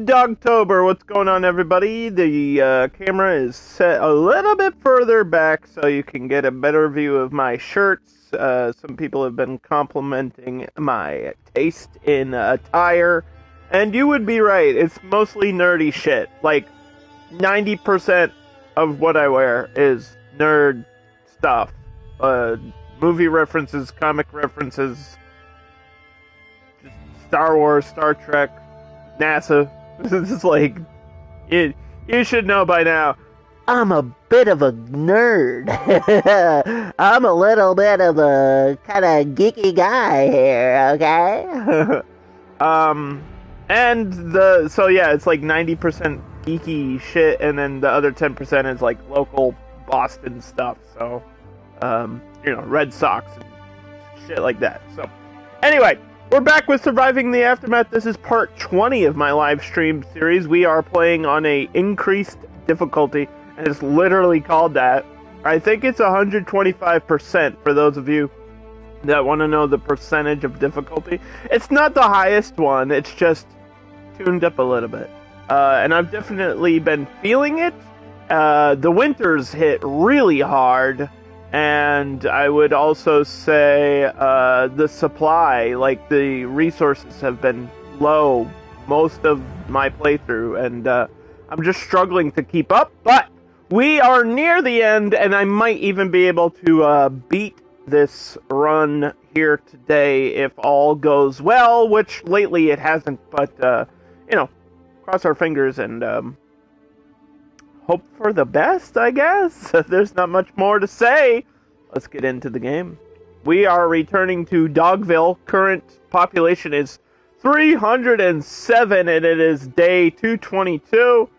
Dogtober, what's going on, everybody? The camera is set a little bit further back so you can get a better view of my shirts. Some people have been complimenting my taste in attire, and you would be right. It's mostly nerdy shit. Like 90% of what I wear is nerd stuff. Movie references, comic references, Star Wars, Star Trek, NASA. This is like, you should know by now. I'm a bit of a nerd. I'm a little bit of a kind of geeky guy here, okay? So yeah, it's like 90% geeky shit, and then the other 10% is like local Boston stuff. So, Red Sox and shit like that. So, anyway. We're back with Surviving the Aftermath. This is part 20 of my live stream series. We are playing on a increased difficulty, and it's literally called that. I think it's 125% for those of you that want to know the percentage of difficulty. It's not the highest one, it's just tuned up a little bit. And I've definitely been feeling it. The winters hit really hard. And I would also say the supply, like the resources, have been low most of my playthrough, and I'm just struggling to keep up. But we are near the end, and I might even be able to beat this run here today if all goes well, which lately it hasn't. But, cross our fingers and hope for the best, I guess. There's not much more to say. Let's get into the game. We are returning to Dogville. Current population is 307, and it is day 222.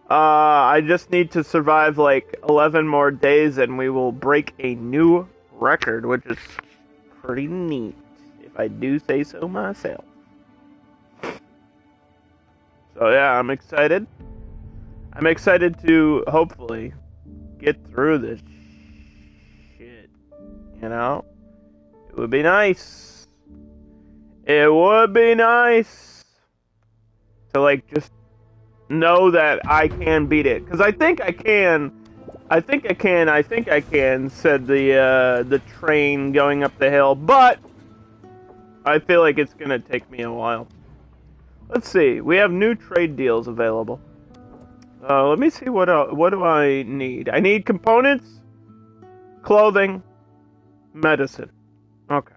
I just need to survive like 11 more days, and we will break a new record, which is pretty neat, if I do say so myself. So yeah, I'm excited. I'm excited to, hopefully, get through this shit, you know? It would be nice. It would be nice to, like, just know that I can beat it. Because I think I can, said the train going up the hill. But I feel like it's going to take me a while. Let's see. We have new trade deals available. Let me see what do I need. I need components, clothing, medicine. Okay.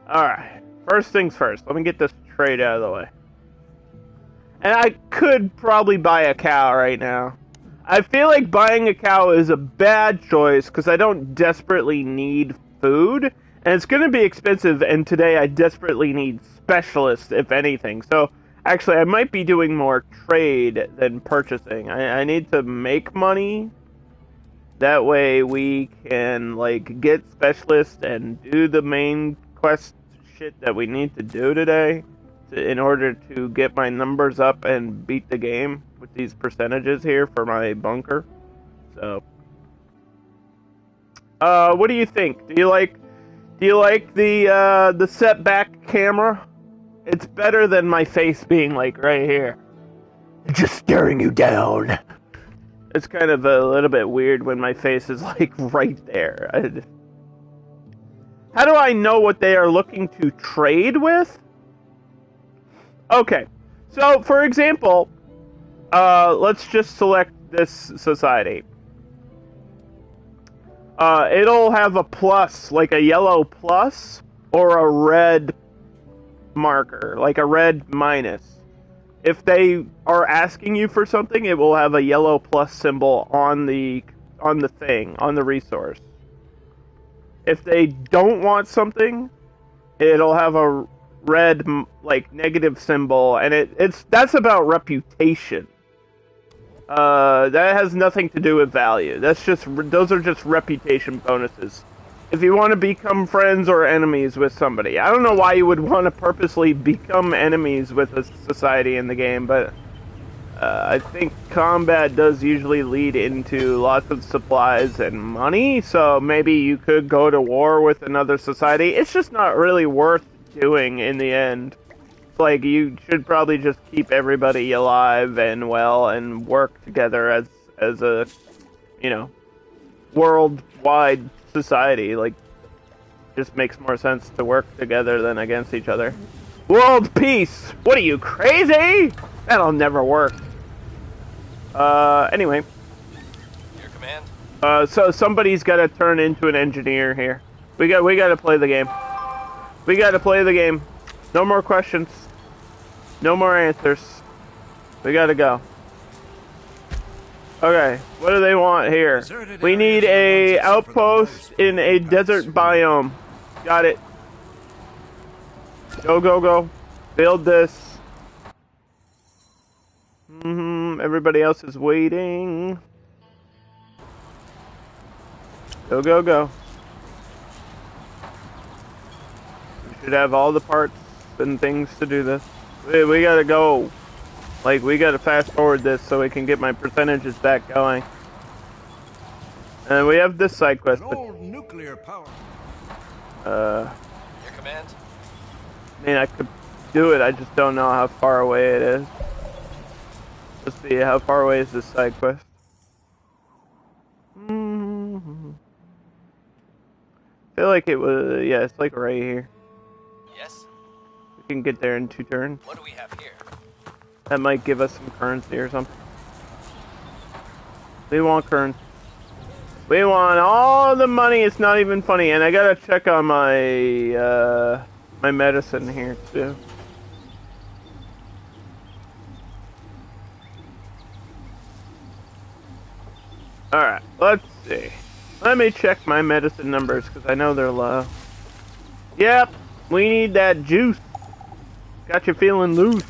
Alright. First things first. Let me get this trade out of the way. And I could probably buy a cow right now. I feel like buying a cow is a bad choice because I don't desperately need food. And it's going to be expensive, and today I desperately need specialists, if anything. So, actually, I might be doing more trade than purchasing. I need to make money. That way we can, like, get specialists and do the main quest shit that we need to do today in order to get my numbers up and beat the game with these percentages here for my bunker. So, what do you think? Do you like the setback camera? It's better than my face being, like, right here. Just staring you down. It's kind of a little bit weird when my face is, like, right there. How do I know what they are looking to trade with? Okay. So, for example, let's just select this society. It'll have a plus, like a yellow plus, or a red marker, like a red minus. If they are asking you for something, it will have a yellow plus symbol on the thing, on the resource. If they don't want something, it'll have a red, like, negative symbol, and that's about reputation. That has nothing to do with value. Those are just reputation bonuses. If you want to become friends or enemies with somebody. I don't know why you would want to purposely become enemies with a society in the game, but I think combat does usually lead into lots of supplies and money, so maybe you could go to war with another society. It's just not really worth doing in the end. It's like you should probably just keep everybody alive and well and work together as a, you know, worldwide society. Like, just makes more sense to work together than against each other. World peace! What are you, crazy? That'll never work. Anyway. Your command? So somebody's gotta turn into an engineer here. We gotta play the game. We gotta play the game. No more questions. No more answers. We gotta go. Okay, what do they want here? We need a outpost in a desert biome. Got it. Go, go, go. Build this. Everybody else is waiting. Go, go, go. We should have all the parts and things to do this. We gotta go. Like, we gotta fast forward this so we can get my percentages back going. And we have this side quest. No nuclear power. Your command? I mean, I could do it, I just don't know how far away it is. Let's see, how far away is this side quest? I feel like it was, yeah, it's like right here. Yes? We can get there in 2 turns. What do we have here? That might give us some currency or something. We want currency. We want all the money, it's not even funny. And I gotta check on my, my medicine here, too. Alright, let's see. Let me check my medicine numbers, because I know they're low. Yep, we need that juice. Got you feeling loose.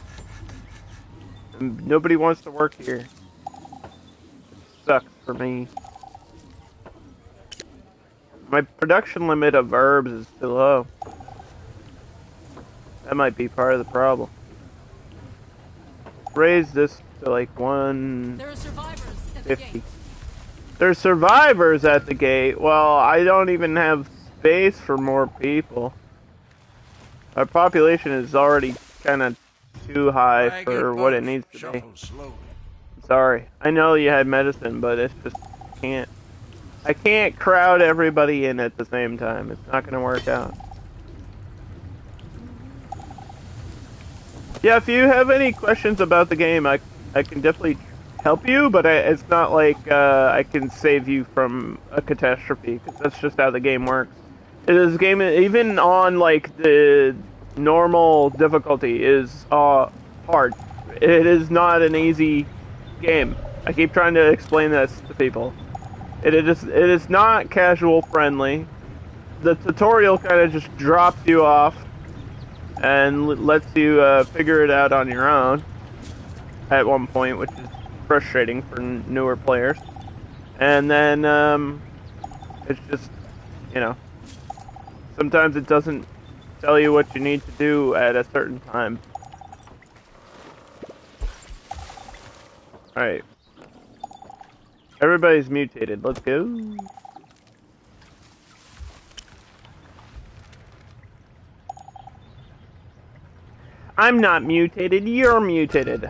And nobody wants to work here. It sucks for me. My production limit of herbs is too low. That might be part of the problem. Raise this to like 150. There are survivors at the gate. There's survivors at the gate. Well, I don't even have space for more people. Our population is already kind of too high for what it needs to be. Sorry. I know you had medicine, but it's just can't. I can't crowd everybody in at the same time. It's not going to work out. Yeah, if you have any questions about the game, I can definitely help you, but it's not like I can save you from a catastrophe, because that's just how the game works. This game, even on like the normal difficulty, is hard. It is not an easy game. I keep trying to explain this to people. It is not casual friendly. The tutorial kind of just drops you off and lets you figure it out on your own at one point, which is frustrating for newer players. And then it's just, you know, sometimes it doesn't tell you what you need to do at a certain time. Alright. Everybody's mutated. Let's go. I'm not mutated. You're mutated.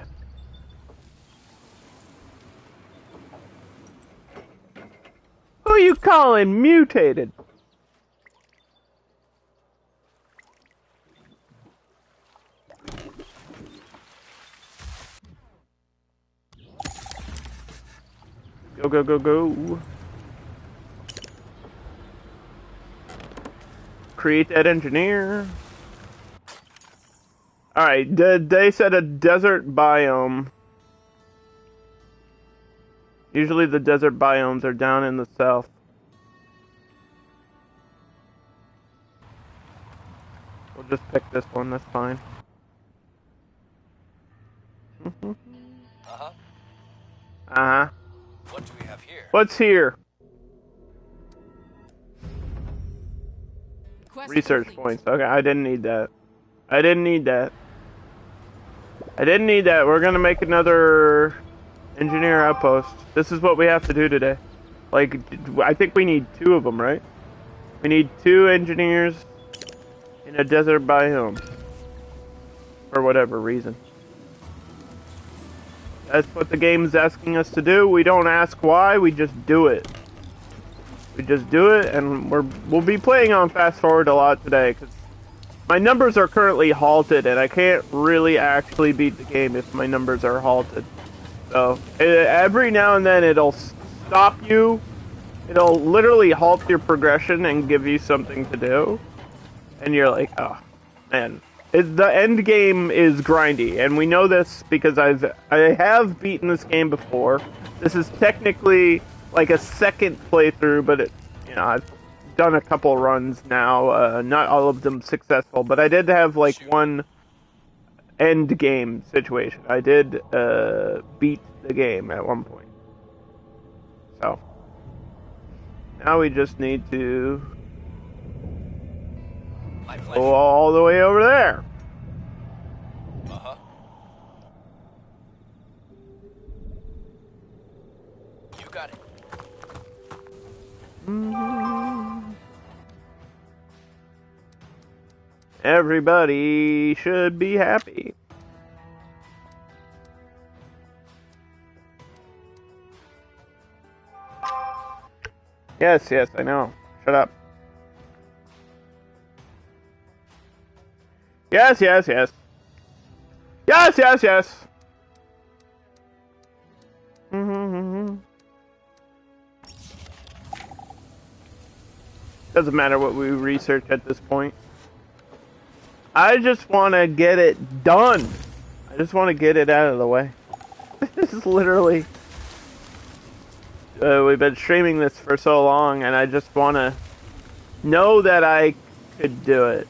Who are you calling mutated? Go, go, go, go. Create that engineer. Alright, they said a desert biome. Usually the desert biomes are down in the south. We'll just pick this one, that's fine. Uh-huh. Uh-huh. What do we have here? What's here? Quest Research complete. points. Okay, I didn't need that. I didn't need that. I didn't need that. We're gonna make another engineer outpost. This is what we have to do today. Like, I think we need 2 of them, right? We need 2 engineers in a desert biome. For whatever reason. That's what the game's asking us to do. We don't ask why, we just do it. We just do it, and we'll be playing on fast forward a lot today, because my numbers are currently halted, and I can't really actually beat the game if my numbers are halted. So, every now and then it'll stop you. It'll literally halt your progression and give you something to do. And you're like, oh, man. The end game is grindy, and we know this because I have beaten this game before. This is technically like a second playthrough, but I've done a couple runs now. Not all of them successful, but I did have like one end game situation. I did beat the game at one point. So now we just need to go all the way over there. Uh-huh. You got it. Everybody should be happy. Yes, I know. Shut up. Yes. Yes. Doesn't matter what we research at this point. I just want to get it done. I just want to get it out of the way. This is literally... we've been streaming this for so long, and I just want to know that I could do it.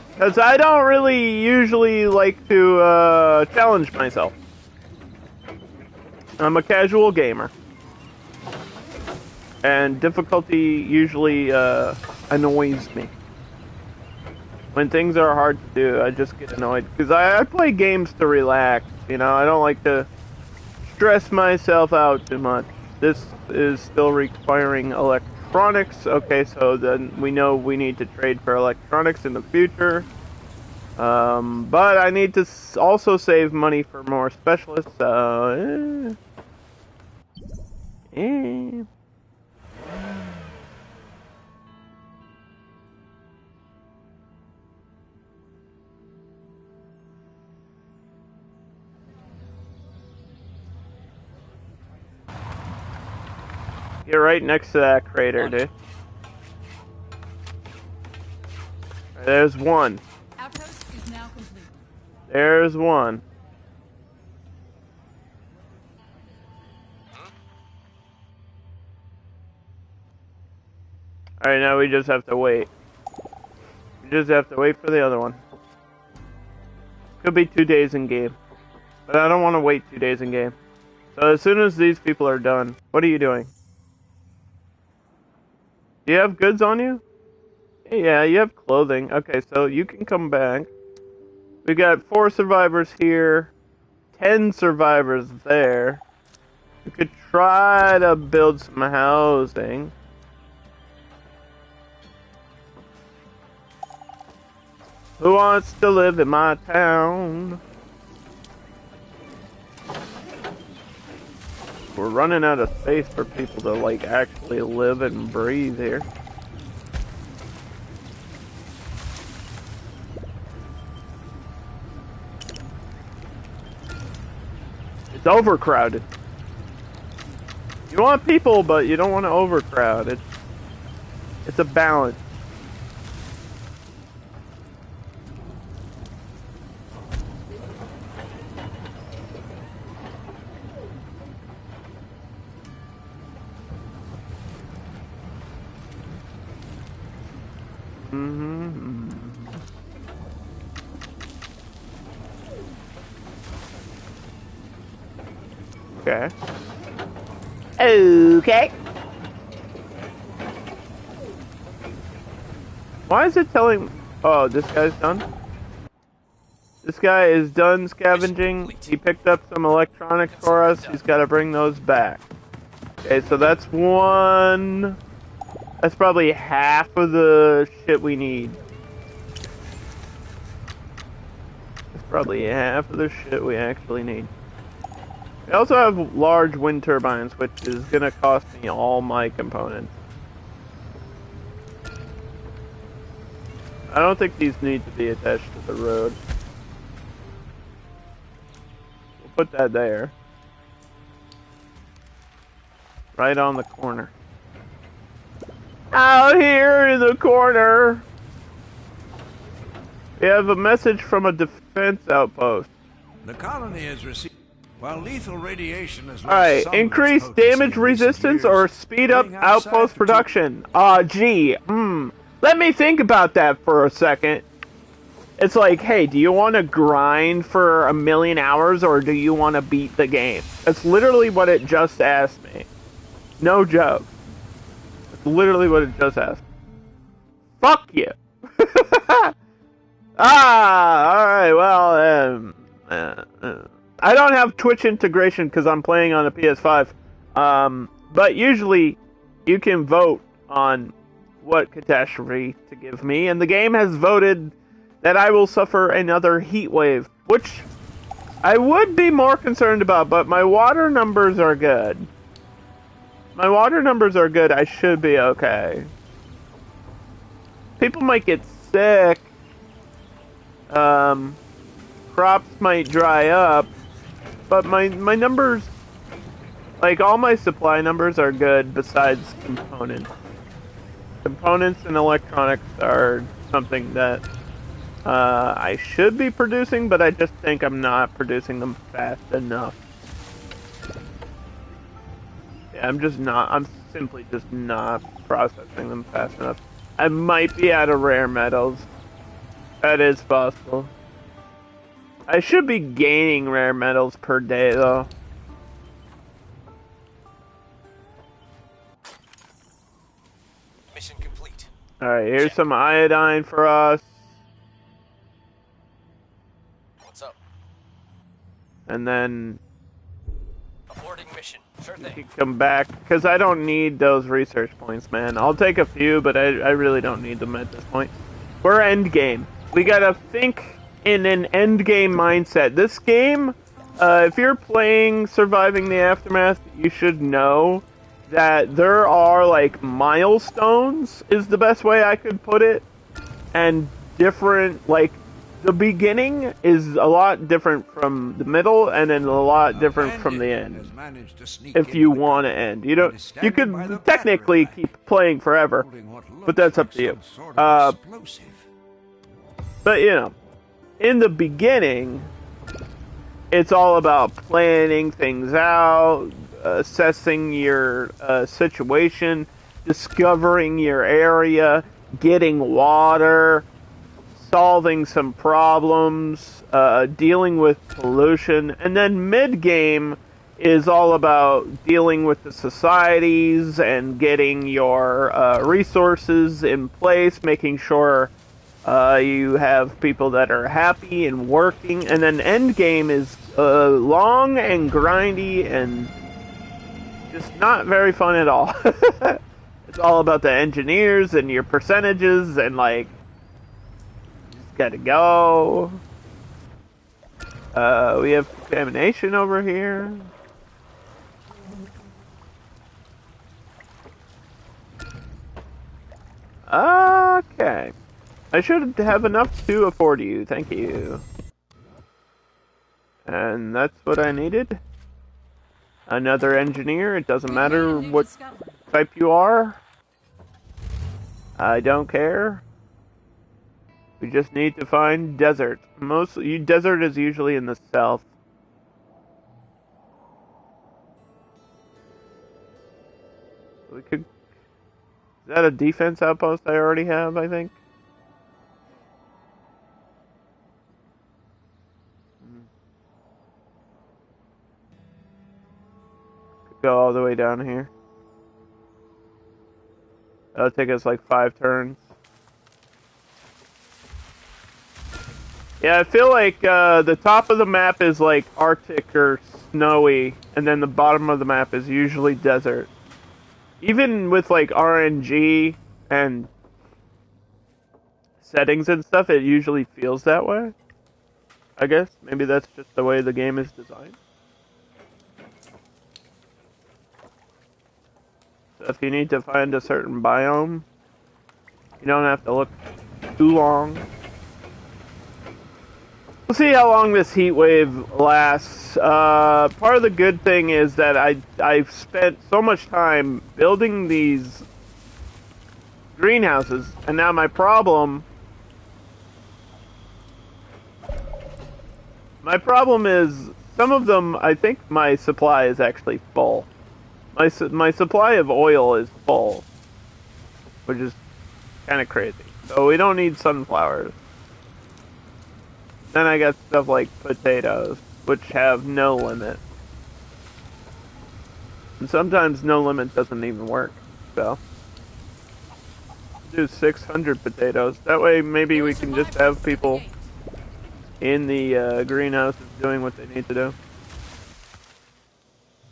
Because I don't really usually like to challenge myself. I'm a casual gamer. And difficulty usually annoys me. When things are hard to do, I just get annoyed. Because I play games to relax, you know? I don't like to stress myself out too much. This is still requiring electronics. Okay, so then we know we need to trade for electronics in the future. But I need to also save money for more specialists. You're right next to that crater, dude. There's one. Outpost is now complete. There's one. Alright, now we just have to wait. We just have to wait for the other one. Could be 2 days in game. But I don't want to wait 2 days in game. So as soon as these people are done, what are you doing? Do you have goods on you? Yeah, you have clothing. Okay, so you can come back. We got 4 survivors here, 10 survivors there. We could try to build some housing. Who wants to live in my town? We're running out of space for people to, like, actually live and breathe here. It's overcrowded. You want people, but you don't want to overcrowd. It's a balance. Okay. Okay. Why is it telling... Oh, this guy's done? This guy is done scavenging. He picked up some electronics for us. He's got to bring those back. Okay, so that's one. That's probably half of the shit we need. That's probably half of the shit we actually need. We also have large wind turbines, which is gonna cost me all my components. I don't think these need to be attached to the road. We'll put that there. Right on the corner. Out here in the corner! We have a message from a defense outpost. The colony has received... While lethal radiation has lost Alright, some of its increase potency damage in recent resistance years, or speed up getting outside outpost for production. Gee, Let me think about that for a second. It's like, hey, do you want to grind for 1,000,000 hours or do you want to beat the game? That's literally what it just asked me. No joke. That's literally what it just asked. Fuck you. Alright, well, I don't have Twitch integration because I'm playing on a PS5. But usually you can vote on what catastrophe to give me, and the game has voted that I will suffer another heat wave, which I would be more concerned about, but my water numbers are good. My water numbers are good, I should be okay. People might get sick. Crops might dry up, but my numbers, like all my supply numbers are good besides components. Components and electronics are something that I should be producing, but I just think I'm not producing them fast enough. Yeah, I'm simply just not processing them fast enough. I might be out of rare metals. That is possible. I should be gaining rare metals per day, though. Mission complete. Alright, here's some iodine for us. What's up? And then Aborting mission. Sure you thing. can come back, because I don't need those research points, man. I'll take a few, but I really don't need them at this point. We're endgame. We gotta think in an endgame mindset. This game, if you're playing Surviving the Aftermath, you should know that there are, like, milestones, is the best way I could put it. And different, like, the beginning is a lot different from the middle, and then a lot different from the end. If you want to end, you could technically keep playing forever, but that's up to you. But you know, in the beginning, it's all about planning things out, assessing your situation, discovering your area, getting water, solving some problems, dealing with pollution, and then mid-game is all about dealing with the societies and getting your resources in place, making sure you have people that are happy and working, and then endgame is long and grindy and just not very fun at all. It's all about the engineers and your percentages and, like, gotta go. We have contamination over here. Okay. I should have enough to afford you, thank you. And that's what I needed. Another engineer, it doesn't matter what type you are. I don't care. We just need to find desert. Desert is usually in the south. We could... Is that a defense outpost I already have, I think? Could go all the way down here. That'll take us like 5 turns. Yeah, I feel like the top of the map is like Arctic or snowy, and then the bottom of the map is usually desert. even with like RNG and settings and stuff, it usually feels that way. I guess maybe that's just the way the game is designed. So if you need to find a certain biome, you don't have to look too long. We'll see how long this heat wave lasts. Part of the good thing is that I've spent so much time building these greenhouses, and now my problem is some of them. I think my supply is actually full. My supply of oil is full, which is kind of crazy. So we don't need sunflowers. Then I got stuff like potatoes, which have no limit. And sometimes no limit doesn't even work. So do 600 potatoes. That way maybe we can just have people in the greenhouses doing what they need to do.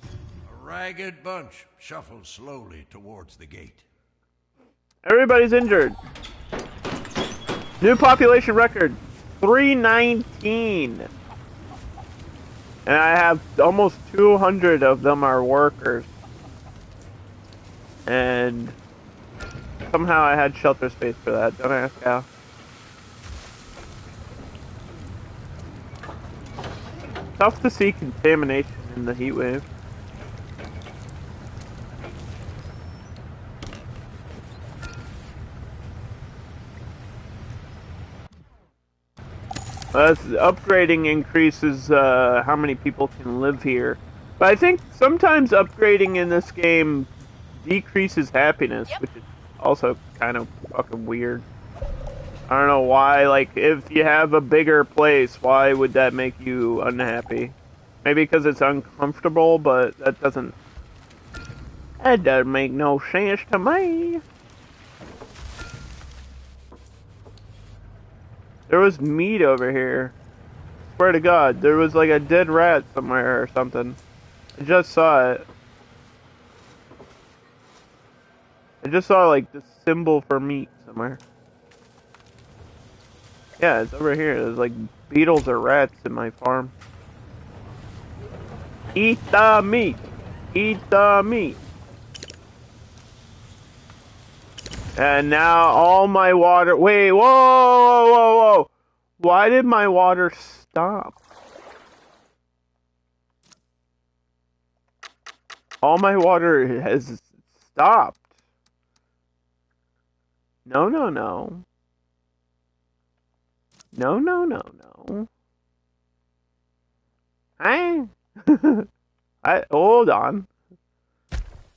A ragged bunch shuffles slowly towards the gate. Everybody's injured. New population record, 319. And I have almost 200 of them are workers. And somehow I had shelter space for that. Don't ask how. Tough to see contamination in the heat wave. Upgrading increases how many people can live here. But I think sometimes upgrading in this game decreases happiness, which is also kind of fucking weird. I don't know why, like, if you have a bigger place, why would that make you unhappy? Maybe because it's uncomfortable, but that doesn't make no sense to me. There was meat over here. Swear to God, there was like a dead rat somewhere or something. I just saw it. I just saw like the symbol for meat somewhere. Yeah, it's over here. There's like beetles or rats in my farm. Eat the meat! Eat the meat! And now all my water... Wait, whoa, whoa, whoa, whoa! Why did my water stop? All my water has stopped. No, no, no. No, no, no, no. Hold on.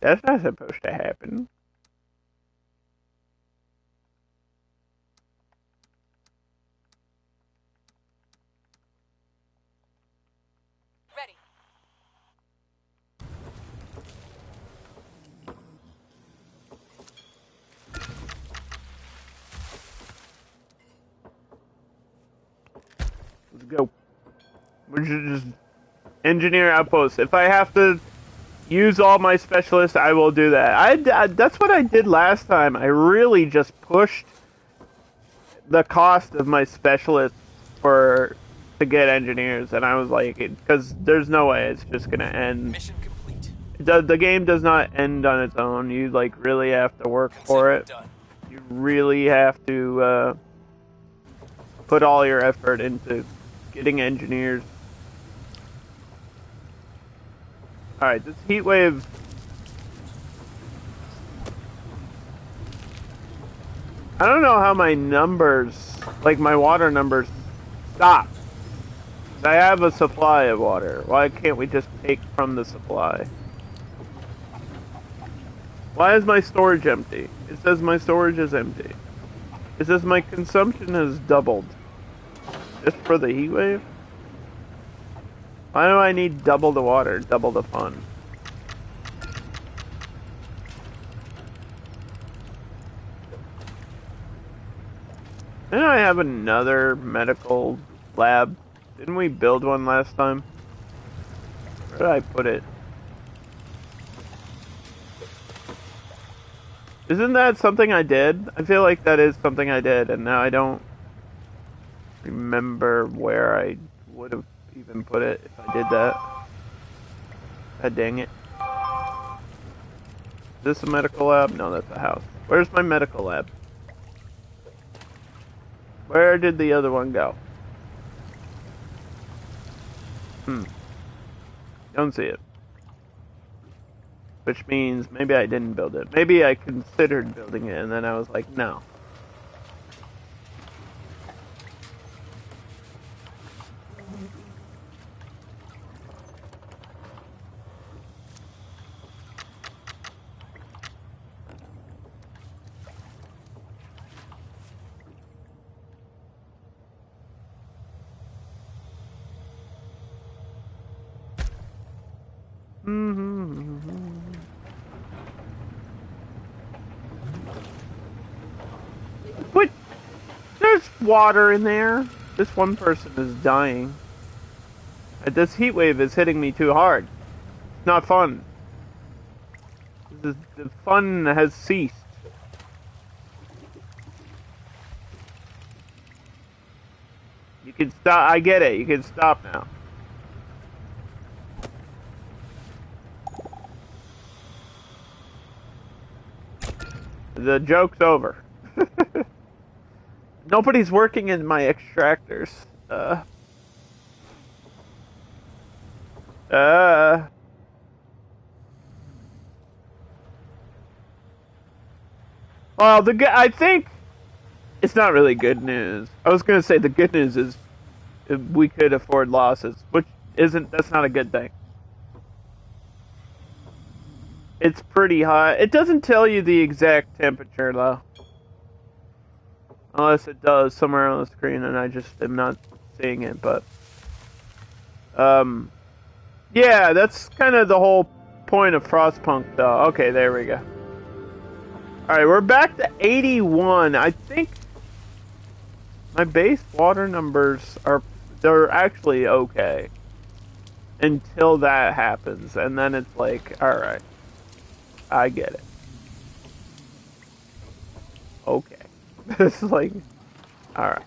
That's not supposed to happen. Ready. Let's go. We should just engineer outposts. If I have to use all my specialists, I will do that. That's what I did last time. I really just pushed the cost of my specialists to get engineers, and I was like, because there's no way it's just gonna end. Mission complete. The game does not end on its own. You like really have to work for it. Done. You really have to put all your effort into getting engineers. Alright, this heat wave... I don't know how my numbers, like my water numbers, stop. I have a supply of water. Why can't we just take from the supply? Why is my storage empty? It says my storage is empty. It says my consumption has doubled. Just for the heat wave? Why do I need double the water, double the fun? Didn't I have another medical lab? Didn't we build one last time? Where did I put it? Isn't that something I did? I feel like that is something I did, and now I don't remember where I would have even put it if I did that. God dang it. Is this a medical lab? No, that's a house. Where's my medical lab? Where did the other one go? Don't see it. Which means maybe I didn't build it. Maybe I considered building it and then I was like, no. What? There's water in there. This one person is dying. This heat wave is hitting me too hard. It's not fun. The fun has ceased. You can stop. I get it. You can stop now. The joke's over. Nobody's working in my extractors. Well, I think it's not really good news. I was gonna say the good news is we could afford losses, which isn't. That's not a good thing. It's pretty hot. It doesn't tell you the exact temperature though, unless it does somewhere on the screen, and I just am not seeing it. But yeah, that's kind of the whole point of Frostpunk, though. Okay, there we go. Alright, we're back to 81. I think my base water numbers they're actually okay. Until that happens, and then it's like, alright. I get it. Okay. It's like, alright.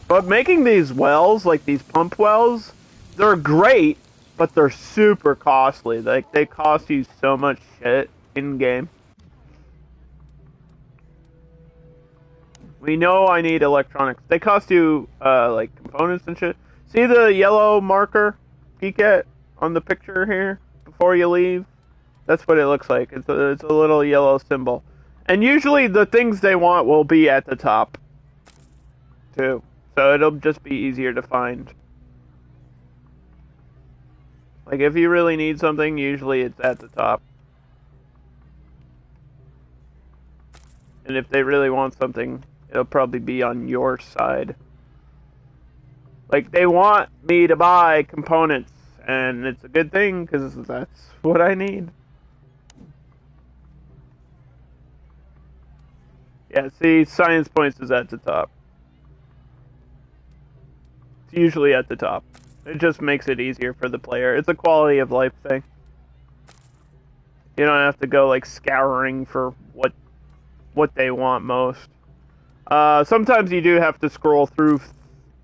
But making these wells, like these pump wells, they're great, but they're super costly. Like, they cost you so much shit in-game. We know I need electronics. They cost you, like, components and shit. See the yellow marker, peek at, on the picture here, before you leave? That's what it looks like. It's a little yellow symbol. And usually the things they want will be at the top, too. So it'll just be easier to find. Like, if you really need something, usually it's at the top. And if they really want something, it'll probably be on your side. Like, they want me to buy components, and it's a good thing, because that's what I need. Yeah, see, science points is at the top. It's usually at the top. It just makes it easier for the player. It's a quality of life thing. You don't have to go, like, scouring for what they want most. Sometimes you do have to scroll through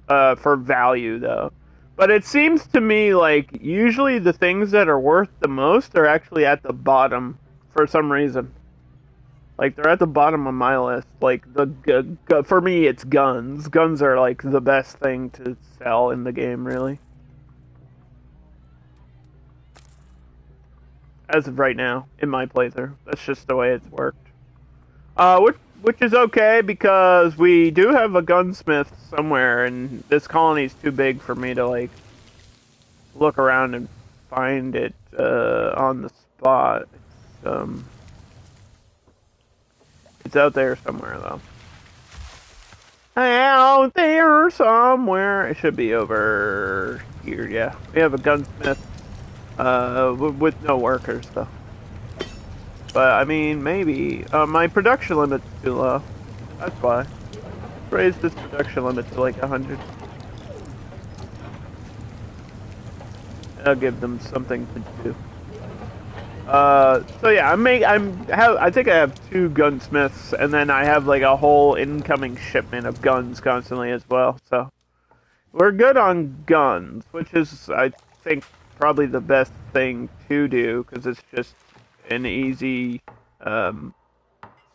for value, though. But it seems to me like usually the things that are worth the most are actually at the bottom for some reason. Like, they're at the bottom of my list. Like, for me, it's guns. Guns are, like, the best thing to sell in the game, really. As of right now, in my playthrough. That's just the way it's worked. Which is okay, because we do have a gunsmith somewhere, and this colony's too big for me to, like, look around and find it, on the spot. It's out there somewhere, though. Out there somewhere. It should be over here, yeah. We have a gunsmith, with no workers, though. But, I mean, maybe. My production limit's too low. That's why. Raise this production limit to, like, 100. I'll give them something to do. So yeah, I think I have 2 gunsmiths, and then I have like a whole incoming shipment of guns constantly as well. So we're good on guns, which is, I think, probably the best thing to do because it's just an easy, um,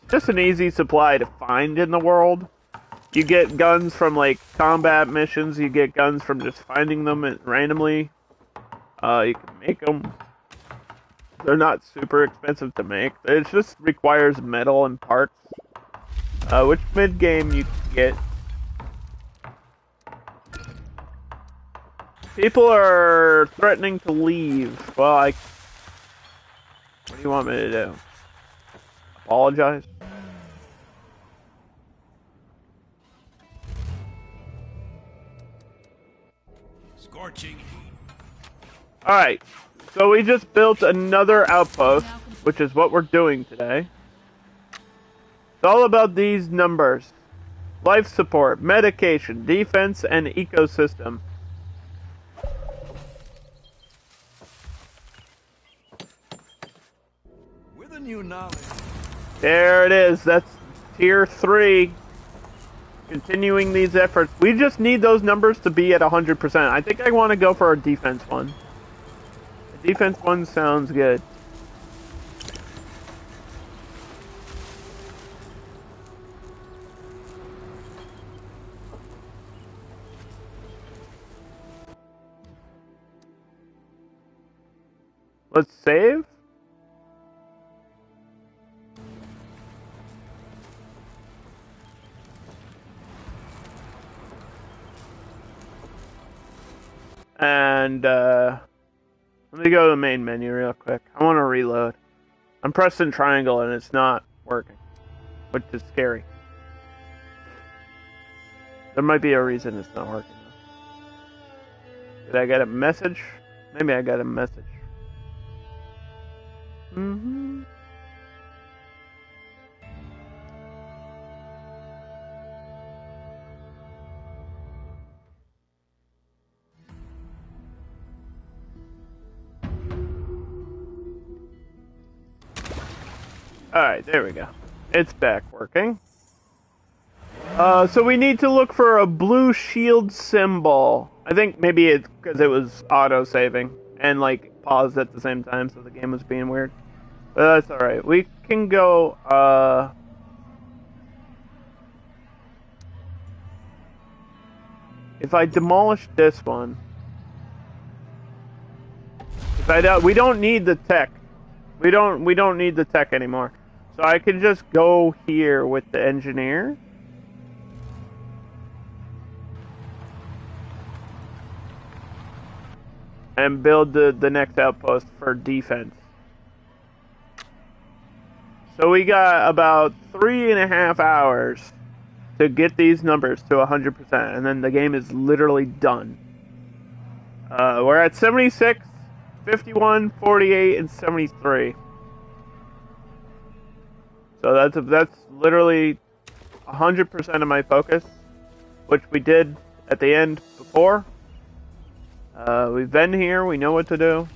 just an easy supply to find in the world. You get guns from like combat missions. You get guns from just finding them randomly. You can make them. They're not super expensive to make. It just requires metal and parts, which mid game you can get. People are threatening to leave. Well, what do you want me to do? Apologize? Scorching heat. Alright, so we just built another outpost, which is what we're doing today. It's all about these numbers. Life support, medication, defense, and ecosystem. With a new knowledge. There it is. That's tier 3. Continuing these efforts. We just need those numbers to be at 100%. I think I want to go for a defense one. The defense one sounds good. Let's save. And, let me go to the main menu real quick. I want to reload. I'm pressing triangle and it's not working, which is scary. There might be a reason it's not working. Did I get a message? Maybe I got a message. Alright, there we go. It's back working. So we need to look for a blue shield symbol. I think maybe it's because it was auto-saving and, like, paused at the same time, so the game was being weird. But that's alright. We can go, if I demolish this one... we don't need the tech. We don't need the tech anymore. So I can just go here with the engineer. And build the next outpost for defense. So we got about 3.5 hours to get these numbers to 100%, and then the game is literally done. We're at 76, 51, 48, and 73. So that's literally 100% of my focus, which we did at the end before. We've been here, we know what to do.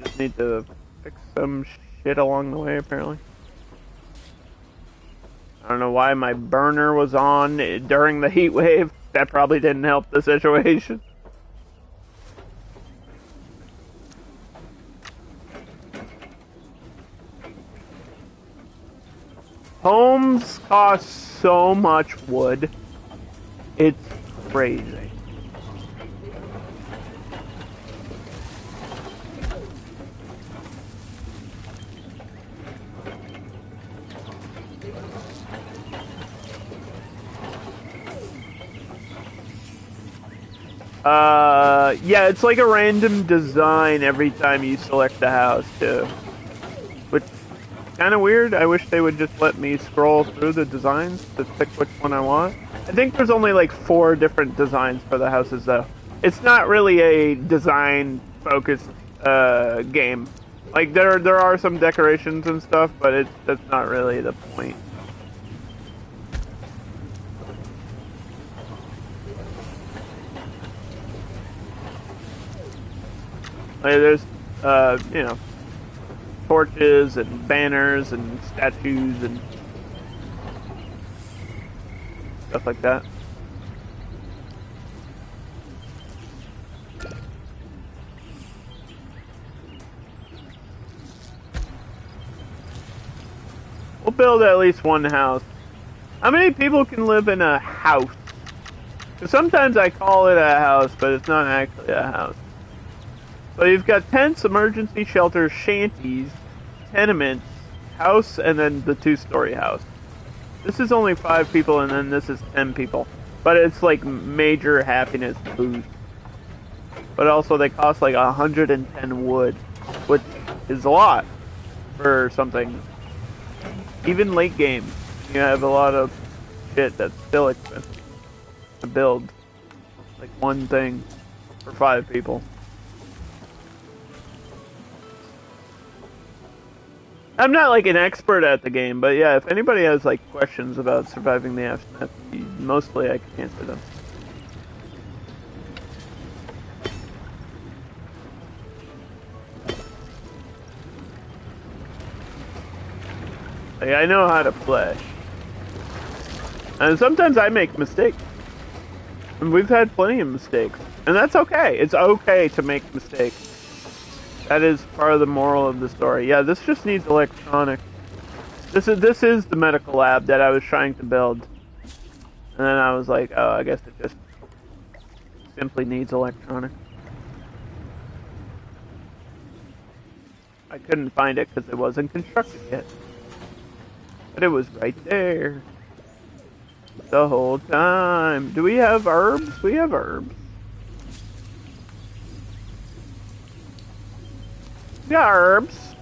Just need to fix some shit along the way, apparently. I don't know why my burner was on during the heat wave. That probably didn't help the situation. Homes cost so much wood. It's crazy. Yeah, it's like a random design every time you select the house, too. Which is kind of weird. I wish they would just let me scroll through the designs to pick which one I want. I think there's only like 4 different designs for the houses, though. It's not really a design-focused game. Like, there are some decorations and stuff, but that's not really the point. Like, there's, you know, torches and banners and statues and stuff like that. We'll build at least one house. How many people can live in a house? Because sometimes I call it a house, but it's not actually a house. So you've got tents, emergency shelters, shanties, tenements, house, and then the two-story house. This is only 5 people, and then this is 10 people. But it's like major happiness boost. But also they cost like 110 wood, which is a lot for something. Even late game, you have a lot of shit that's still expensive to build. Like one thing for 5 people. I'm not like an expert at the game, but yeah, if anybody has like questions about surviving the aftermath, mostly I can answer them. Like, I know how to play. And sometimes I make mistakes. And we've had plenty of mistakes. And that's okay. It's okay to make mistakes. That is part of the moral of the story. Yeah, this just needs electronics. This is the medical lab that I was trying to build. And then I was like, oh, I guess it just simply needs electronics. I couldn't find it because it wasn't constructed yet. But it was right there. The whole time. Do we have herbs? We have herbs. We got herbs.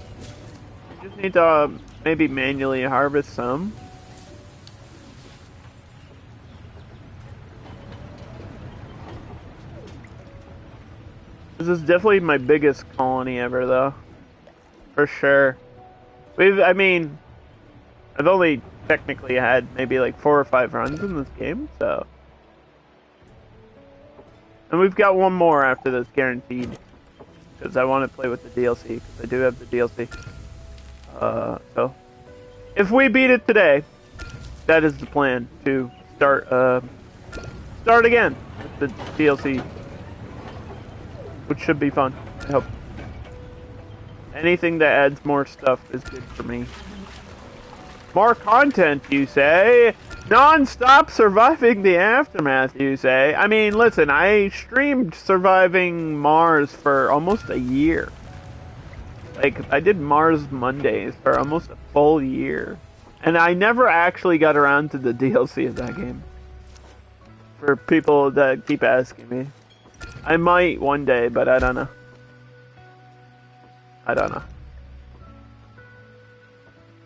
We just need to maybe manually harvest some. This is definitely my biggest colony ever, though. For sure. I mean, I've only technically had maybe like 4 or 5 runs in this game, so. And we've got one more after this, guaranteed. Because I want to play with the DLC, because I do have the DLC. So. If we beat it today, that is the plan, to start again with the DLC. Which should be fun, I hope. Anything that adds more stuff is good for me. More content, you say? Non-stop surviving the aftermath, you say? I mean, listen, I streamed surviving Mars for almost a year. Like, I did Mars Mondays for almost a full year. And I never actually got around to the DLC of that game. For people that keep asking me. I might one day, but I don't know. I don't know.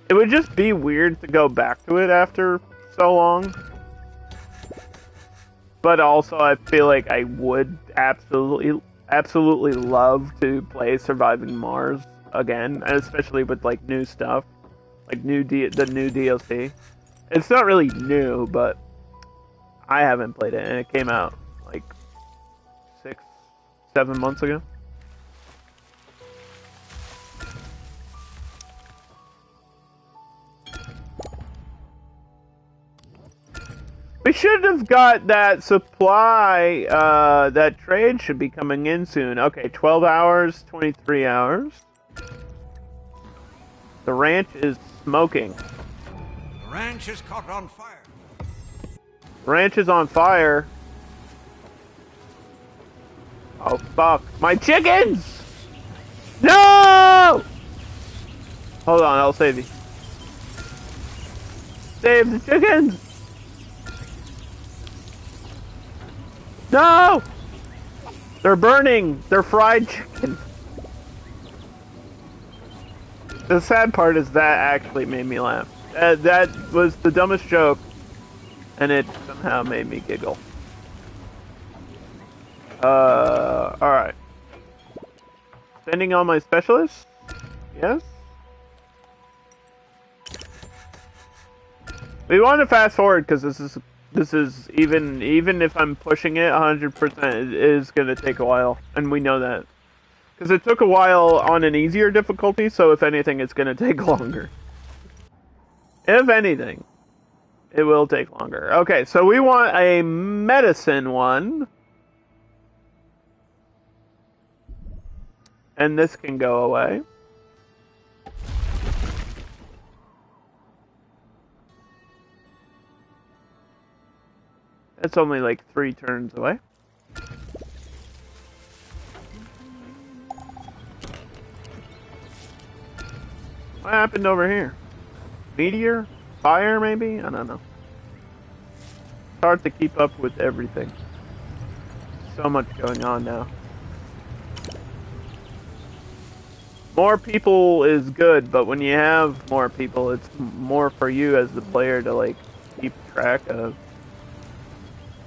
It would just be weird to go back to it after so long. But also I feel like I would absolutely love to play Surviving Mars again, especially with like new stuff. Like the new DLC. It's not really new, but I haven't played it and it came out like 6-7 months ago. We should have got that supply, that trade should be coming in soon. Okay, 12 hours, 23 hours. The ranch is smoking. The ranch is caught on fire. Ranch is on fire. Oh, fuck. My chickens! No! Hold on, I'll save you. Save the chickens! No! They're burning! They're fried chicken. The sad part is that actually made me laugh. That was the dumbest joke, and it somehow made me giggle. Alright. Sending all my specialists? Yes? We want to fast forward because this is even if I'm pushing it 100%, it is gonna take a while, and we know that. Because it took a while on an easier difficulty, so if anything, it's going to take longer. If anything, it will take longer. Okay, so we want a medicine one. And this can go away. It's only like 3 turns away. What happened over here? Meteor? Fire, maybe? I don't know. It's hard to keep up with everything. So much going on now. More people is good, but when you have more people, it's more for you as the player to, like, keep track of.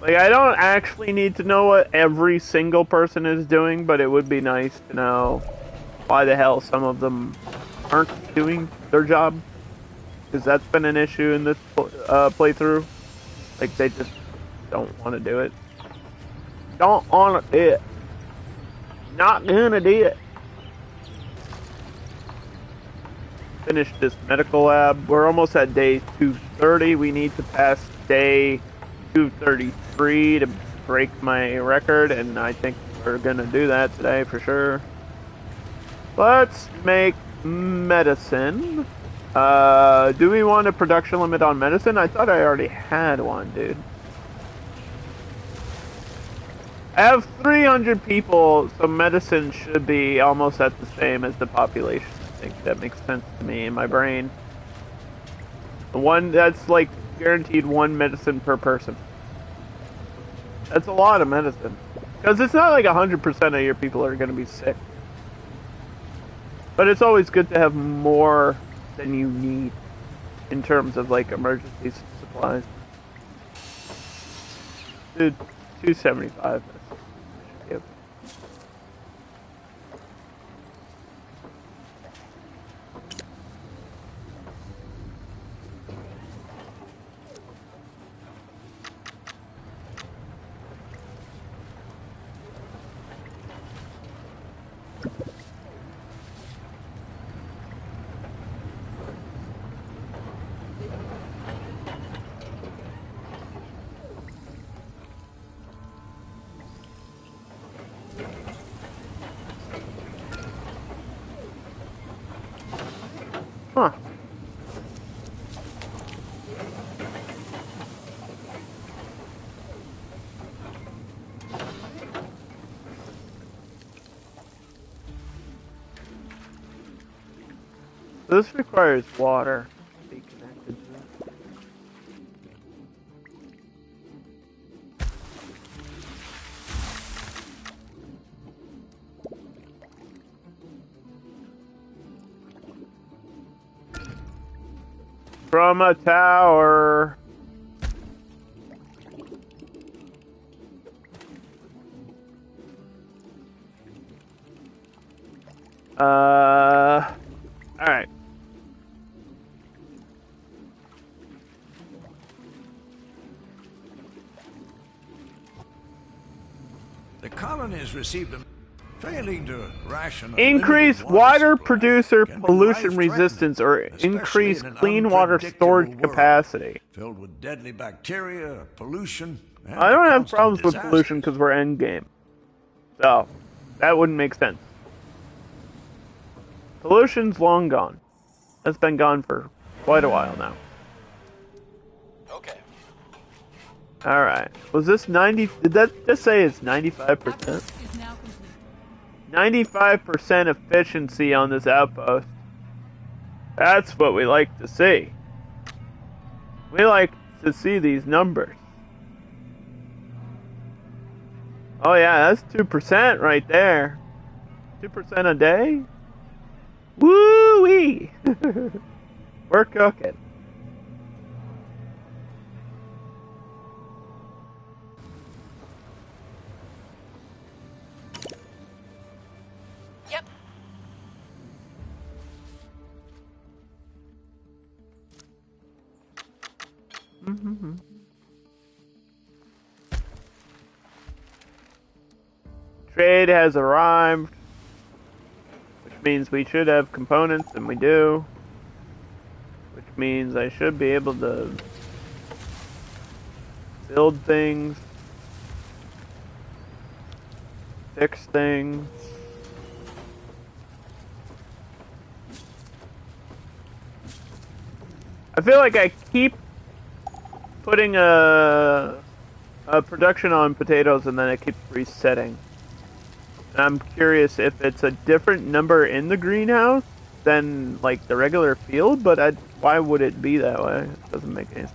Like, I don't actually need to know what every single person is doing, but it would be nice to know why the hell some of them aren't doing their job. Because that's been an issue in this playthrough. Like, they just don't want to do it. Don't want to do it. Not gonna do it. Finish this medical lab. We're almost at day 230. We need to pass day 233 to break my record, and I think we're gonna do that today for sure. Let's make medicine. Do we want a production limit on medicine? I thought I already had one, dude. I have 300 people, so medicine should be almost at the same as the population. I think that makes sense to me in my brain. The one that's like guaranteed 1 medicine per person. That's a lot of medicine. Because it's not like 100% of your people are going to be sick. But it's always good to have more than you need in terms of like emergency supplies. Dude, 275. Yep. Huh. This requires water to be connected to it. From a tower. Alright. The colonies received a failing to ration. Increase water producer pollution resistance or increase clean water storage capacity. Filled with deadly bacteria, pollution. And I don't have constant problems with disasters. pollution because we're endgame. So, that wouldn't make sense. Pollution's long gone. That's been gone for quite a while now. Okay. Alright. Was this 90... Did that just say it's 95%? Outpost is now complete. 95% efficiency on this outpost. That's what we like to see. We like to see these numbers. Oh yeah, that's 2% right there. 2% a day? Woo-wee! We're cooking. Yep. Trade has arrived. means we should have components, and we do. Which means I should be able to build things, fix things. I feel like I keep putting a production on potatoes and then it keeps resetting. And I'm curious if it's a different number in the greenhouse than like the regular field, but why would it be that way? It doesn't make any sense.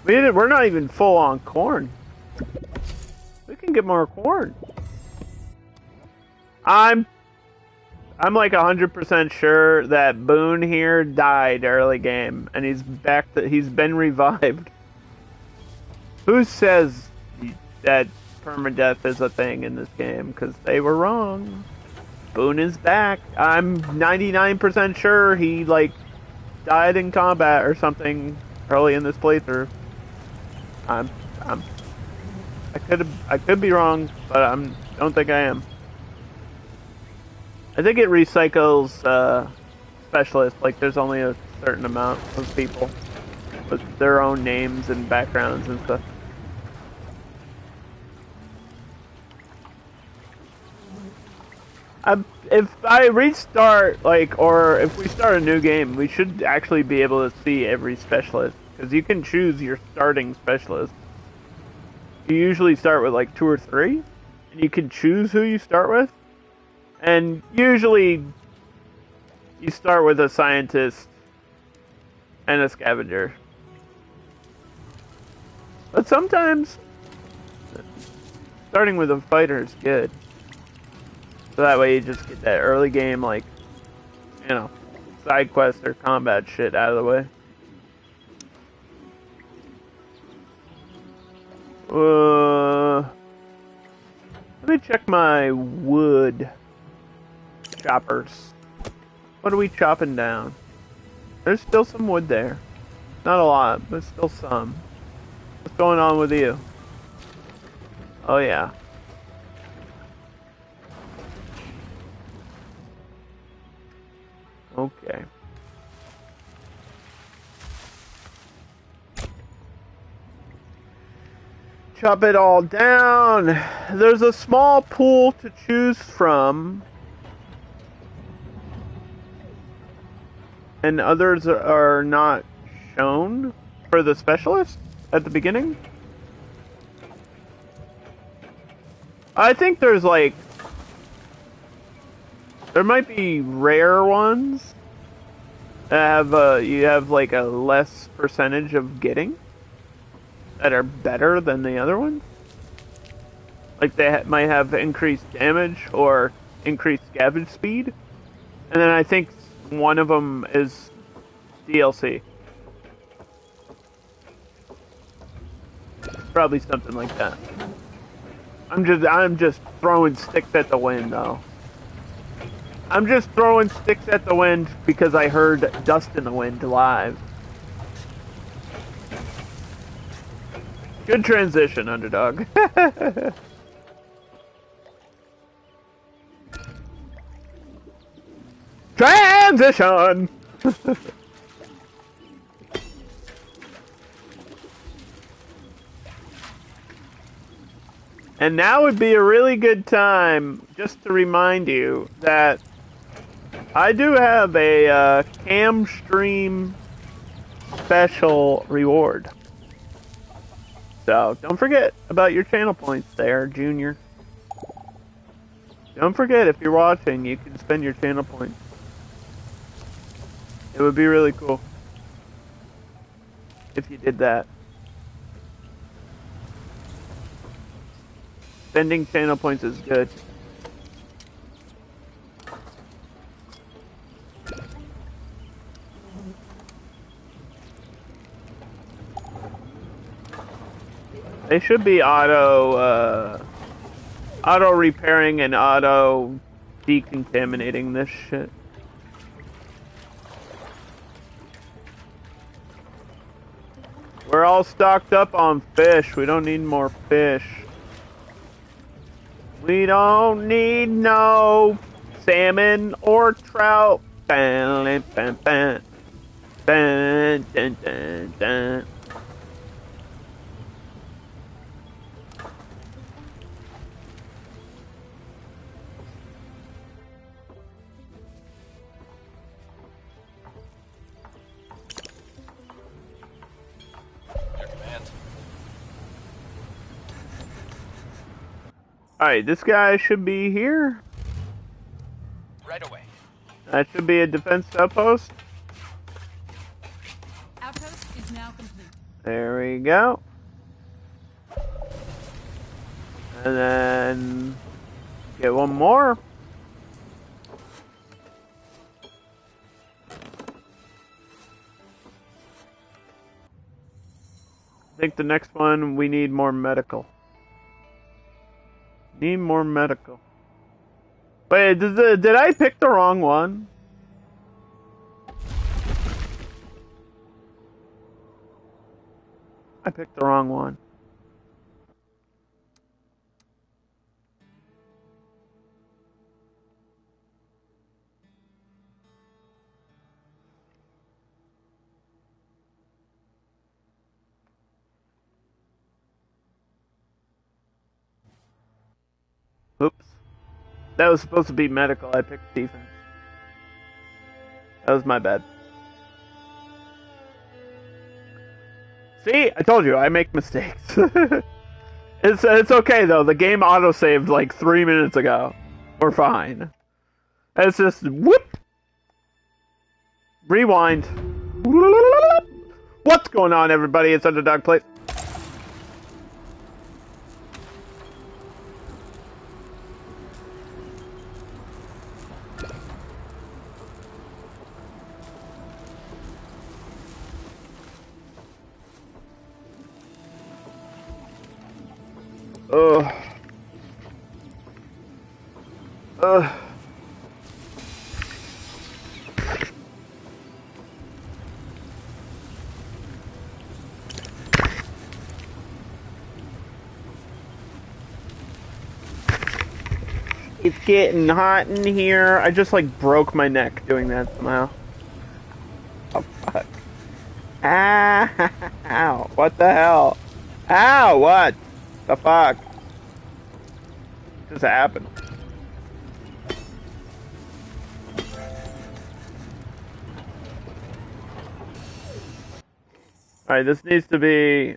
We're not even full on corn. We can get more corn. I'm like 100% sure that Boone here died early game, and he's back. He's been revived. Who says that permadeath is a thing in this game? Because they were wrong. Boone is back. I'm 99% sure he like died in combat or something early in this playthrough. I could be wrong, but don't think I am. I think it recycles specialists. Like there's only a certain amount of people with their own names and backgrounds and stuff. If I restart, like, or if we start a new game, we should actually be able to see every specialist. Because you can choose your starting specialist. You usually start with like 2 or 3. And you can choose who you start with. And usually, you start with a scientist and a scavenger. But sometimes, starting with a fighter is good. So that way you just get that early game, like, you know, side quest or combat shit out of the way. Let me check my wood choppers. What are we chopping down? There's still some wood there. Not a lot, but still some. What's going on with you? Oh yeah. Okay. Chop it all down. There's a small pool to choose from. And others are not shown for the specialist at the beginning. I think there's like... There might be rare ones that have you have like a less percentage of getting that are better than the other ones. Like they might have increased damage or increased scavenge speed, and then I think one of them is DLC. Probably something like that. I'm just throwing sticks at the wind though. I'm just throwing sticks at the wind because I heard Dust in the Wind live. Good transition, Underdog. Transition! And now would be a really good time just to remind you that I do have a cam stream special reward. So, don't forget about your channel points there, Junior. Don't forget, if you're watching, you can spend your channel points. It would be really cool if you did that. Spending channel points is good. They should be auto repairing and auto decontaminating this shit. We're all stocked up on fish. We don't need more fish. We don't need no salmon or trout. Ban, ban, ban, ban, dun, dun, dun. Your command. Alright, this guy should be here. Right away. That should be a defense outpost. Outpost is now complete. There we go. And then get one more. I think the next one we need more medical. Need more medical. Wait, did I pick the wrong one? I picked the wrong one. Oops. That was supposed to be medical. I picked defense. That was my bad. See? I told you, I make mistakes. It's okay though. The game auto-saved like 3 minutes ago. We're fine. It's just whoop. Rewind. What's going on, everybody? It's Underdog Play. Ugh. Ugh. It's getting hot in here. I just like broke my neck doing that somehow. Oh fuck. Ah, ow. What the hell? Ow, what? The fuck? What just happened? Alright, this needs to be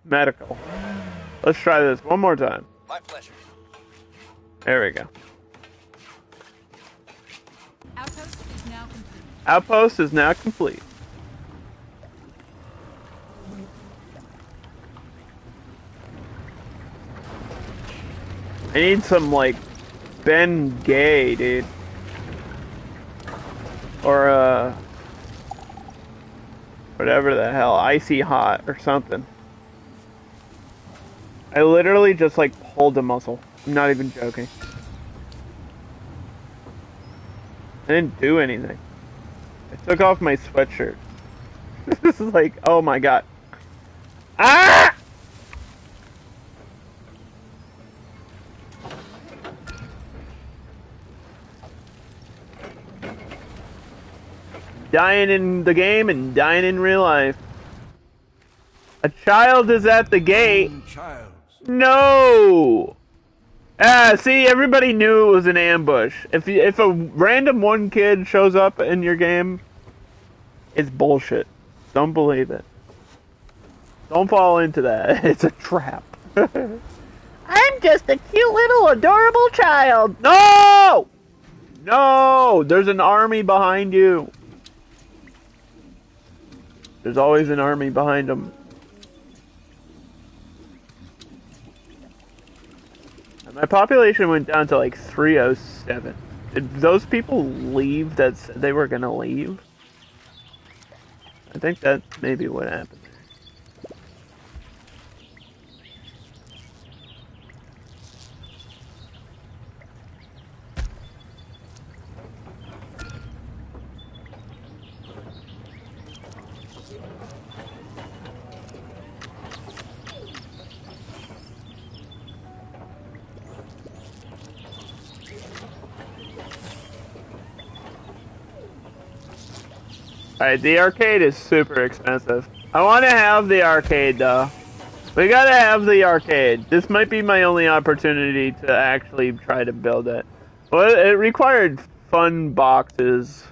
medical. Let's try this one more time. My pleasure. There we go. Outpost is now complete. Outpost is now complete. I need some, like, Ben Gay, dude. Or, whatever the hell, Icy Hot or something. I literally just, like, pulled a muscle. I'm not even joking. I didn't do anything. I took off my sweatshirt. This is like, oh my god. Ah! Dying in the game and dying in real life. A child is at the gate. Child. No! Ah, see, everybody knew it was an ambush. If a random one kid shows up in your game, it's bullshit. Don't believe it. Don't fall into that. It's a trap. I'm just a cute little adorable child. No! No! There's an army behind you. There's always an army behind them. My population went down to like 307. Did those people leave that said they were gonna leave? I think that may be what happened. Alright, the arcade is super expensive. I want to have the arcade, though. We gotta have the arcade. This might be my only opportunity to actually try to build it. Well, it required fun boxes.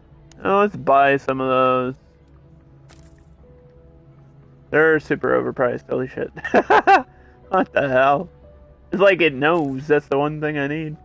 Oh, let's buy some of those. They're super overpriced, holy shit. What the hell? It's like it knows that's the one thing I need.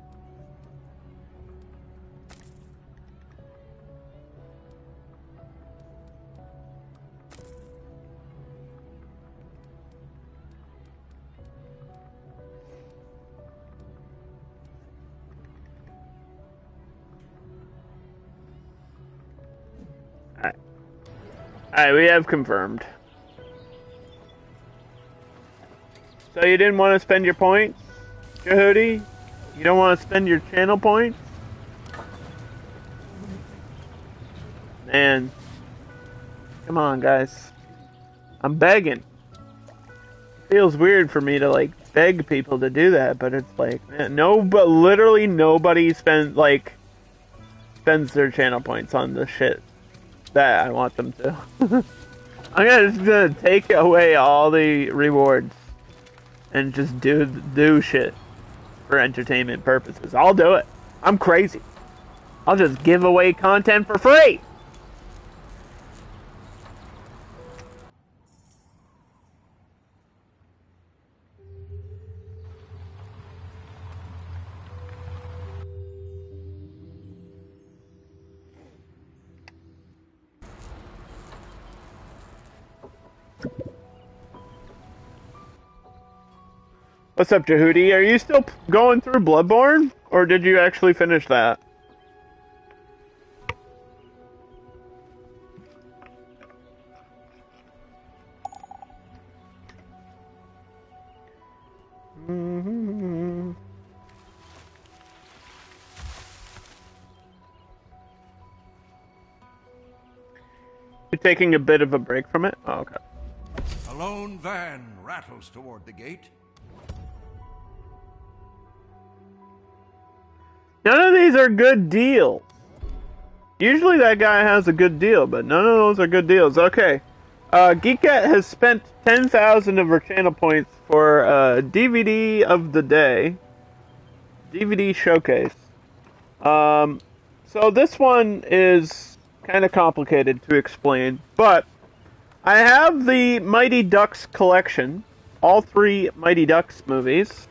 Alright, we have confirmed. So you didn't want to spend your points, Jehudi? You don't want to spend your channel points? Man. Come on, guys. I'm begging. Feels weird for me to, like, beg people to do that, but it's like, man, but literally nobody spends their channel points on the shit that I want them to. I'm just gonna take away all the rewards and just do shit for entertainment purposes. I'll do it. I'm crazy. I'll just give away content for free. What's up, Jehudi? Are you still going through Bloodborne? Or did you actually finish that? Mm-hmm. You're taking a bit of a break from it? Oh, okay. A lone van rattles toward the gate. None of these are good deals. Usually that guy has a good deal, but none of those are good deals. Okay. Geekette has spent 10,000 of her channel points for DVD of the day. DVD showcase. So this one is kind of complicated to explain, but I have the Mighty Ducks collection. All 3 Mighty Ducks movies.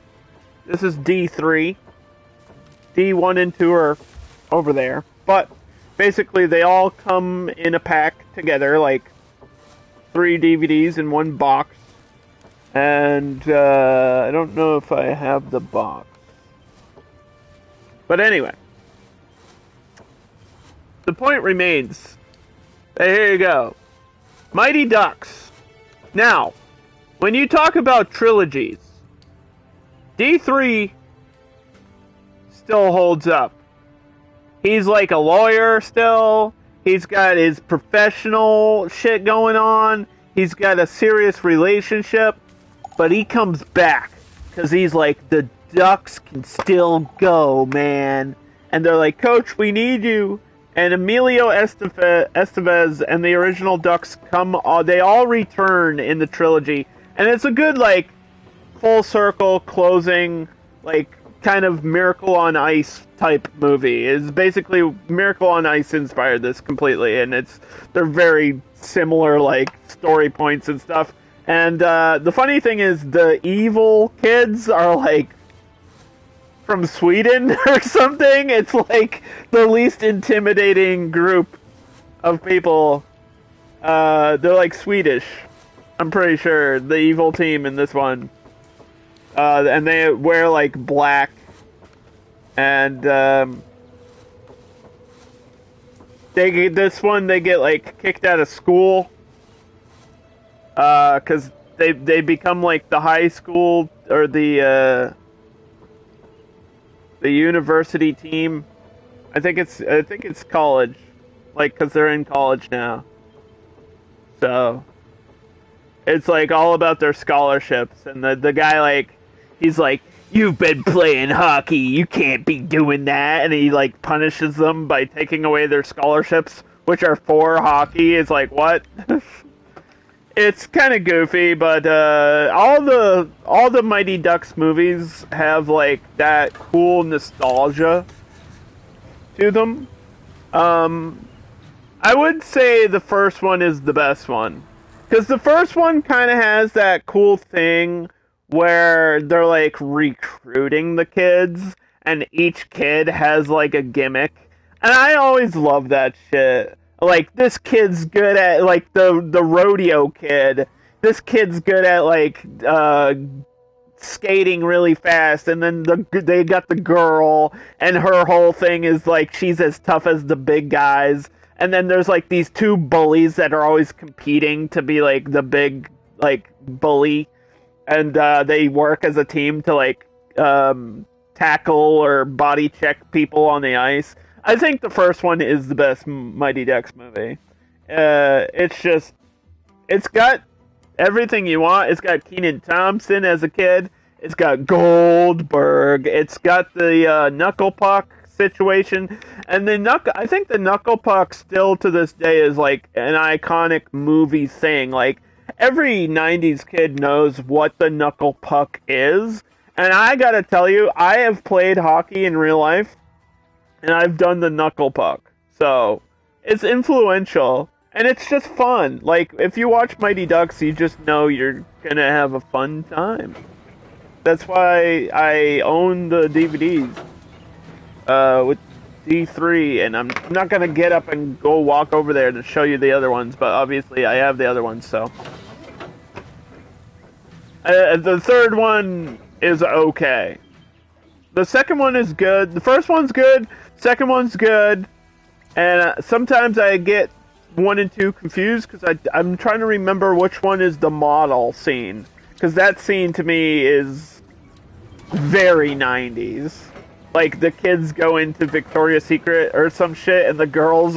This is D3. D1 and 2 are over there. But basically they all come in a pack together, like 3 DVDs in one box. And I don't know if I have the box. But anyway. The point remains. Here you go. Mighty Ducks. Now, when you talk about trilogies, D3 still holds up. He's like a lawyer still. He's got his professional shit going on. He's got a serious relationship. But he comes back. Because he's like, the Ducks can still go, man. And they're like, Coach, we need you. And Emilio Estevez and the original Ducks they all return in the trilogy. And it's a good, like, full circle closing, like, kind of Miracle on Ice type movie. It's basically Miracle on Ice inspired this completely, and they're very similar, like, story points and stuff. And the funny thing is, the evil kids are like from Sweden or something. It's like the least intimidating group of people. They're like Swedish. I'm pretty sure the evil team in this one. And they wear like black, and they get like kicked out of school, because they become like the high school or the university team. I think it's college, like, because they're in college now. So it's like all about their scholarships, and the guy, like, he's like, you've been playing hockey, you can't be doing that, and he like punishes them by taking away their scholarships, which are for hockey. It's like, what? It's kind of goofy, but all the Mighty Ducks movies have like that cool nostalgia to them. I would say the first one is the best one. Because the first one kind of has that cool thing where they're like recruiting the kids, and each kid has like a gimmick. And I always love that shit. Like, this kid's good at, like, the rodeo kid. This kid's good at, like, skating really fast, and then they got the girl, and her whole thing is like she's as tough as the big guys. And then there's like these two bullies that are always competing to be like the big like bully, and they work as a team to like tackle or body check people on the ice. I think the first one is the best Mighty Ducks movie. It's got everything you want. It's got Kenan Thompson as a kid. It's got Goldberg. It's got the Knuckle Puck situation, and I think the Knuckle Puck still to this day is like an iconic movie thing. Like, every '90s kid knows what the Knuckle Puck is, and I gotta tell you, I have played hockey in real life, and I've done the Knuckle Puck, so it's influential. And it's just fun. Like, if you watch Mighty Ducks, you just know you're gonna have a fun time. That's why I own the DVDs with D3, and I'm not gonna get up and go walk over there to show you the other ones, but obviously I have the other ones, so. The third one is okay. The second one is good. The first one's good. Second one's good. And sometimes I get 1 and 2 confused because I'm trying to remember which one is the model scene. Because that scene to me is very 90s. Like, the kids go into Victoria's Secret or some shit, and the girls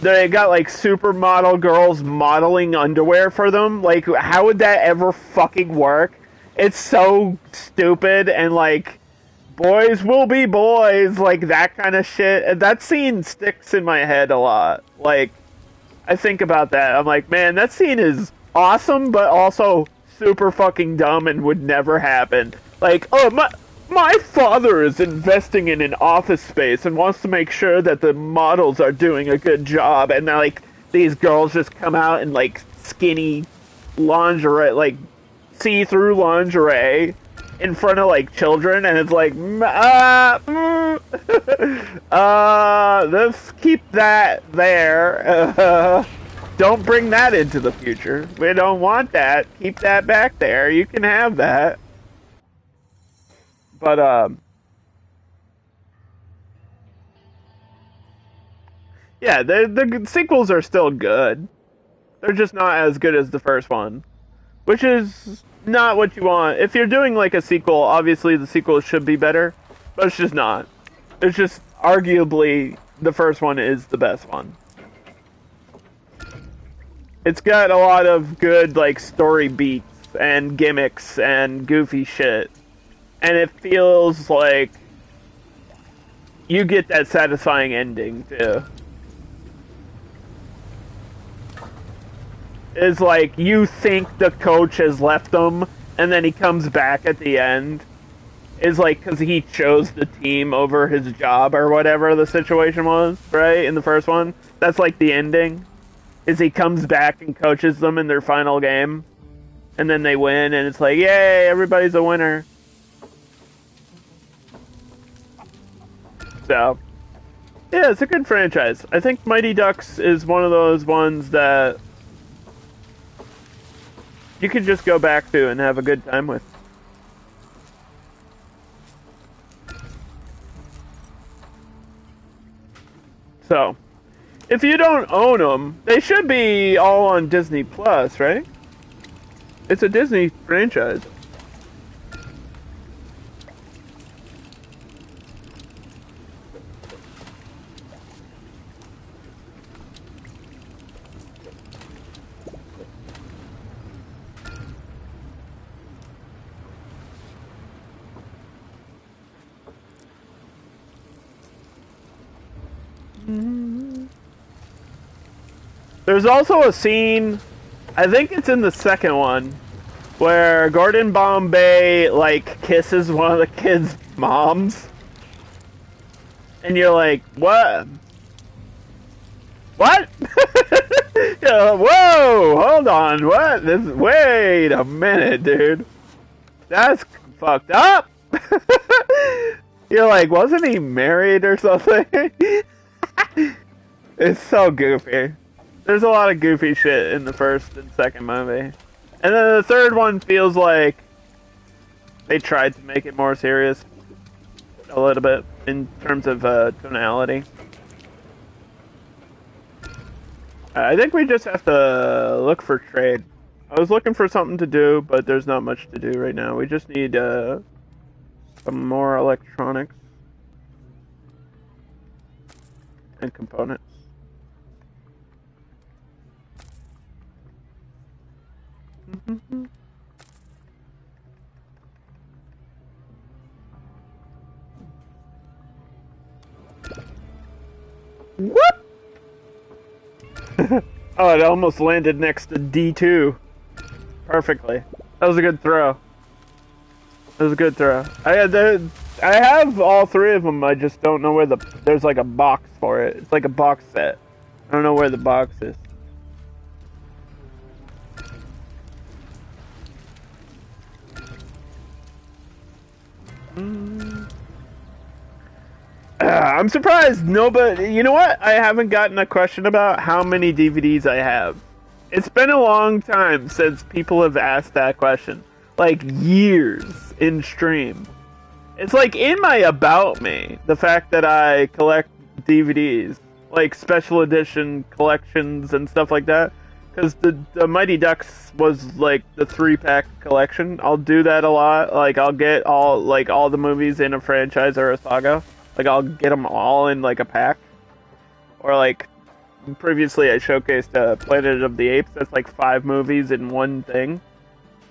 they got like supermodel girls modeling underwear for them. Like, how would that ever fucking work? It's so stupid, and like, boys will be boys, like that kind of shit. And that scene sticks in my head a lot. Like, I think about that. I'm like, man, that scene is awesome, but also super fucking dumb and would never happen. Like, oh, my father is investing in an office space and wants to make sure that the models are doing a good job. And like, these girls just come out in like skinny lingerie, like see-through lingerie in front of like children, and it's like, let's keep that there. Don't bring that into the future. We don't want that. Keep that back there. You can have that. But yeah, the sequels are still good. They're just not as good as the first one, which is not what you want. If you're doing like a sequel, obviously the sequel should be better, but it's just not. It's just arguably the first one is the best one. It's got a lot of good like story beats and gimmicks and goofy shit. And it feels like you get that satisfying ending too. Is like, you think the coach has left them, and then he comes back at the end. Is like, because he chose the team over his job or whatever the situation was, right? In the first one. That's like the ending. Is he comes back and coaches them in their final game. And then they win, and it's like, yay, everybody's a winner. So, yeah, it's a good franchise. I think Mighty Ducks is one of those ones that you could just go back to and have a good time with. So, if you don't own them, they should be all on Disney Plus, right? It's a Disney franchise. There's also a scene, I think it's in the second one, where Gordon Bombay, like, kisses one of the kids' moms. And you're like, what? What? Whoa, hold on, what? Wait a minute, dude. That's fucked up. You're like, wasn't he married or something? It's so goofy. There's a lot of goofy shit in the first and second movie. And then the third one feels like they tried to make it more serious a little bit in terms of tonality. I think we just have to look for trade. I was looking for something to do, but there's not much to do right now. We just need some more electronics and components. Whoop! Oh, it almost landed next to D2. Perfectly. That was a good throw. That was a good throw. I have all three of them. I just don't know where there's like a box for it. It's like a box set. I don't know where the box is. I'm surprised nobody. You know what? I haven't gotten a question about how many DVDs I have. It's been a long time since people have asked that question. Like years in stream. It's like in my about me, the fact that I collect DVDs, like special edition collections and stuff like that. Because the Mighty Ducks was like the 3-pack collection. I'll do that a lot. Like I'll get all the movies in a franchise or a saga. Like I'll get them all in like a pack. Or like previously I showcased Planet of the Apes. That's like 5 movies in one thing.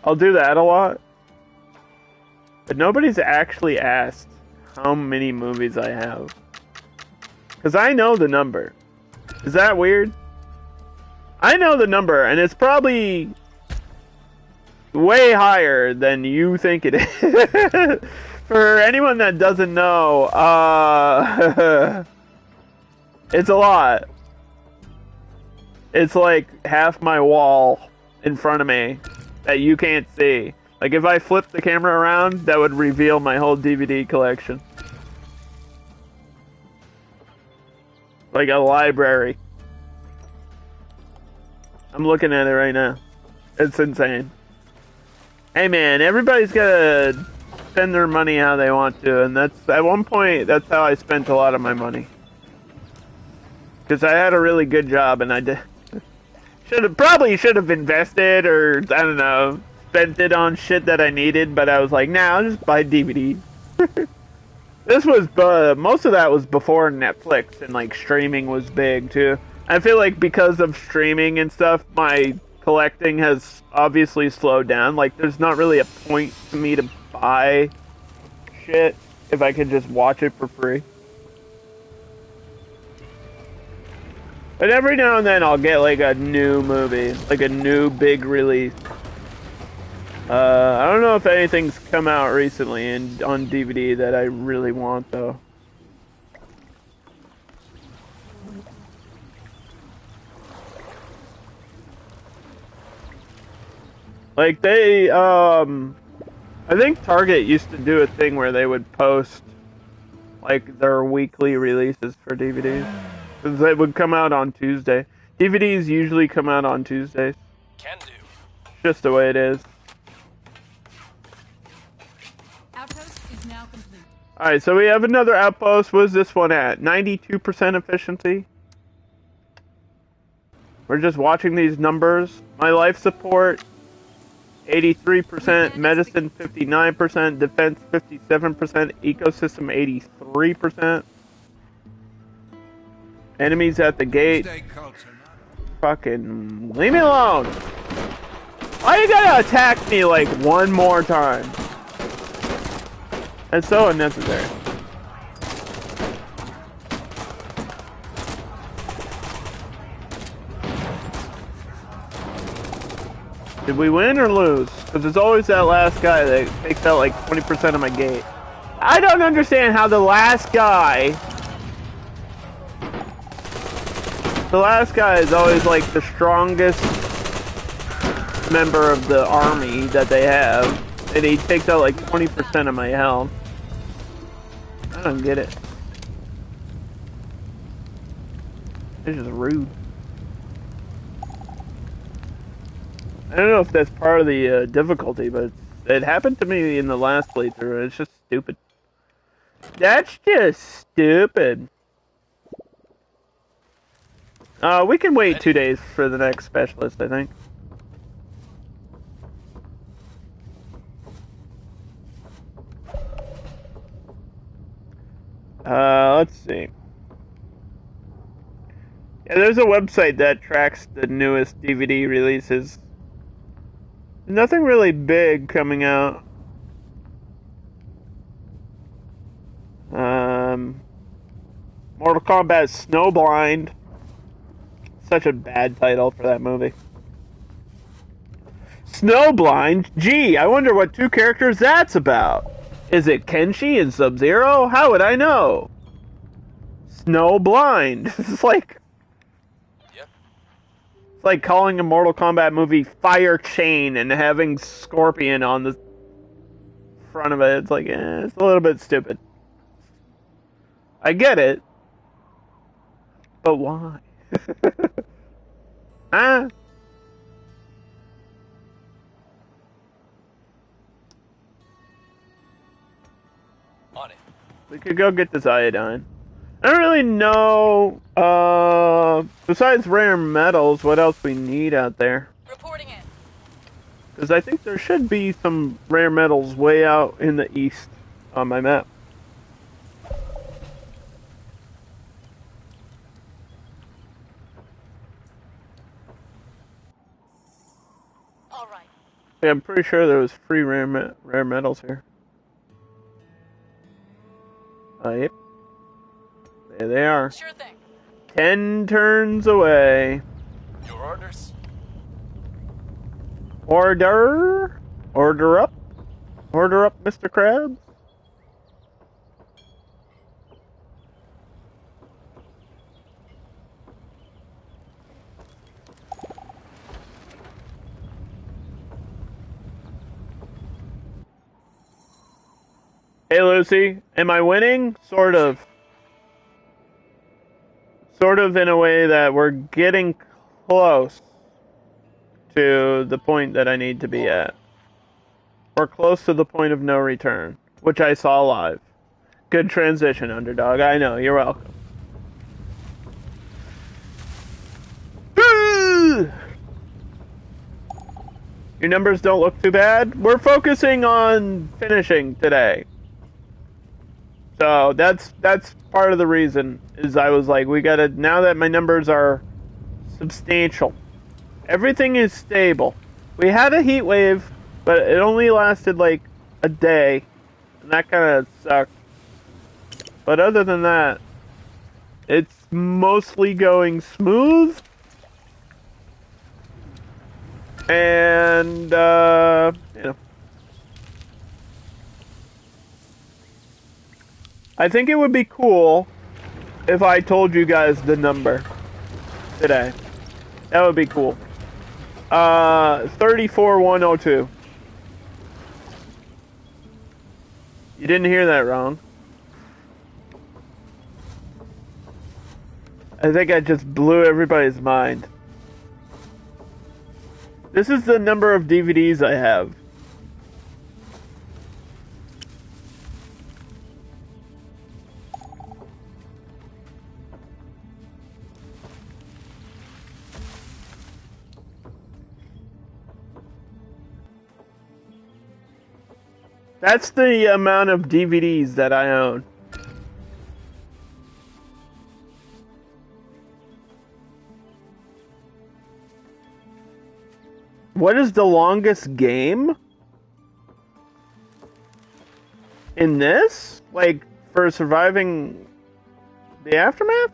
I'll do that a lot. But nobody's actually asked how many movies I have. Because I know the number. Is that weird? I know the number, and it's probably way higher than you think it is. For anyone that doesn't know, it's a lot. It's like half my wall in front of me that you can't see. Like if I flip the camera around, that would reveal my whole DVD collection. Like a library. I'm looking at it right now. It's insane. Hey man, everybody's gotta spend their money how they want to, and that's at one point that's how I spent a lot of my money. Because I had a really good job, and I probably should have invested, or I don't know, spent it on shit that I needed. But I was like, nah, I'll just buy DVD. This was most of that was before Netflix and like streaming was big too. I feel like because of streaming and stuff, my collecting has obviously slowed down. Like, there's not really a point to me to buy shit if I could just watch it for free. But every now and then I'll get like a new movie, like a new big release. I don't know if anything's come out recently on DVD that I really want though. Like they, I think Target used to do a thing where they would post like their weekly releases for DVDs. Because they would come out on Tuesday. DVDs usually come out on Tuesdays. Can do. Just the way it is. Outpost is now complete. Alright, so we have another outpost. What's this one at? 92% efficiency? We're just watching these numbers. My life support, 83%, medicine 59%, defense 57%, ecosystem 83%. Enemies at the gate. Fucking leave me alone. Why you gotta attack me like one more time? That's so unnecessary. Did we win or lose? Because it's always that last guy that takes out like 20% of my gate. I don't understand how the last guy is always like the strongest member of the army that they have, and he takes out like 20% of my health. I don't get it. It's just rude. I don't know if that's part of the difficulty, but it happened to me in the last playthrough. It's just stupid. That's just stupid. We can wait 2 days for the next specialist, I think. Let's see. Yeah, there's a website that tracks the newest DVD releases. Nothing really big coming out. Mortal Kombat Snowblind. Such a bad title for that movie. Snowblind? Gee, I wonder what two characters that's about. Is it Kenshi and Sub-Zero? How would I know? Snowblind. It's like... Yep. It's like calling a Mortal Kombat movie Fire Chain and having Scorpion on the front of it. It's like, it's a little bit stupid. I get it. But why? Huh? On it. We could go get this iodine. I don't really know, besides rare metals, what else we need out there. Reporting in. Because I think there should be some rare metals way out in the east on my map. All right. Yeah, I'm pretty sure there was free rare metals here. Yep. There they are. Sure thing. 10 turns away. Your orders? Order? Order up? Order up, Mr. Krabs? Hey, Lucy. Am I winning? Sort of. Sort of in a way that we're getting close to the point that I need to be at. We're close to the point of no return, which I saw live. Good transition, Underdog. I know, you're welcome. Your numbers don't look too bad. We're focusing on finishing today. So that's part of the reason is I was like, we gotta, now that my numbers are substantial, everything is stable. We had a heat wave, but it only lasted like a day, and that kind of sucked. But other than that, it's mostly going smooth. And, you know, I think it would be cool if I told you guys the number today. That would be cool. 34,102. You didn't hear that wrong. I think I just blew everybody's mind. This is the number of DVDs I have. That's the amount of DVDs that I own. What is the longest game? In this? Like, for surviving the aftermath?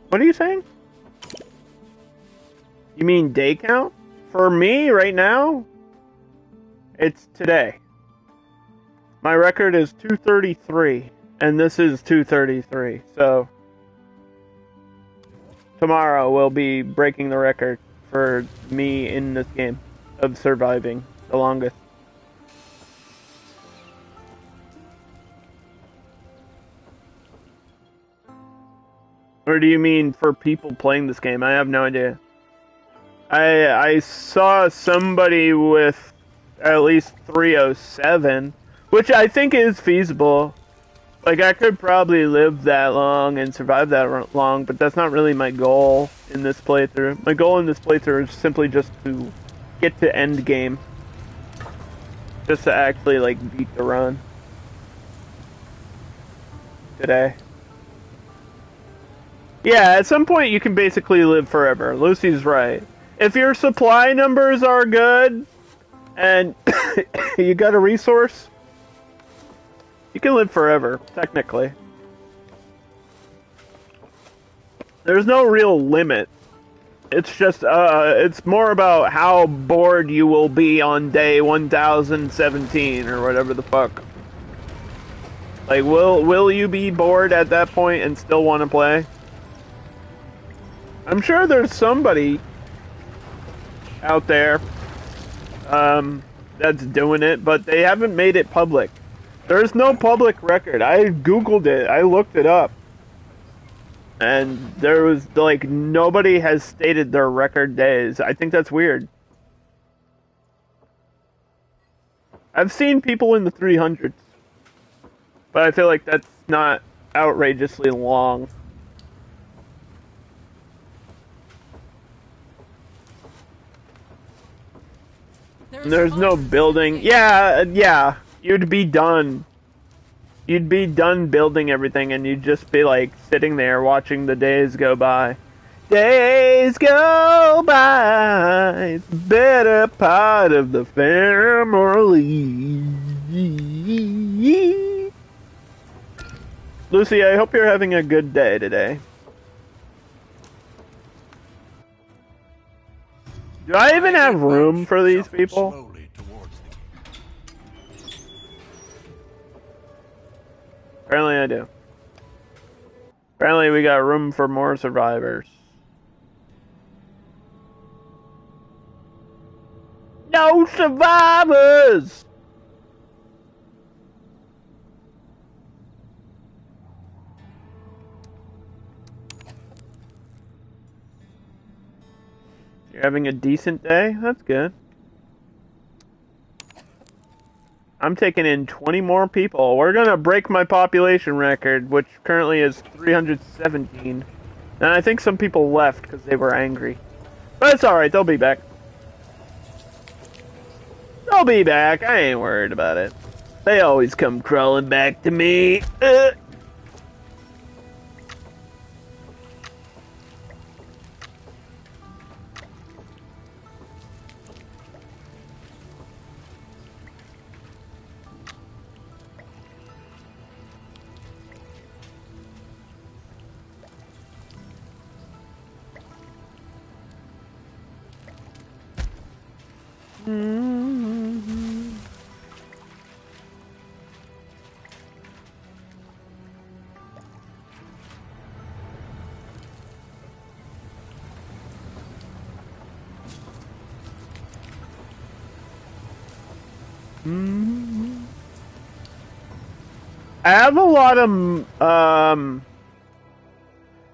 What are you saying? You mean day count? For me, right now, it's today. My record is 233, and this is 233, so tomorrow we'll be breaking the record for me in this game of surviving the longest. Or do you mean for people playing this game? I have no idea. I saw somebody with at least 307, which I think is feasible. Like, I could probably live that long and survive that long, but that's not really my goal in this playthrough. My goal in this playthrough is simply just to get to end game. Just to actually, like, beat the run. Today. Yeah, at some point you can basically live forever. Lucy's right. If your supply numbers are good, and you got a resource, you can live forever, technically. There's no real limit. It's just, it's more about how bored you will be on day 1017, or whatever the fuck. Like, will you be bored at that point and still want to play? I'm sure there's somebody out there, that's doing it, but they haven't made it public. There's no public record. I googled it. I looked it up. And there was, like, nobody has stated their record days. I think that's weird. I've seen people in the 300s. But I feel like that's not outrageously long. There's no building. Yeah. You'd be done. You'd be done building everything and you'd just be like sitting there watching the days go by. Days go by. It's the better part of the family. Lucy, I hope you're having a good day today. Do I even have room for these people? Apparently I do. Apparently we got room for more survivors. No survivors! You're having a decent day? That's good. I'm taking in 20 more people. We're gonna break my population record, which currently is 317. And I think some people left because they were angry. But it's alright, they'll be back. They'll be back, I ain't worried about it. They always come crawling back to me. I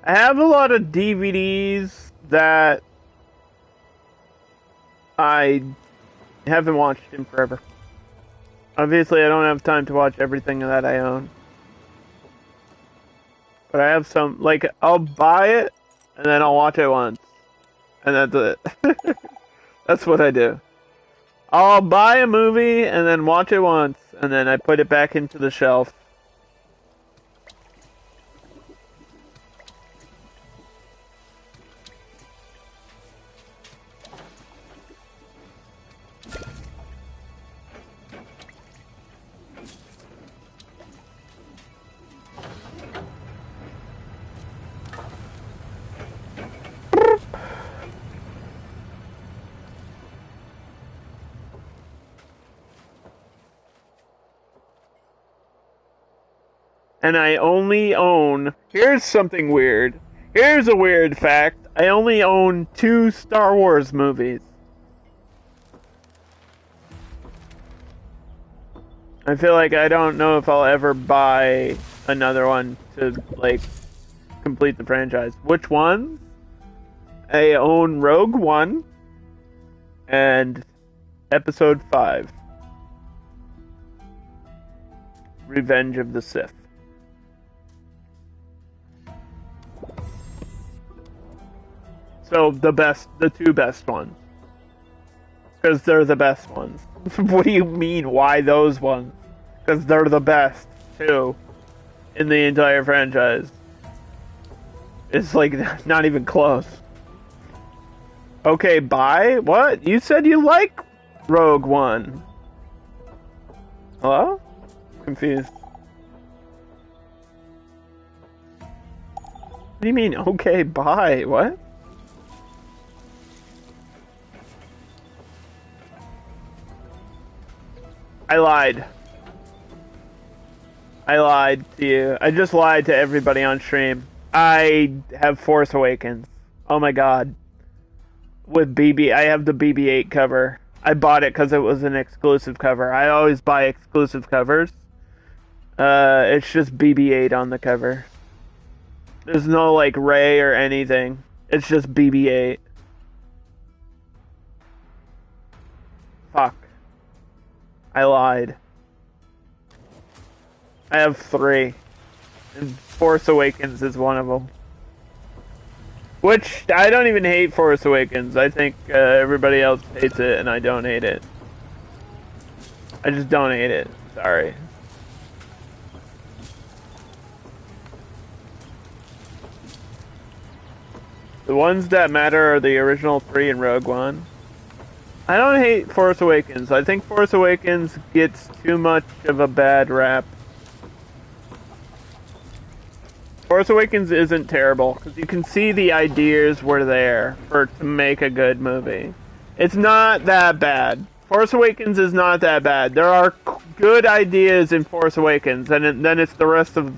have a lot of DVDs that I haven't watched in forever. Obviously, I don't have time to watch everything that I own. But I have some, like, I'll buy it, and then I'll watch it once. And that's it. That's what I do. I'll buy a movie, and then watch it once, and then I put it back into the shelf. and I only own... Here's something weird. Here's a weird fact. I only own 2 Star Wars movies. I feel like I don't know if I'll ever buy another one to, like, complete the franchise. Which one? I own Rogue One and Episode 5. Revenge of the Sith. So the 2 best ones. Because they're the best ones. What do you mean, why those ones? Because they're the best, too, in the entire franchise. It's like, not even close. Okay, bye? What? You said you like Rogue One. Hello? Confused. What do you mean, okay, bye? What? I lied. I lied to you. I just lied to everybody on stream. I have Force Awakens. Oh my god. With I have the BB-8 cover. I bought it because it was an exclusive cover. I always buy exclusive covers. It's just BB-8 on the cover. There's no, like, Rey or anything. It's just BB-8. Fuck. I lied. I have 3. And Force Awakens is one of them. Which, I don't even hate Force Awakens. I think everybody else hates it, and I don't hate it. I just don't hate it. Sorry. The ones that matter are the original 3 and Rogue One. I don't hate Force Awakens. I think Force Awakens gets too much of a bad rap. Force Awakens isn't terrible, because you can see the ideas were there to make a good movie. It's not that bad. Force Awakens is not that bad. There are good ideas in Force Awakens, and then it's the rest of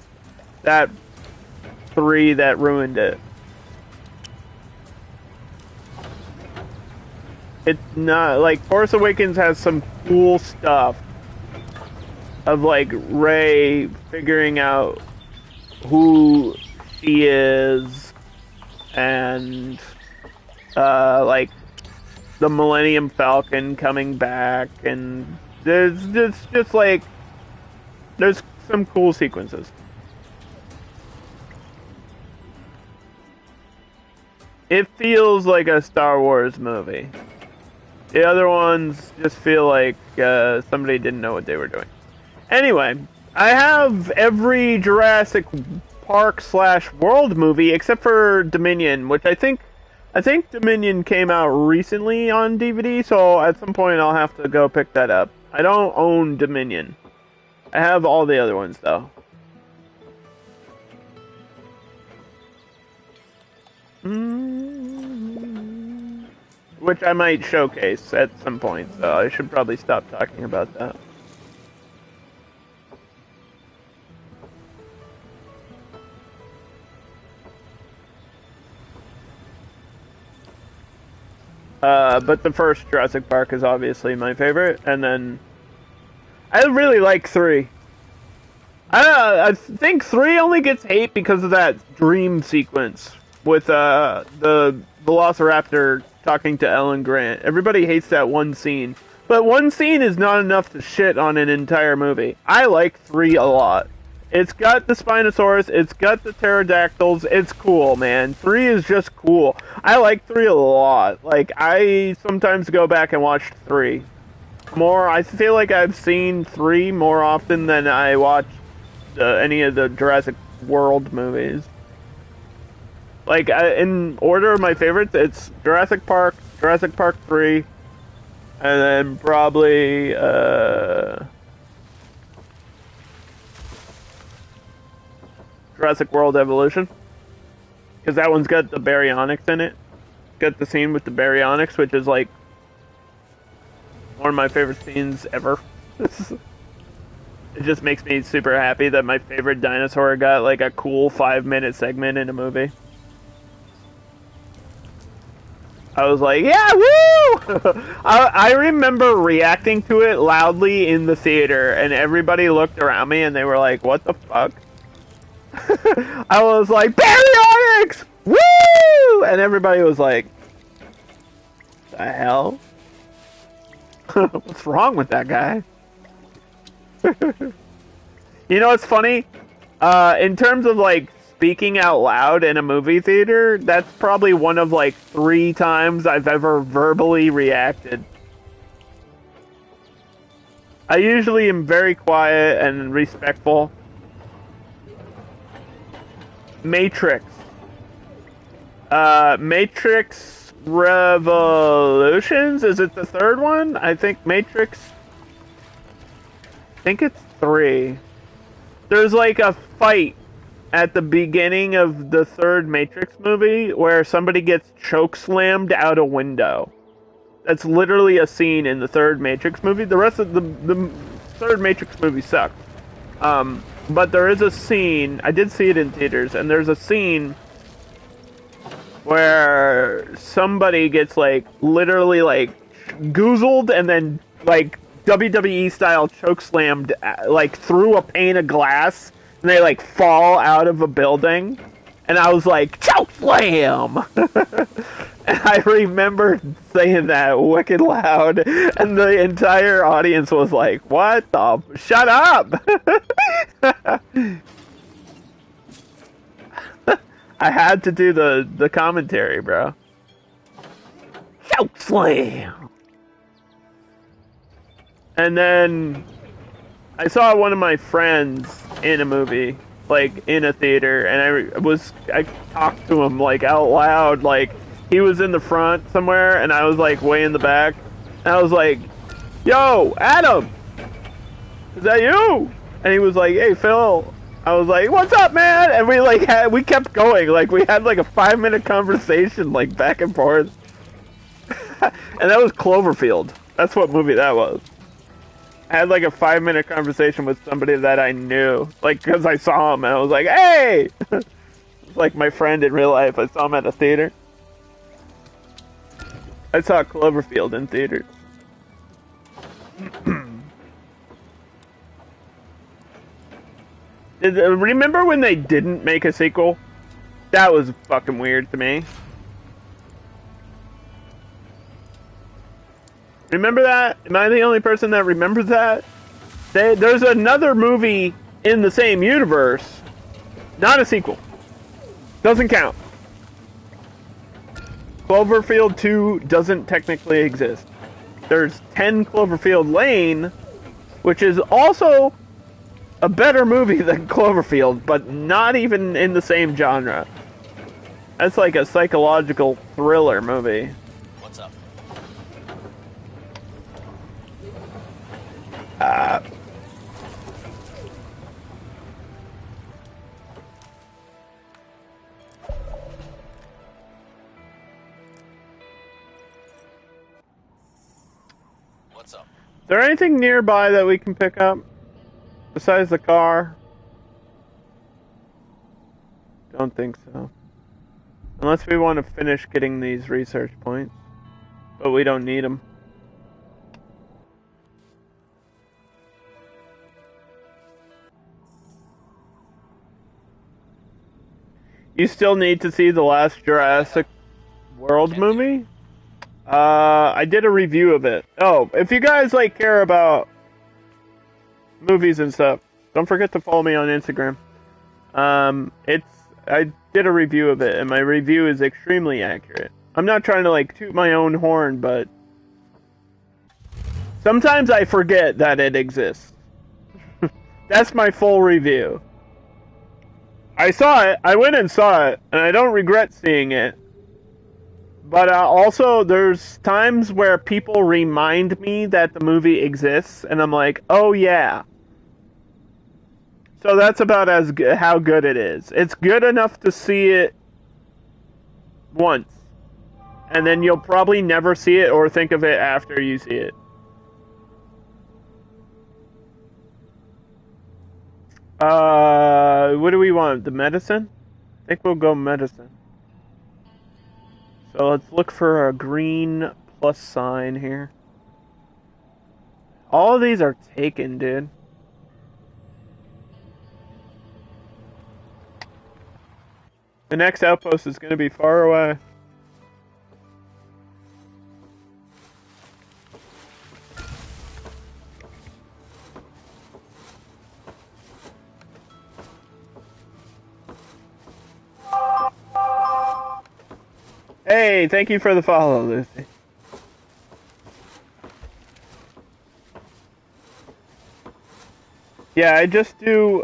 that 3 that ruined it. It's not, like, Force Awakens has some cool stuff of, like, Rey figuring out who she is, and, like, the Millennium Falcon coming back, and there's just, like, there's some cool sequences. It feels like a Star Wars movie. The other ones just feel like somebody didn't know what they were doing. Anyway, I have every Jurassic Park / World movie except for Dominion, which I think Dominion came out recently on DVD, so at some point I'll have to go pick that up. I don't own Dominion. I have all the other ones though. Which I might showcase at some point, so I should probably stop talking about that. But the first Jurassic Park is obviously my favorite, and then I really like 3. I think 3 only gets hate because of that dream sequence with the Velociraptor talking to Ellen Grant. Everybody hates that one scene, but one scene is not enough to shit on an entire movie. I like 3 a lot. It's got the Spinosaurus, it's got the pterodactyls, it's cool, man. 3 is just cool. I like 3 a lot. Like, I sometimes go back and watch 3. I feel like I've seen 3 more often than I watched any of the Jurassic World movies. Like, in order of my favorites, it's Jurassic Park 3, and then probably, Jurassic World Evolution. Because that one's got the baryonyx in it. Got the scene with the baryonyx, which is, like, one of my favorite scenes ever. It just makes me super happy that my favorite dinosaur got like a cool 5-minute segment in a movie. I was like, yeah, woo! I remember reacting to it loudly in the theater, and everybody looked around me and they were like, what the fuck? I was like, Baryonyx! Woo! And everybody was like, the hell? What's wrong with that guy? You know what's funny? In terms of like speaking out loud in a movie theater, that's probably one of like 3 times I've ever verbally reacted. I usually am very quiet and respectful. Matrix. Matrix Revolutions? Is it the 3rd one? I think Matrix... I think it's 3. There's like a fight at the beginning of the 3rd Matrix movie where somebody gets choke-slammed out a window. That's literally a scene in the 3rd Matrix movie. The rest of the 3rd Matrix movie sucked. But there is a scene, I did see it in theaters, and there's a scene where somebody gets like literally like goozled and then like WWE style chokeslammed like through a pane of glass, and they like fall out of a building, and I was like, chokeslam! And I remember saying that wicked loud, and the entire audience was like, what the? Shut up! I had to do the commentary, bro. Chokeslam! And then I saw one of my friends in a movie, like in a theater, and I talked to him like out loud, like he was in the front somewhere, and I was like way in the back, and I was like, "Yo, Adam, is that you?" And he was like, "Hey, Phil." I was like, "What's up, man?" And we kept going, like we had like a 5-minute conversation, like back and forth. And that was Cloverfield. That's what movie that was. I had like a 5-minute conversation with somebody that I knew, like because I saw him, and I was like, "Hey!" It's like my friend in real life. I saw him at a theater. I saw Cloverfield in theaters. Remember when they didn't make a sequel? That was fucking weird to me. Remember that? Am I the only person that remembers that? There's another movie in the same universe. Not a sequel. Doesn't count. Cloverfield 2 doesn't technically exist. There's 10 Cloverfield Lane, which is also a better movie than Cloverfield, but not even in the same genre. That's like a psychological thriller movie. What's up? What's up? Is there anything nearby that we can pick up? Besides the car? Don't think so. Unless we want to finish getting these research points. But we don't need them. You still need to see the last Jurassic World movie? I did a review of it. Oh, if you guys like care about movies and stuff, don't forget to follow me on Instagram. I did a review of it, and my review is extremely accurate. I'm not trying to like toot my own horn, but sometimes I forget that it exists. That's my full review. I saw it, I went and saw it, and I don't regret seeing it. But also, there's times where people remind me that the movie exists, and I'm like, oh yeah. So that's about how good it is. It's good enough to see it once, and then you'll probably never see it or think of it after you see it. What do we want? The medicine? I think we'll go medicine. So let's look for a green plus sign here. All of these are taken, dude. The next outpost is going to be far away. Hey, thank you for the follow, Lucy. Yeah, I just do,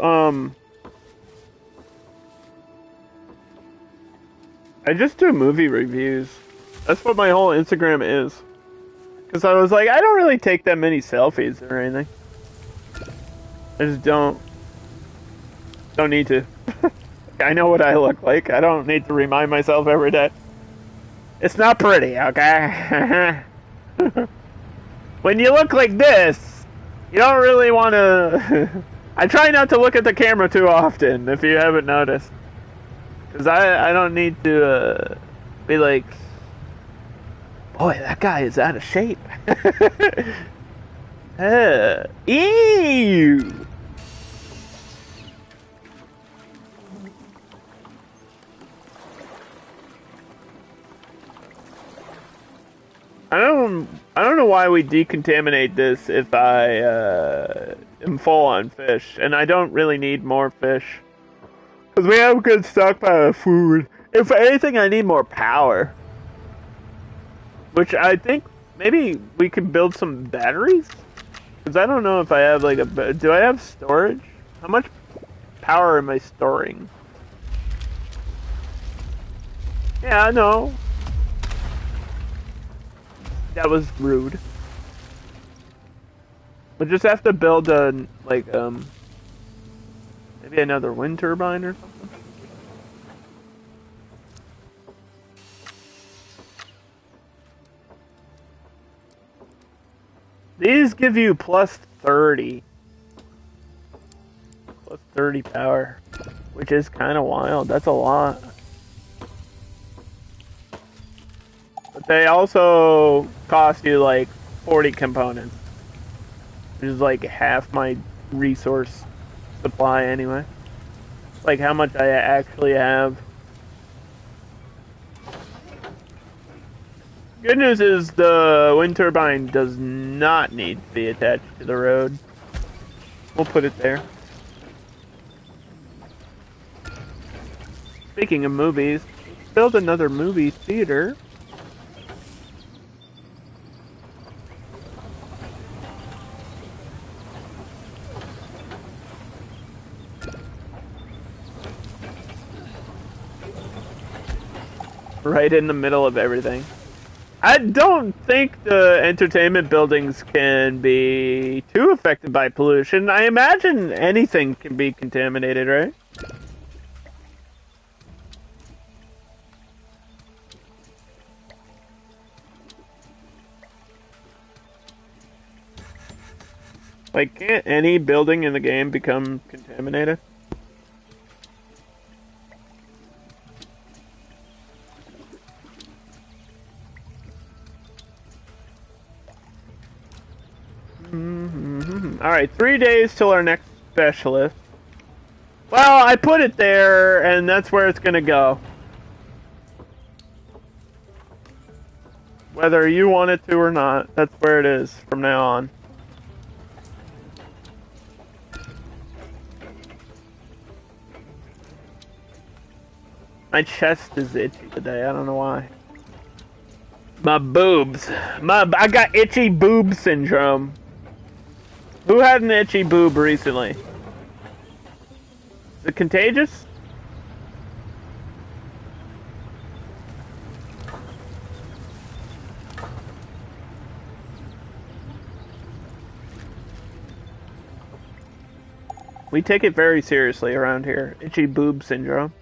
I just do movie reviews. That's what my whole Instagram is. Because I was like, I don't really take that many selfies or anything. I just don't need to. I know what I look like. I don't need to remind myself every day. It's not pretty, okay? When you look like this, you don't really want to... I try not to look at the camera too often, if you haven't noticed. Because I don't need to be like, boy, that guy is out of shape. Ew! I don't know why we decontaminate this if I am full on fish, and I don't really need more fish. Because we have a good stockpile of food. If anything, I need more power. Which I think maybe we could build some batteries? Because I don't know if I have like a... Do I have storage? How much power am I storing? Yeah, I know. That was rude. We'll just have to build a, like, maybe another wind turbine or something. These give you plus 30. Plus 30 power. Which is kind of wild. That's a lot. But they also cost you like 40 components. Which is like half my resource supply anyway. Like how much I actually have. Good news is the wind turbine does not need to be attached to the road. We'll put it there. Speaking of movies, build another movie theater. Right in the middle of everything. I don't think the entertainment buildings can be too affected by pollution. I imagine anything can be contaminated, right? Like, can't any building in the game become contaminated? Alright, 3 days till our next specialist. Well, I put it there, and that's where it's gonna go. Whether you want it to or not, that's where it is from now on. My chest is itchy today, I don't know why. My boobs. I got itchy boob syndrome. Who had an itchy boob recently? Is it contagious? We take it very seriously around here. Itchy boob syndrome.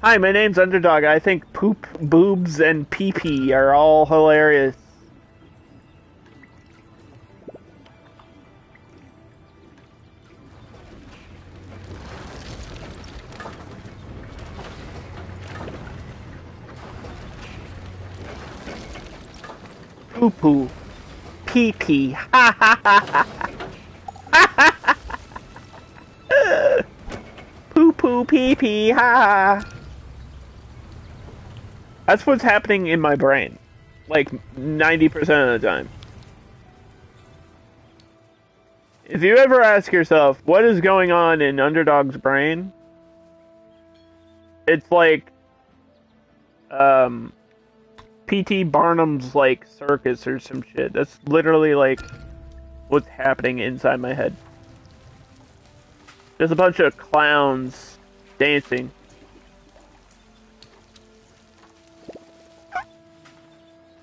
Hi, my name's Underdog. I think poop, boobs, and pee-pee are all hilarious. Poo poo. Pee pee. Ha ha ha ha. Poo poo pee pee. Ha. That's what's happening in my brain. Like 90% of the time. If you ever ask yourself, what is going on in Underdog's brain? It's like, P.T. Barnum's, like, circus or some shit. That's literally, like, what's happening inside my head. There's a bunch of clowns dancing.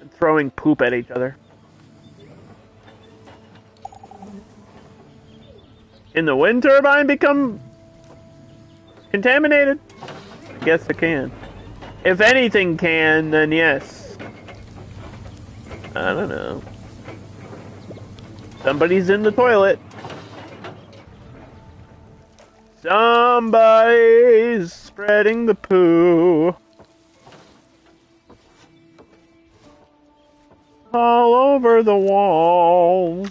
And throwing poop at each other. Can the wind turbine become contaminated? I guess it can. If anything can, then yes. I don't know. Somebody's in the toilet. Somebody's spreading the poo. All over the walls.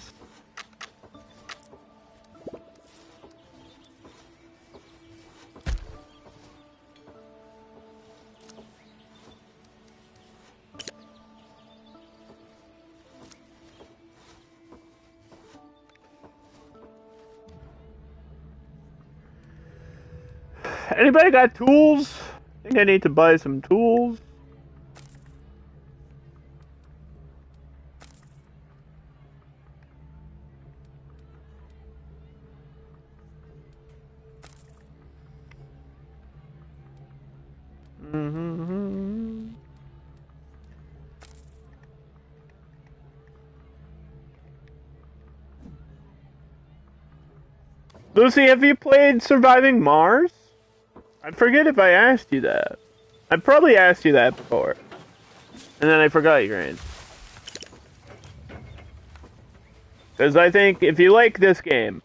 Anybody got tools? I think I need to buy some tools. Lucy, have you played Surviving Mars? I forget if I asked you that. I probably asked you that before. And then I forgot your answer. Because I think if you like this game,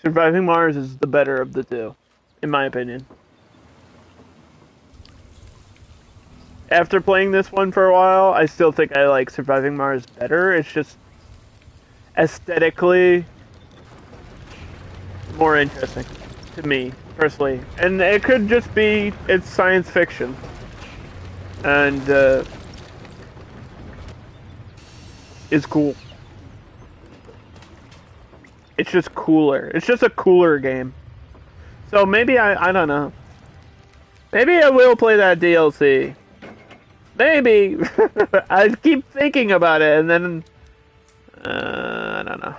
Surviving Mars is the better of the two, in my opinion. After playing this one for a while, I still think I like Surviving Mars better. It's just aesthetically more interesting to me, personally. And it could just be, it's science fiction. And, it's cool. It's just cooler. It's just a cooler game. So maybe I don't know. Maybe I will play that DLC. Maybe. I keep thinking about it and then, I don't know.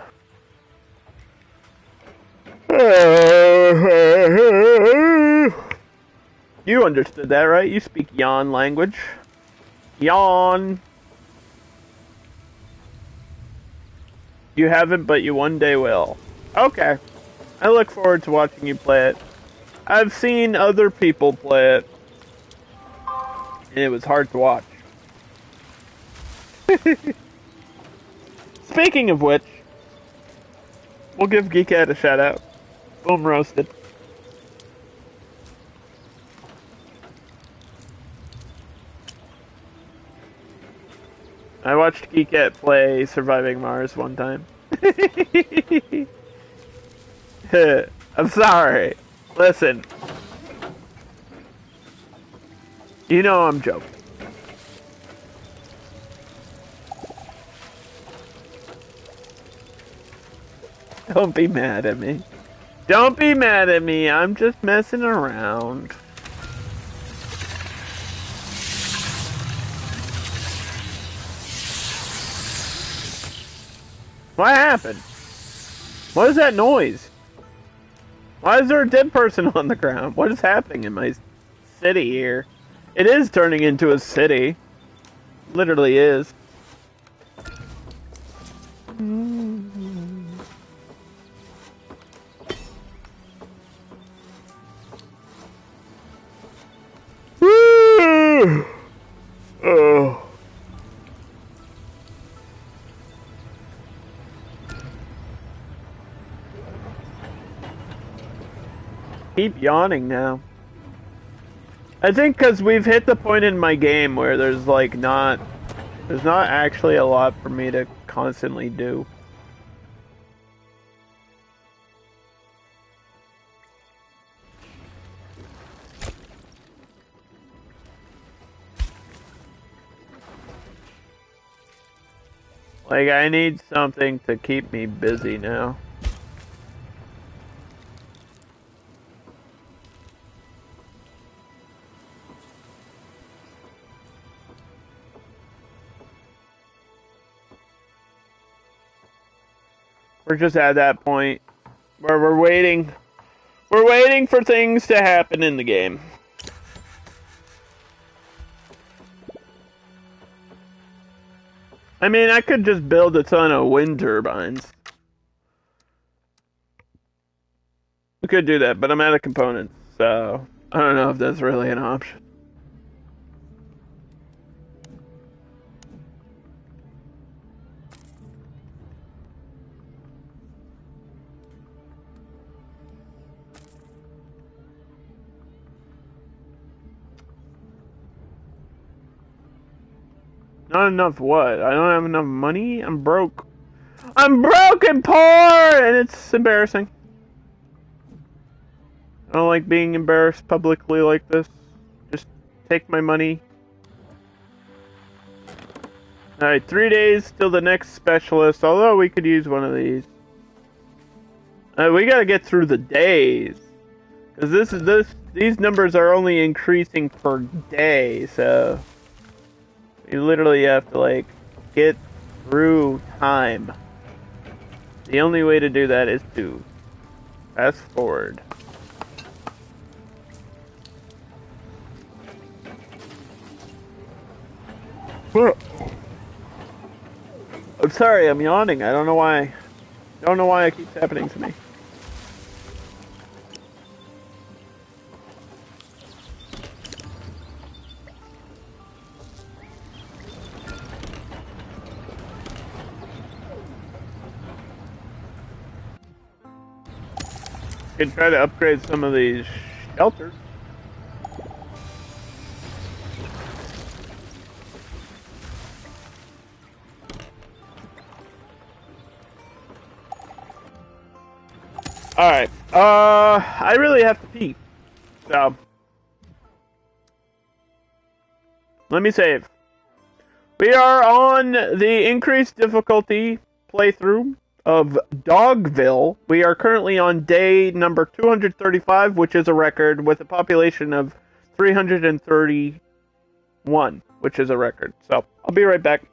You understood that, right? You speak yawn language. Yawn. You haven't, but you one day will. Okay. I look forward to watching you play it. I've seen other people play it. And it was hard to watch. Speaking of which, we'll give Geekhead a shout out. Boom roasted. I watched Geekette play Surviving Mars one time. I'm sorry. Listen. You know I'm joking. Don't be mad at me. Don't be mad at me. I'm just messing around. What happened? What is that noise? Why is there a dead person on the ground? What is happening in my city here? It is turning into a city. Literally is. Oh. Keep yawning now. I think because we've hit the point in my game where there's like there's not actually a lot for me to constantly do. Like, I need something to keep me busy now. We're just at that point where we're waiting. We're waiting for things to happen in the game. I mean, I could just build a ton of wind turbines. We could do that, but I'm out of components, so I don't know if that's really an option. Not enough what? I don't have enough money? I'm broke. I'm broke and poor, and it's embarrassing. I don't like being embarrassed publicly like this. Just take my money. Alright, 3 days till the next specialist, although we could use one of these. We gotta get through the days. Because these numbers are only increasing per day, so you literally have to, like, get through time. The only way to do that is to fast forward. I'm sorry, I'm yawning. I don't know why. I don't know why it keeps happening to me. Could try to upgrade some of these shelters. Alright, I really have to pee. So, let me save. We are on the increased difficulty playthrough of Dogville. We are currently on day number 235, which is a record, with a population of 331, which is a record. So, I'll be right back.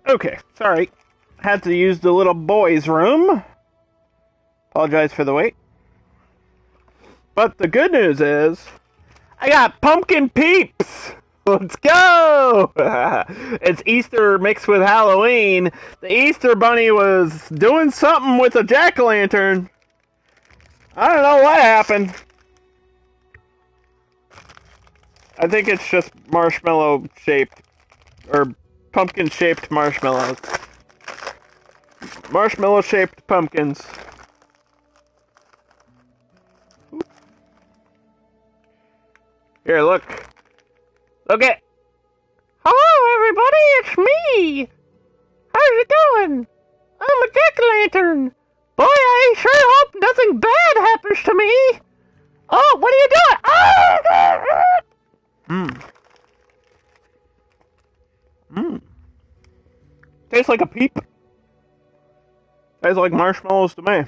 Okay, sorry. Had to use the little boy's room. Apologize for the wait. But the good news is, I got pumpkin peeps! Let's go! It's Easter mixed with Halloween. The Easter bunny was doing something with a jack-o'-lantern. I don't know what happened. I think it's just marshmallow-shaped, or pumpkin-shaped marshmallows. Marshmallow-shaped pumpkins. Here, look. Look it. Hello, everybody. It's me. How's it going? I'm a jack-o'-lantern. Boy, I sure hope nothing bad happens to me. Oh, what are you doing? Tastes like a peep. Tastes like marshmallows to me.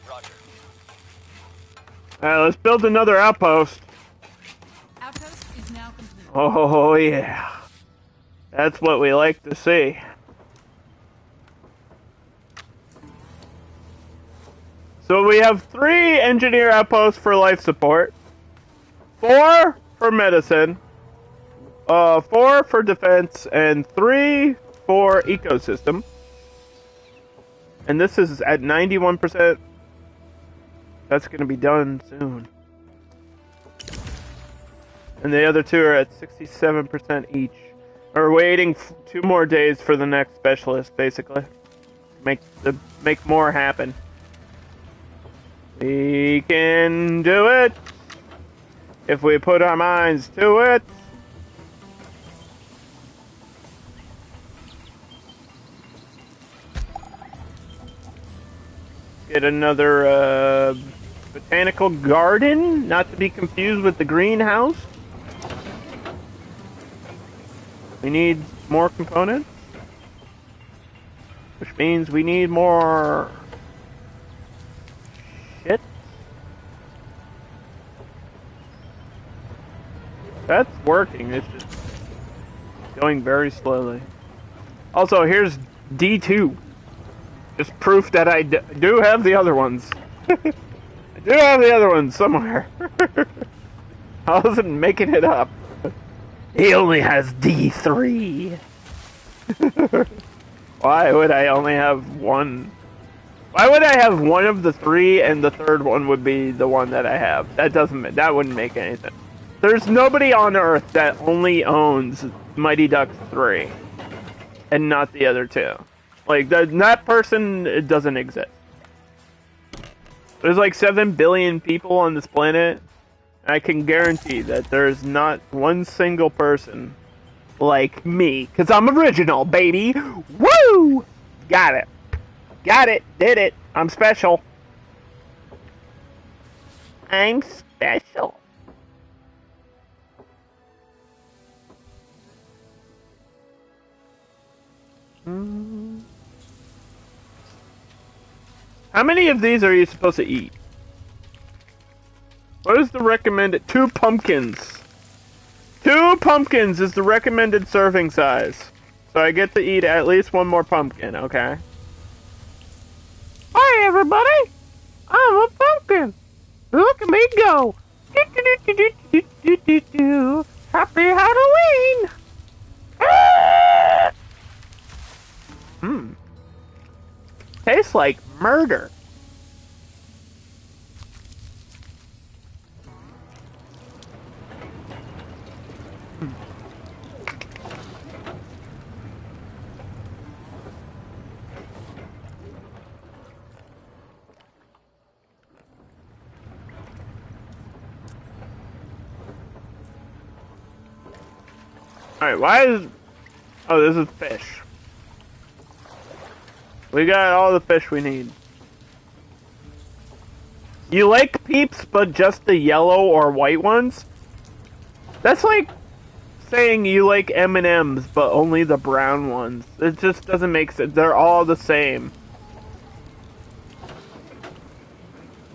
Roger. Alright, let's build another outpost. Outpost is now complete. Oh, yeah. That's what we like to see. So we have 3 engineer outposts for life support, 4 for medicine, 4 for defense, and 3 for ecosystem. And this is at 91%. That's going to be done soon. And the other 2 are at 67% each. We're waiting 2 more days for the next specialist, basically. Make more happen. We can do it if we put our minds to it. Get another botanical garden, not to be confused with the greenhouse. We need more components, which means we need more shit. That's working, it's just going very slowly. Also, here's D2. Just proof that I do have the other ones. I do have the other ones somewhere. I wasn't making it up. He only has D3. Why would I only have one? Why would I have one of the 3 and the third one would be the one that I have? That wouldn't make any sense. There's nobody on Earth that only owns Mighty Ducks 3 and not the other 2. Like, that person, it doesn't exist. There's like 7 billion people on this planet. I can guarantee that there's not one single person like me. Because I'm original, baby! Woo! Got it. Got it. Did it. I'm special. I'm special. How many of these are you supposed to eat? What is the recommended? 2 pumpkins. 2 pumpkins is the recommended serving size. So I get to eat at least 1 more pumpkin, okay? Hi everybody! I'm a pumpkin! Look at me go! Happy Halloween! Tastes like murder. Alright, why is... Oh, this is fish. We got all the fish we need. You like Peeps, but just the yellow or white ones? That's like saying you like M&Ms, but only the brown ones. It just doesn't make sense. They're all the same.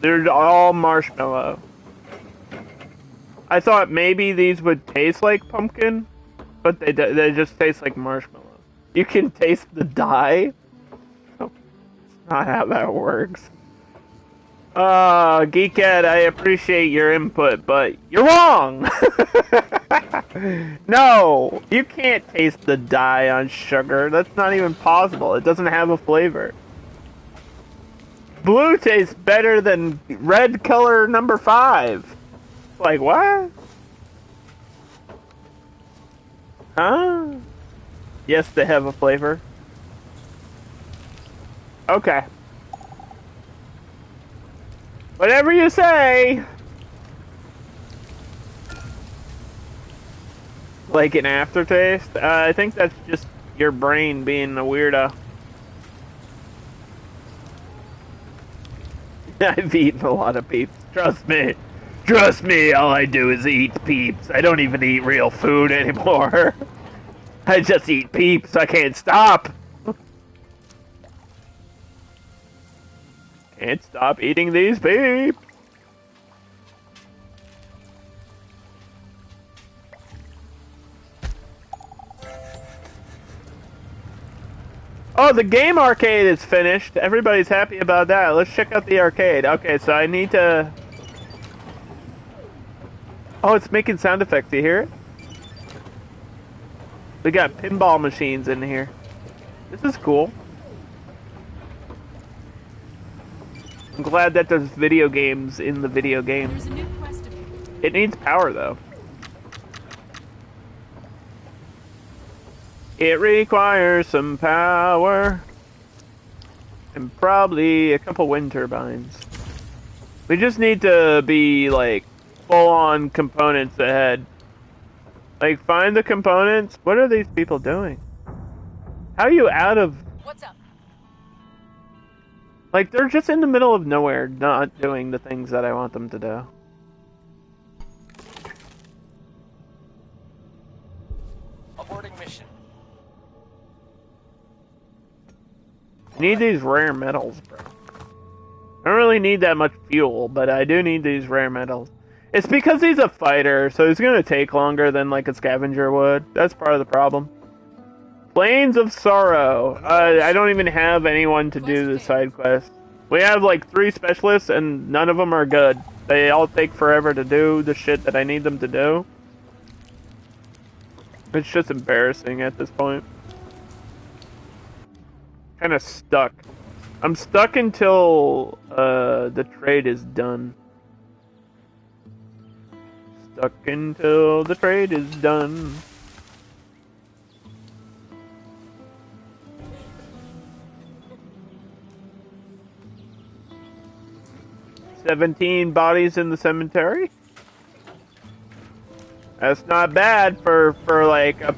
They're all marshmallow. I thought maybe these would taste like pumpkin, but they just taste like marshmallow. You can taste the dye? Oh, that's not how that works. Geekhead, I appreciate your input, but you're wrong! No! You can't taste the dye on sugar. That's not even possible. It doesn't have a flavor. Blue tastes better than red color number 5. Like, what? Huh? Yes, they have a flavor. Okay. Whatever you say! Like an aftertaste? I think that's just your brain being a weirdo. I've eaten a lot of Peeps. Trust me. Trust me, all I do is eat Peeps. I don't even eat real food anymore. I just eat Peeps. I can't stop. Can't stop eating these Peeps. Oh, the game arcade is finished. Everybody's happy about that. Let's check out the arcade. Okay, so I need to... Oh, it's making sound effects. Do you hear it? We got pinball machines in here. This is cool. I'm glad that there's video games in the video game. There's a new quest available. It needs power, though. It requires some power. And probably a couple wind turbines. We just need to be, like, full-on components ahead. Like, find the components. What are these people doing? How are you out of... What's up? Like, they're just in the middle of nowhere, not doing the things that I want them to do. Aborting mission. I need these rare metals, bro. I don't really need that much fuel, but I do need these rare metals. It's because he's a fighter, so he's gonna take longer than, like, a scavenger would. That's part of the problem. Plains of Sorrow. I don't even have anyone to do the side quest. We have, like, 3 specialists, and none of them are good. They all take forever to do the shit that I need them to do. It's just embarrassing at this point. Kinda stuck. I'm stuck until, the trade is done. Stuck until the trade is done. "17 bodies in the cemetery." That's not bad for like a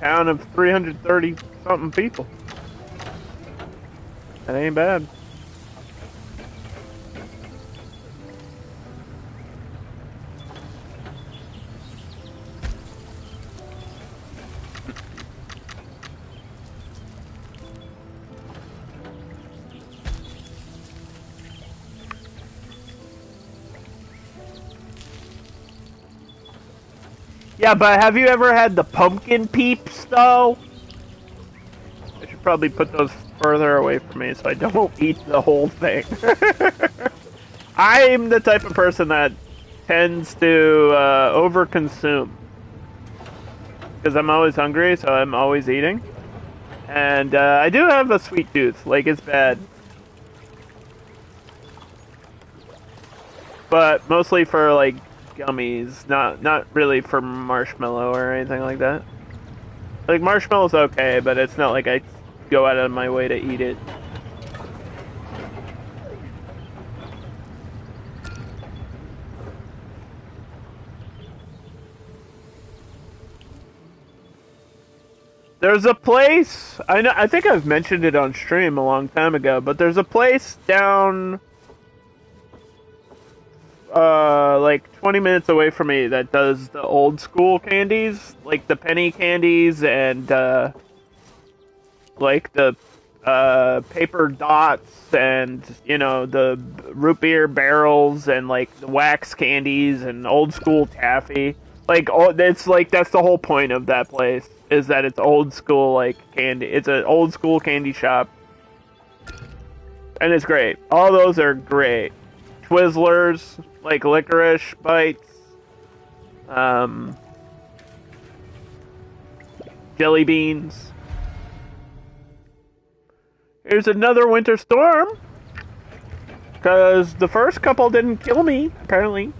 town of 330 something people. That ain't bad. Yeah, but have you ever had the pumpkin Peeps, though? I should probably put those further away from me so I don't eat the whole thing. I'm the type of person that tends to overconsume. Because I'm always hungry, so I'm always eating. And I do have a sweet tooth, like it's bad. But mostly for, like, gummies, not really for marshmallow or anything like that. Like, marshmallow's okay, but it's not like I go out of my way to eat it. There's a place, I think I've mentioned it on stream a long time ago, but there's a place down like 20 minutes away from me that does the old school candies, like the penny candies and like the paper dots and the root beer barrels and like the wax candies and old school taffy. Like it's like that's the whole point of that place is that it's old school like candy. It's an old school candy shop. And it's great. All those are great. Twizzlers, like licorice bites, jelly beans. Here's another winter storm. Because the first couple didn't kill me, apparently.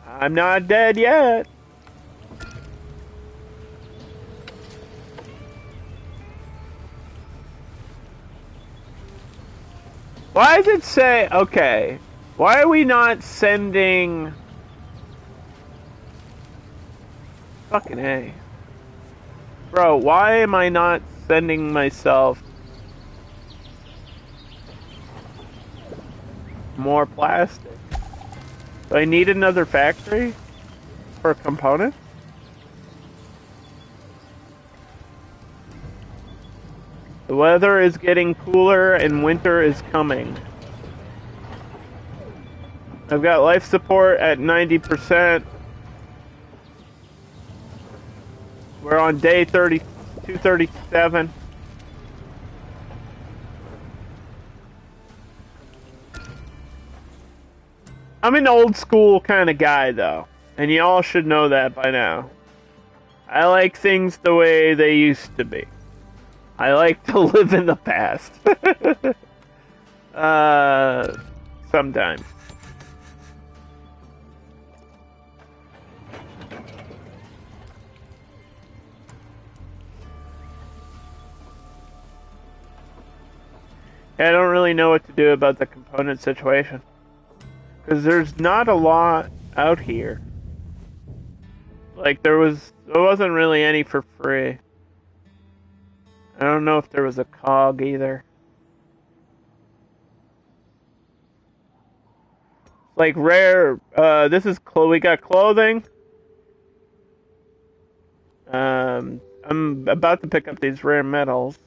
I'm not dead yet. Why does it say, okay, why are we not sending... Fucking A. Bro, why am I not sending myself more plastic? Do I need another factory for components? The weather is getting cooler and winter is coming. I've got life support at 90%. We're on day 237. I'm an old school kind of guy though, and y'all should know that by now. I like things the way they used to be. I like to live in the past. Sometimes. I don't really know what to do about the component situation. Because there's not a lot out here. Like, there wasn't really any for free. I don't know if there was a cog either. Like rare, this is we got clothing. I'm about to pick up these rare metals,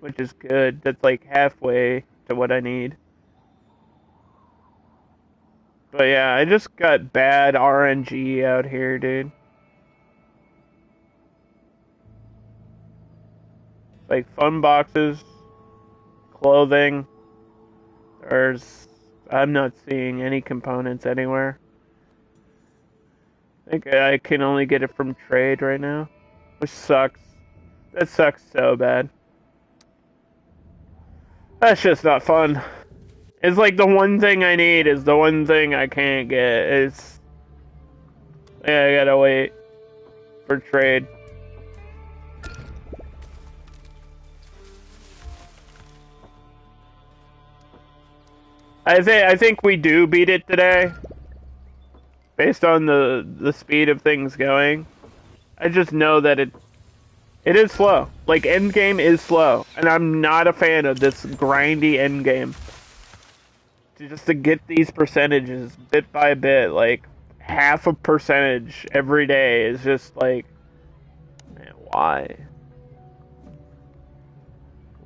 which is good. That's like halfway to what I need. But yeah, I just got bad RNG out here, dude. Like fun boxes, clothing. I'm not seeing any components anywhere. I think I can only get it from trade right now, which sucks. That sucks so bad. That's just not fun. It's like the one thing I need is the one thing I can't get. Yeah, I gotta wait for trade. I think we do beat it today, based on the speed of things going. I just know that it is slow. Like endgame is slow, and I'm not a fan of this grindy endgame. Just to get these percentages bit by bit, like half a percentage every day is just like, man, why?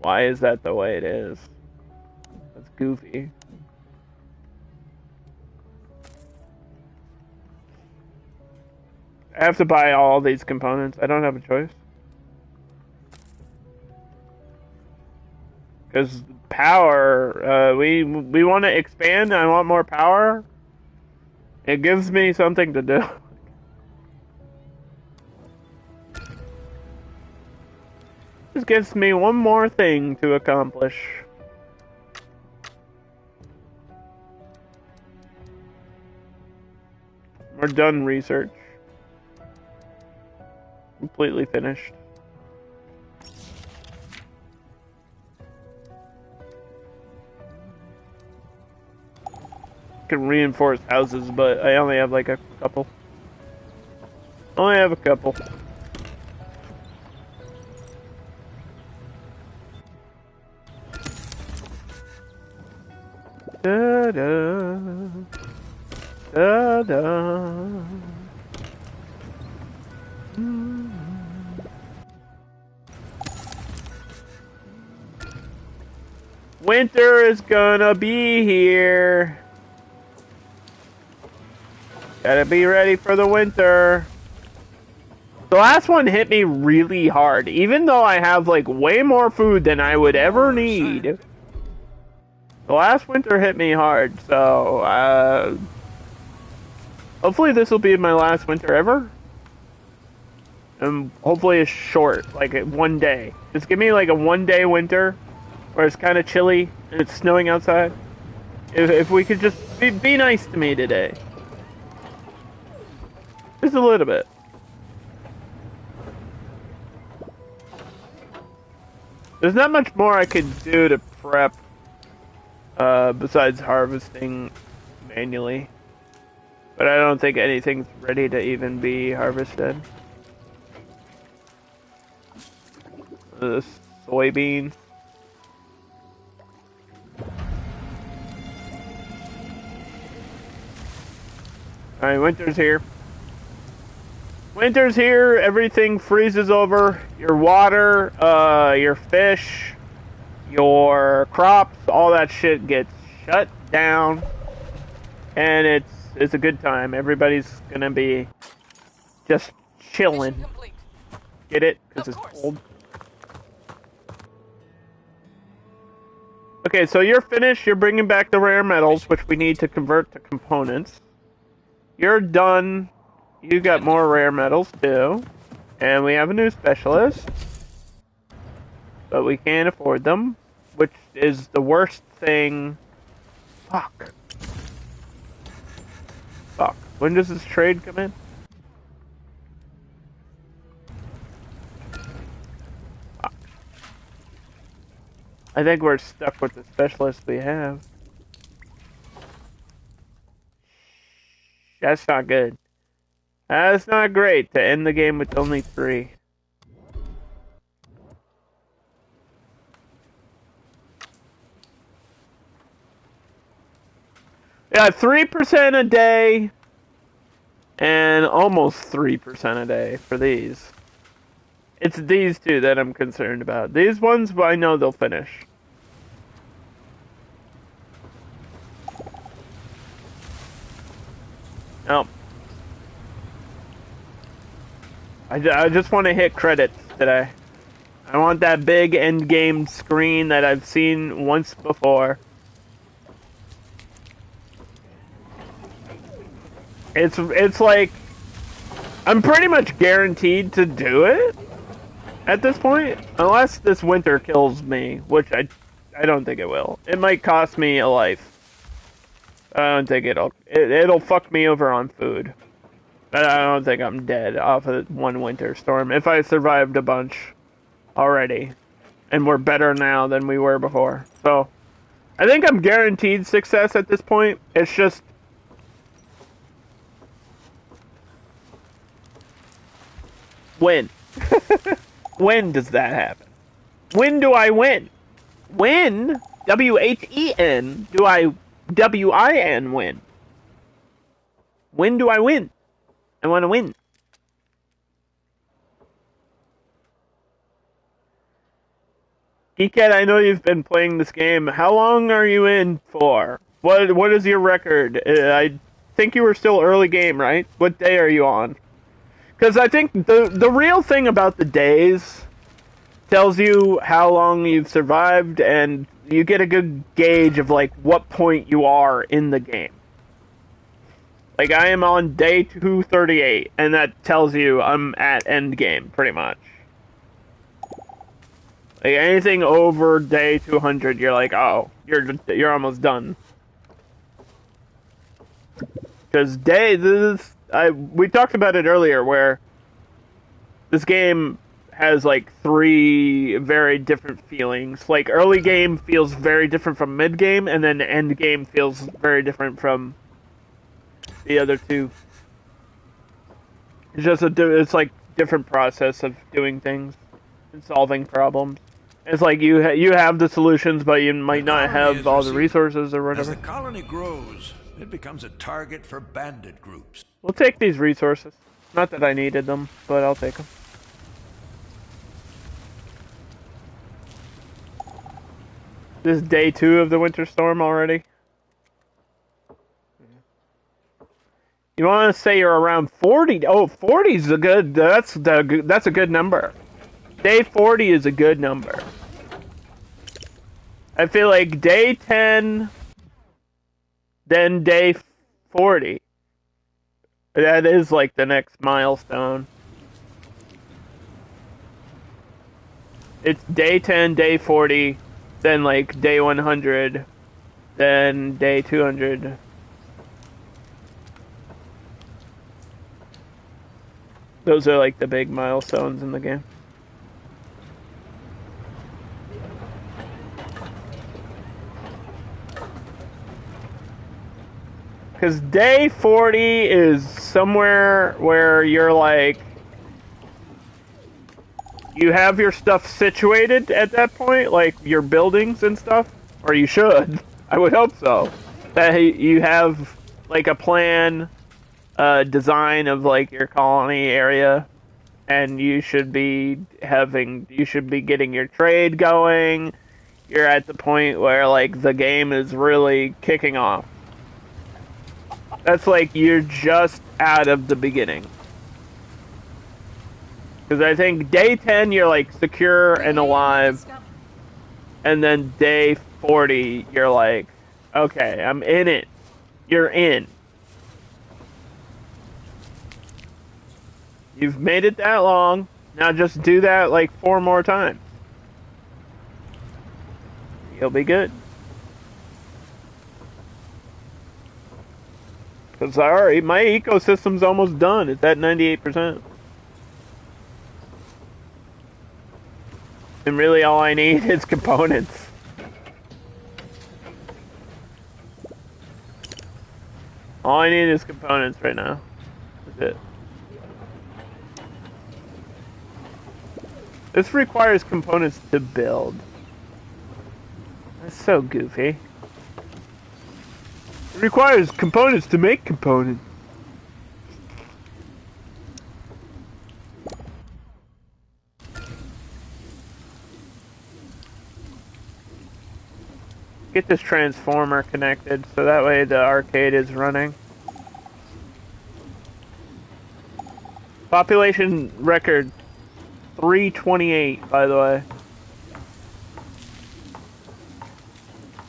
Why is that the way it is? That's goofy. I have to buy all these components. I don't have a choice. Because power, we want to expand. I want more power. It gives me something to do. This gives me one more thing to accomplish. We're done research. Completely finished. Can reinforce houses, but I only have like a couple. Only have a couple. Da-da. Da da. Winter is gonna be here. Gotta be ready for the winter. The last one hit me really hard, even though I have like way more food than I would ever need. The last winter hit me hard, so hopefully this will be my last winter ever. And hopefully it's short, like 1 day. Just give me like a 1-day winter where it's kind of chilly and it's snowing outside. If we could just be nice to me today. Just a little bit. There's not much more I could do to prep besides harvesting manually. But I don't think anything's ready to even be harvested. The soybean. Alright, winter's here. Winter's here, everything freezes over. Your water, your fish, your crops, all that shit gets shut down. And it's a good time. Everybody's gonna be just chilling. Mission complete. Get it? Because Of it's course. cold. Okay, so you're finished. You're bringing back the rare metals, which we need to convert to components. You're done. You got more rare metals, too. And we have a new specialist. But we can't afford them, which is the worst thing. Fuck. Fuck. When does this trade come in? Fuck. I think we're stuck with the specialist we have. That's not good. That's not great to end the game with only 3. Yeah, 3% a day, and almost 3% a day for these. It's these two that I'm concerned about. These ones, I know they'll finish. No. I just want to hit credits today. I want that big end game screen that I've seen once before. It's like I'm pretty much guaranteed to do it at this point, unless this winter kills me, which I don't think it will. It might cost me a life. I don't think it'll fuck me over on food. But I don't think I'm dead off of one winter storm. If I survived a bunch already, and we're better now than we were before. So, I think I'm guaranteed success at this point. It's just when. When does that happen? When do I win? When? W-H-E-N. Do I W-I-N win? When do I win? I want to win. Geekhead, I know you've been playing this game. How long are you in for? What is your record? I think you were still early game, right? What day are you on? Because I think the real thing about the days tells you how long you've survived, and you get a good gauge of like what point you are in the game. Like, I am on day 238, and that tells you I'm at end game, pretty much. Like, anything over day 200, you're like, oh, you're almost done. Because we talked about it earlier, where this game has, like, 3 very different feelings. Like, early game feels very different from mid game, and then end game feels very different from the other 2. It's just it's like different process of doing things and solving problems. It's like you have the solutions, but you might not have all the resources or As whatever. the colony grows, it becomes a target for bandit groups. We'll take these resources. Not that I needed them, but I'll take them. This is day 2 of the winter storm already. You want to say you're around 40? Oh, 40 is a good. That's a good number. Day 40 is a good number. I feel like day 10, then day 40. That is like the next milestone. It's day 10, day 40, then like day 100, then day 200. Those are like the big milestones in the game. Because day 40 is somewhere where you're like, you have your stuff situated at that point, like your buildings and stuff, or you should. I would hope so. That you have like a plan, design of like your colony area, and you should be getting your trade going. You're at the point where like the game is really kicking off. That's like you're just out of the beginning. Because I think day 10 you're like secure and alive, and then day 40 you're like, okay, I'm in it. You're in. You've made it that long. Now just do that like 4 more times. You'll be good. Because alright, my ecosystem's almost done. It's at 98%. And really all I need is components. All I need is components right now. That's it. This requires components to build. That's so goofy. It requires components to make components. Get this transformer connected so that way the arcade is running. Population record 328, by the way.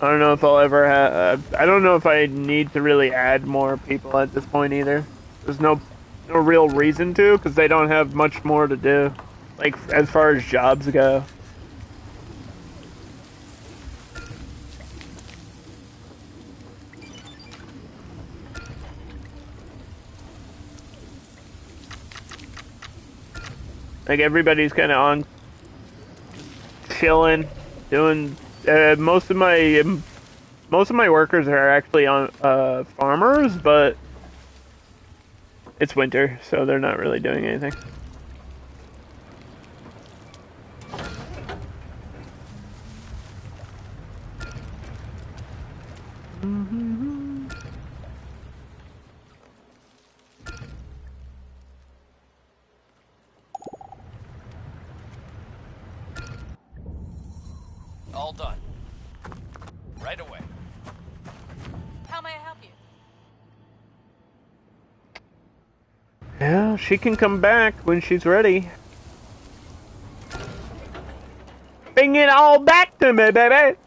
I don't know if I'll ever have. I don't know if I need to really add more people at this point either. There's no real reason to, because they don't have much more to do, like as far as jobs go. Like everybody's kind of on, chilling, doing. Most of my workers are actually on farmers, but it's winter, so they're not really doing anything. All done. Right away. How may I help you? Yeah, she can come back when she's ready. Bring it all back to me, baby.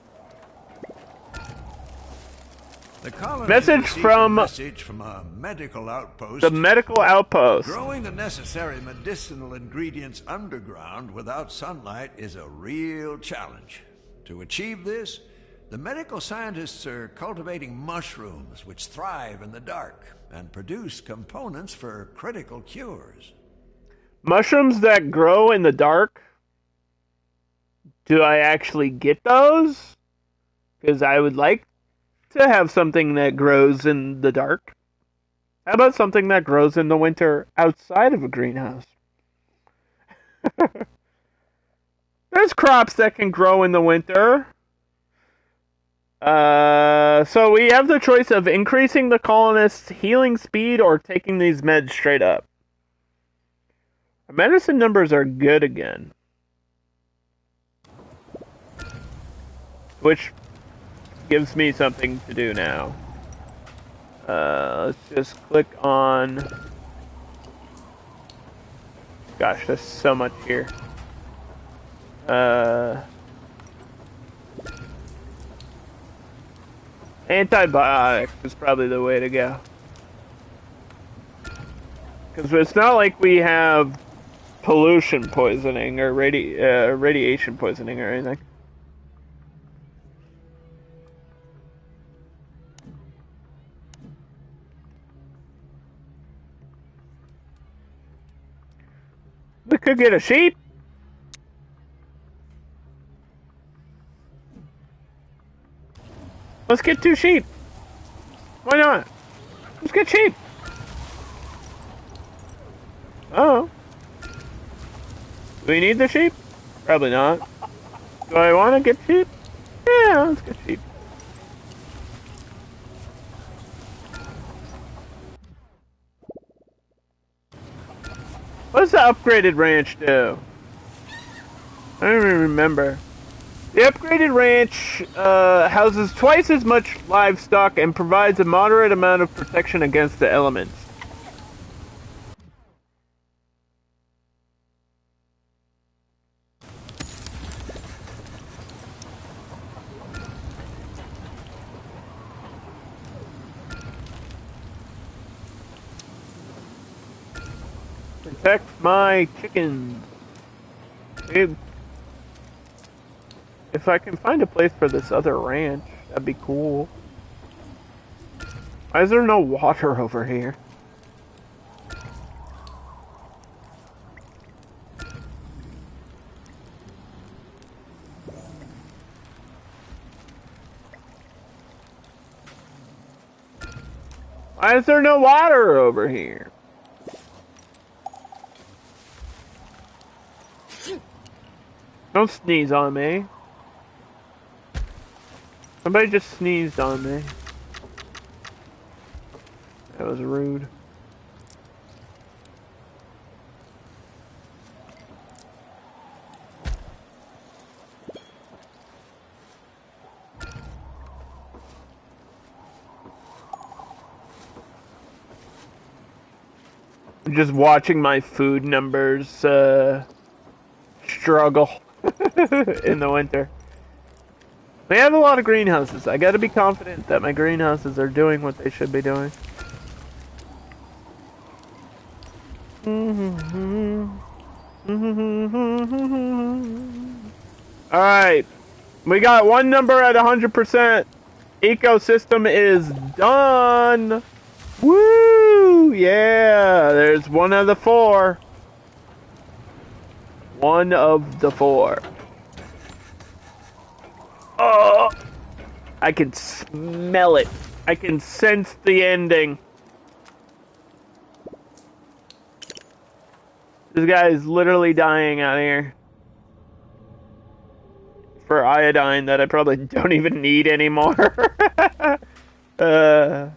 The colony Message from a medical outpost. the medical outpost. Growing the necessary medicinal ingredients underground without sunlight is a real challenge. To achieve this, the medical scientists are cultivating mushrooms which thrive in the dark and produce components for critical cures. Mushrooms that grow in the dark? Do I actually get those? Because I would like to have something that grows in the dark. How about something that grows in the winter outside of a greenhouse? There's crops that can grow in the winter. So we have the choice of increasing the colonists' healing speed or taking these meds straight up. Our medicine numbers are good again. Which gives me something to do now. Let's just click on... Gosh, there's so much here. Antibiotics is probably the way to go. Because it's not like we have pollution poisoning or radiation poisoning or anything. We could get a sheep. Let's get 2 sheep. Why not? Let's get sheep. Oh. Do we need the sheep? Probably not. Do I want to get sheep? Yeah, let's get sheep. What does the upgraded ranch do? I don't even remember. The upgraded ranch houses twice as much livestock and provides a moderate amount of protection against the elements. Protect my chickens. If I can find a place for this other ranch, that'd be cool. Why is there no water over here? Why is there no water over here? Don't sneeze on me. Somebody just sneezed on me. That was rude. I'm just watching my food numbers struggle in the winter. We have a lot of greenhouses. I gotta be confident that my greenhouses are doing what they should be doing. Alright. We got one number at 100%. Ecosystem is done. Woo! Yeah, there's one of the 4. One of the 4. Oh! I can smell it. I can sense the ending. This guy is literally dying out here. For iodine that I probably don't even need anymore. There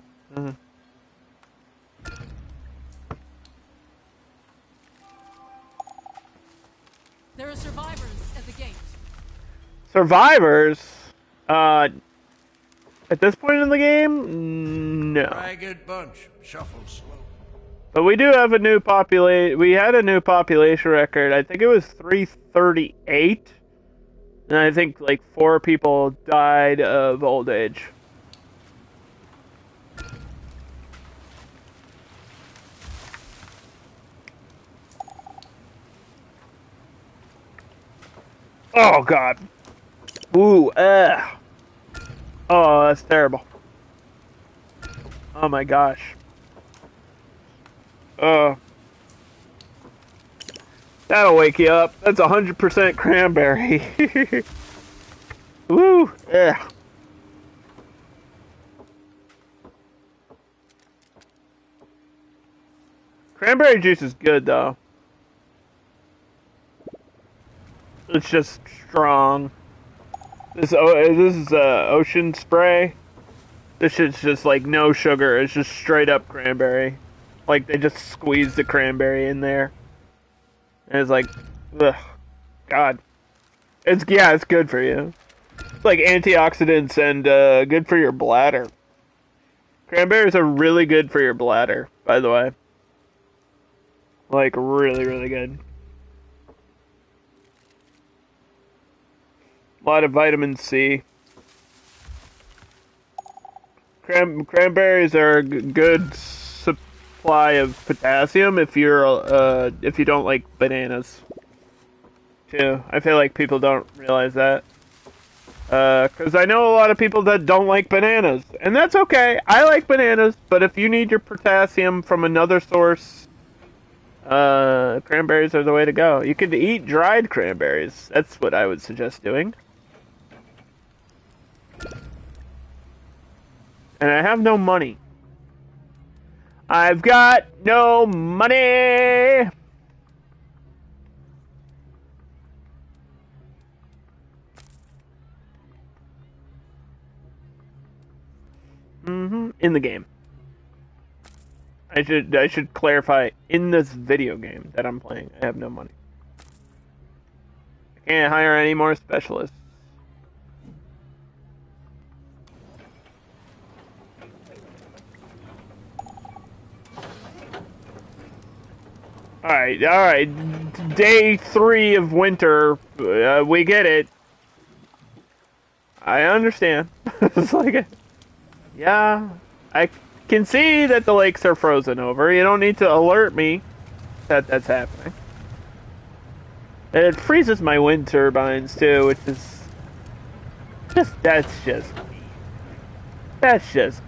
are survivors at the gate. Survivors? At this point in the game? No. Ragged bunch, shuffle slow. But we do have a new population. We had a new population record. I think it was 338. And I think like 4 people died of old age. Oh god. Ooh, oh, that's terrible. Oh my gosh. That'll wake you up. That's 100% cranberry. Woo, yeah. Cranberry juice is good though. It's just strong. This is ocean spray. This shit's just like no sugar. It's just straight up cranberry. Like they just squeezed the cranberry in there. And it's like, ugh, God. It's good for you. It's like antioxidants and good for your bladder. Cranberries are really good for your bladder, by the way. Like really, really good. A lot of vitamin C. Cranberries are a good supply of potassium if you don't like bananas. Too. I feel like people don't realize that. Because I know a lot of people that don't like bananas, and that's okay. I like bananas, but if you need your potassium from another source, cranberries are the way to go. You could eat dried cranberries. That's what I would suggest doing. And I have no money. I've got no money! In the game. I should clarify, in this video game that I'm playing, I have no money. I can't hire any more specialists. Alright. Day 3 of winter, we get it. I understand. It's like, yeah, I can see that the lakes are frozen over. You don't need to alert me that that's happening. It freezes my wind turbines too, which is that's just why? That's just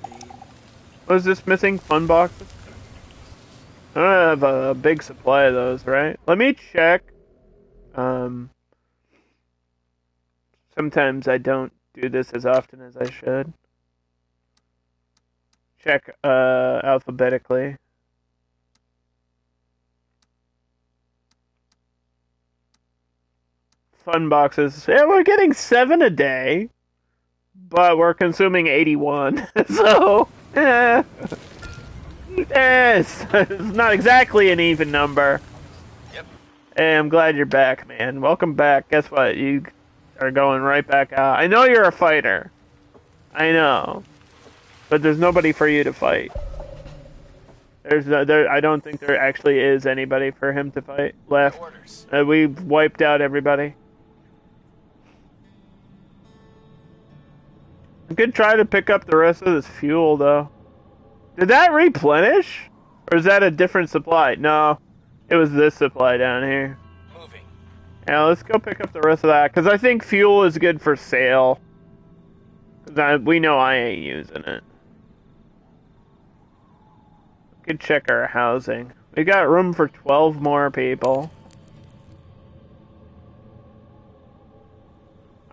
mean. Was this missing fun boxes? I don't have a big supply of those, right? Let me check. Sometimes I don't do this as often as I should. Check, alphabetically. Fun boxes. Yeah, we're getting 7 a day. But we're consuming 81. So, yes, it's not exactly an even number. Yep. Hey, I'm glad you're back, man. Welcome back. Guess what? You are going right back out. I know you're a fighter. I know. But there's nobody for you to fight. I don't think there actually is anybody for him to fight left. Orders. We've wiped out everybody. I could try to pick up the rest of this fuel, though. Did that replenish? Or is that a different supply? No, it was this supply down here. Moving. Yeah, let's go pick up the rest of that, because I think fuel is good for sale. Because we know I ain't using it. We could check our housing. We got room for 12 more people.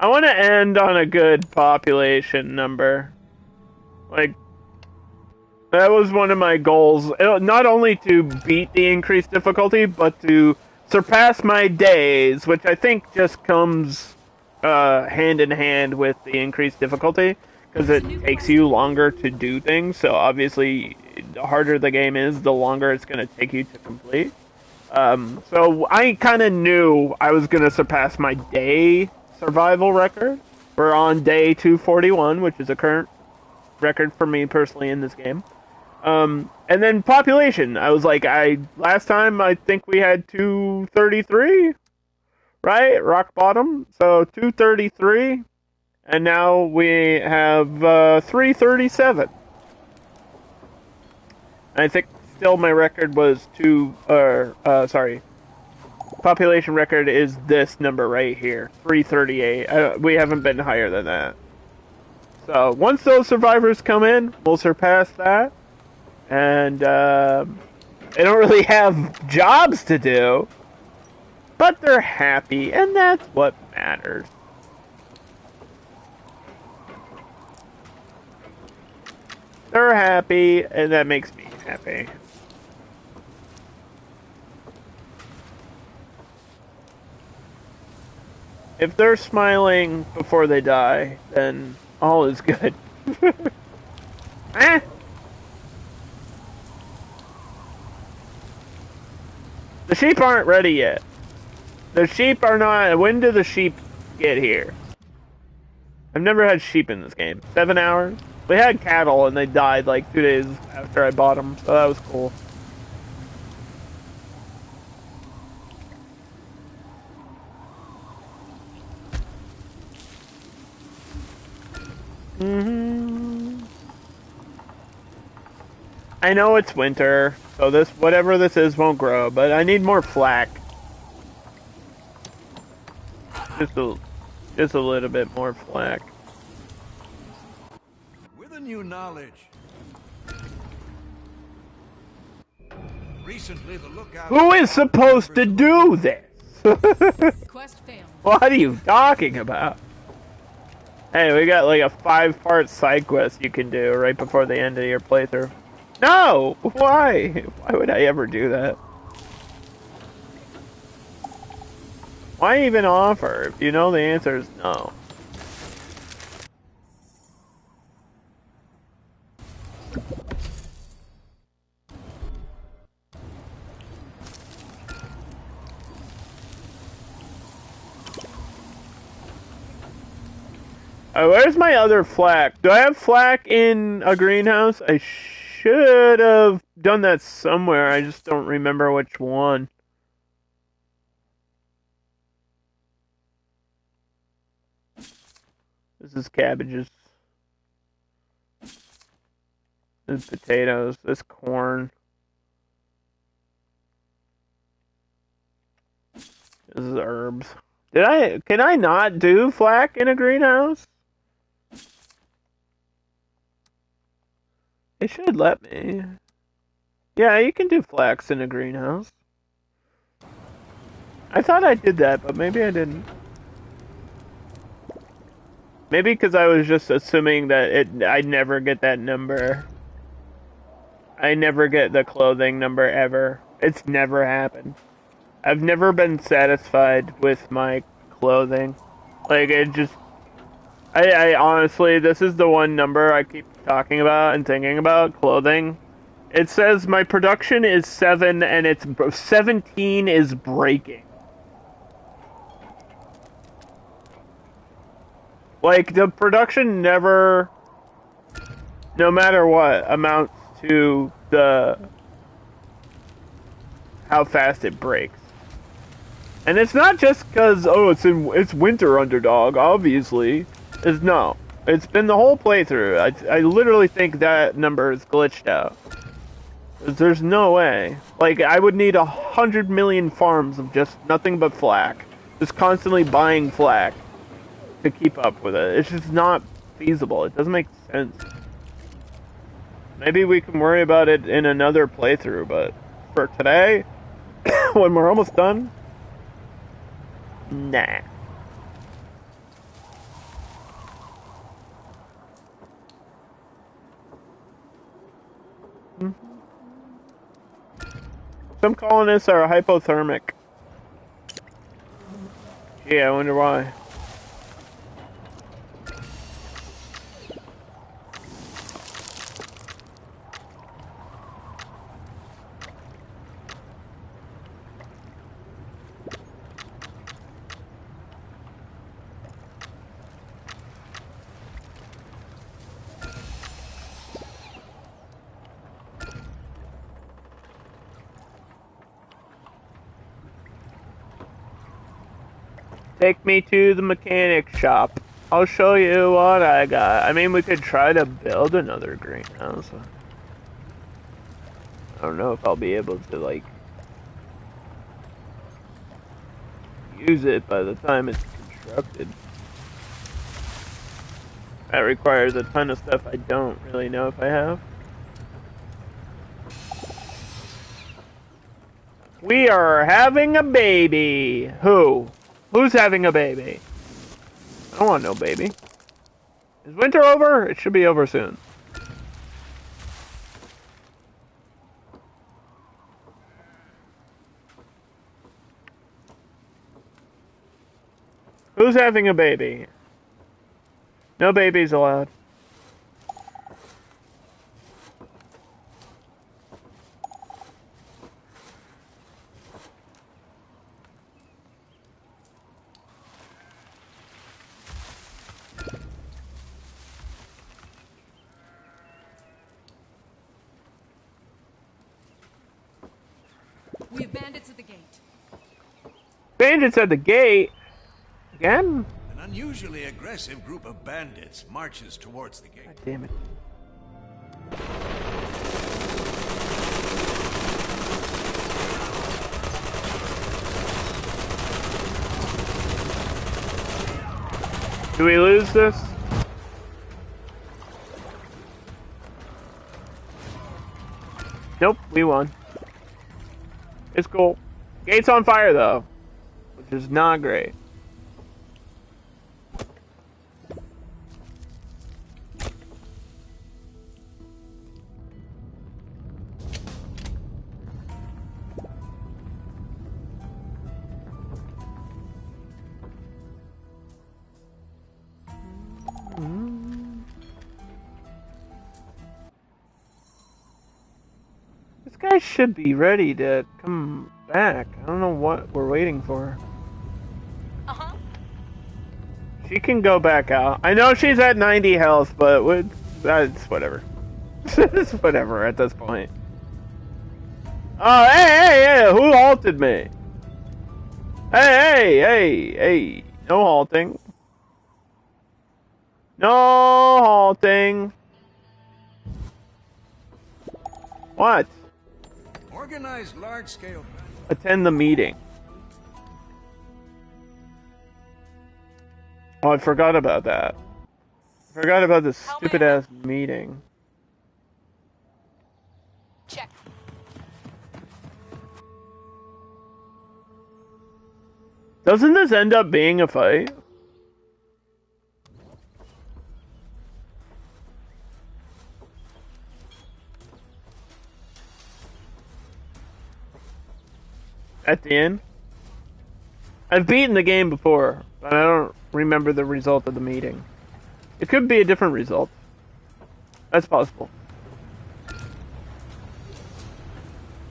I want to end on a good population number. Like, that was one of my goals. Not only to beat the increased difficulty, but to surpass my days, which I think just comes hand in hand with the increased difficulty, because it takes you longer to do things, so obviously the harder the game is, the longer it's going to take you to complete. So I kind of knew I was going to surpass my day survival record. We're on day 241, which is a current record for me personally in this game. And then population. I was like, last time I think we had 233, right? Rock bottom. So 233, and now we have 337. I think still my record was population record is this number right here, 338. We haven't been higher than that. So once those survivors come in, we'll surpass that. And they don't really have jobs to do, but they're happy, and that's what matters. They're happy, and that makes me happy. If they're smiling before they die, then all is good. Eh? The sheep aren't ready yet. The sheep are not... When do the sheep get here? I've never had sheep in this game. 7 hours? We had cattle and they died like 2 days after I bought them, so that was cool. I know it's winter, so this, whatever this is, won't grow, but I need more flack. Just a little bit more flack. With a new knowledge. Recently, the lookout... Who is supposed to do this? Quest failed. What are you talking about? Hey, we got like a 5-part side quest you can do right before the end of your playthrough. No! Why? Why would I ever do that? Why even offer if you know the answer is no? Where's my other flack? Do I have flack in a greenhouse? I should have done that somewhere. I just don't remember which one. This is cabbages. This is potatoes. This corn. This is herbs. Can I not do flack in a greenhouse? It should let me. Yeah, you can do flax in a greenhouse. I thought I did that, but maybe I didn't. Maybe because I was just assuming that I'd never get that number. I never get the clothing number ever. It's never happened. I've never been satisfied with my clothing. Like, it just... I honestly, this is the one number I keep talking about and thinking about, clothing. It says my production is 7 and it's 17 is breaking. Like, the production never, no matter what, amounts to the how fast it breaks. And it's not just because, oh, it's winter, Underdog, obviously. No. It's been the whole playthrough. I literally think that number is glitched out. There's no way. Like, I would need 100 million farms of just nothing but flack. Just constantly buying flack to keep up with it. It's just not feasible. It doesn't make sense. Maybe we can worry about it in another playthrough, but for today, when we're almost done, nah. Some colonists are hypothermic. Yeah, I wonder why. Take me to the mechanic shop. I'll show you what I got. I mean, we could try to build another greenhouse. I don't know if I'll be able to, like, use it by the time it's constructed. That requires a ton of stuff I don't really know if I have. We are having a baby. Who? Who's having a baby? I don't want no baby. Is winter over? It should be over soon. Who's having a baby? No babies allowed. We have bandits at the gate. Bandits at the gate? Again? An unusually aggressive group of bandits marches towards the gate. God damn it. Do we lose this? Nope, we won. It's cool. Gate's on fire though, which is not great. This guy should be ready to come back. I don't know what we're waiting for. Uh-huh. She can go back out. I know she's at 90 health, but that's whatever. It's whatever at this point. Oh, hey, who halted me? Hey, no halting. No halting. What? Organize large-scale. Attend the meeting. Oh, I forgot about that. I forgot about this stupid-ass meeting. Check. Doesn't this end up being a fight? At the end? I've beaten the game before, but I don't remember the result of the meeting. It could be a different result. That's possible. It's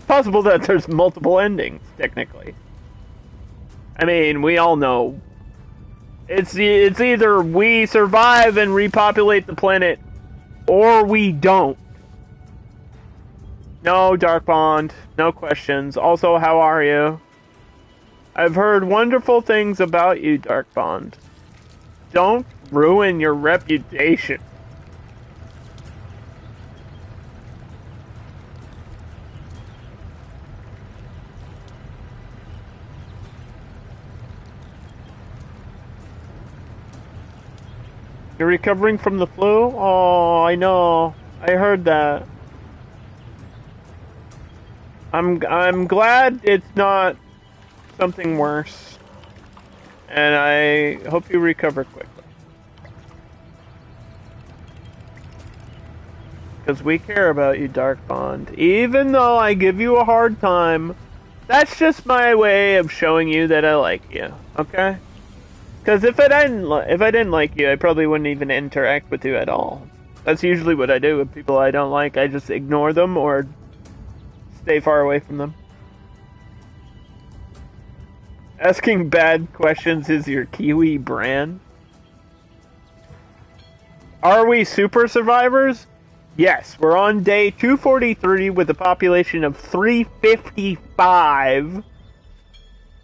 possible that there's multiple endings, technically. I mean, we all know. It's either we survive and repopulate the planet, or we don't. No, Dark Bond. No questions. Also, how are you? I've heard wonderful things about you, Dark Bond. Don't ruin your reputation. You're recovering from the flu? Oh, I know. I heard that. I'm glad it's not something worse. And I hope you recover quickly. Because we care about you, Dark Bond. Even though I give you a hard time, that's just my way of showing you that I like you, okay? Because if I didn't like you, I probably wouldn't even interact with you at all. That's usually what I do with people I don't like. I just ignore them or stay far away from them. Asking bad questions is your Kiwi brand. Are we super survivors? Yes, we're on day 243 with a population of 355.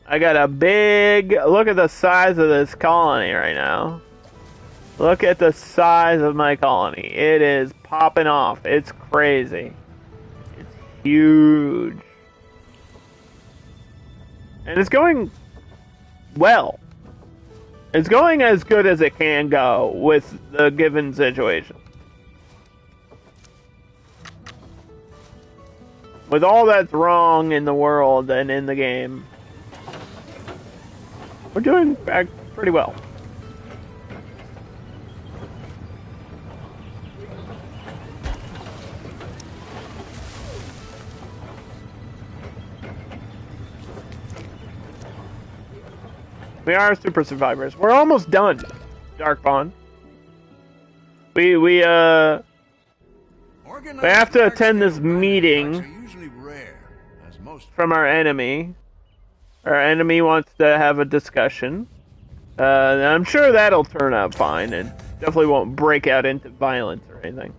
I got a big... Look at the size of this colony right now. Look at the size of my colony. It is popping off. It's crazy. It's huge. And it's going well. It's going as good as it can go with the given situation. With all that's wrong in the world and in the game, we're doing pretty well. We are super survivors. We're almost done, Dark Bond. We have to attend this meeting from our enemy. Our enemy wants to have a discussion. I'm sure that'll turn out fine and definitely won't break out into violence or anything.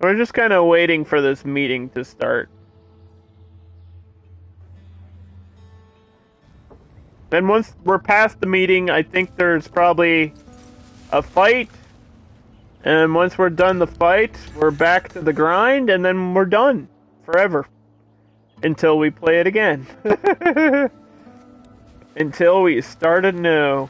We're just kind of waiting for this meeting to start. And once we're past the meeting, I think there's probably a fight. And once we're done the fight, we're back to the grind, and then we're done forever. Until we play it again. Until we start anew.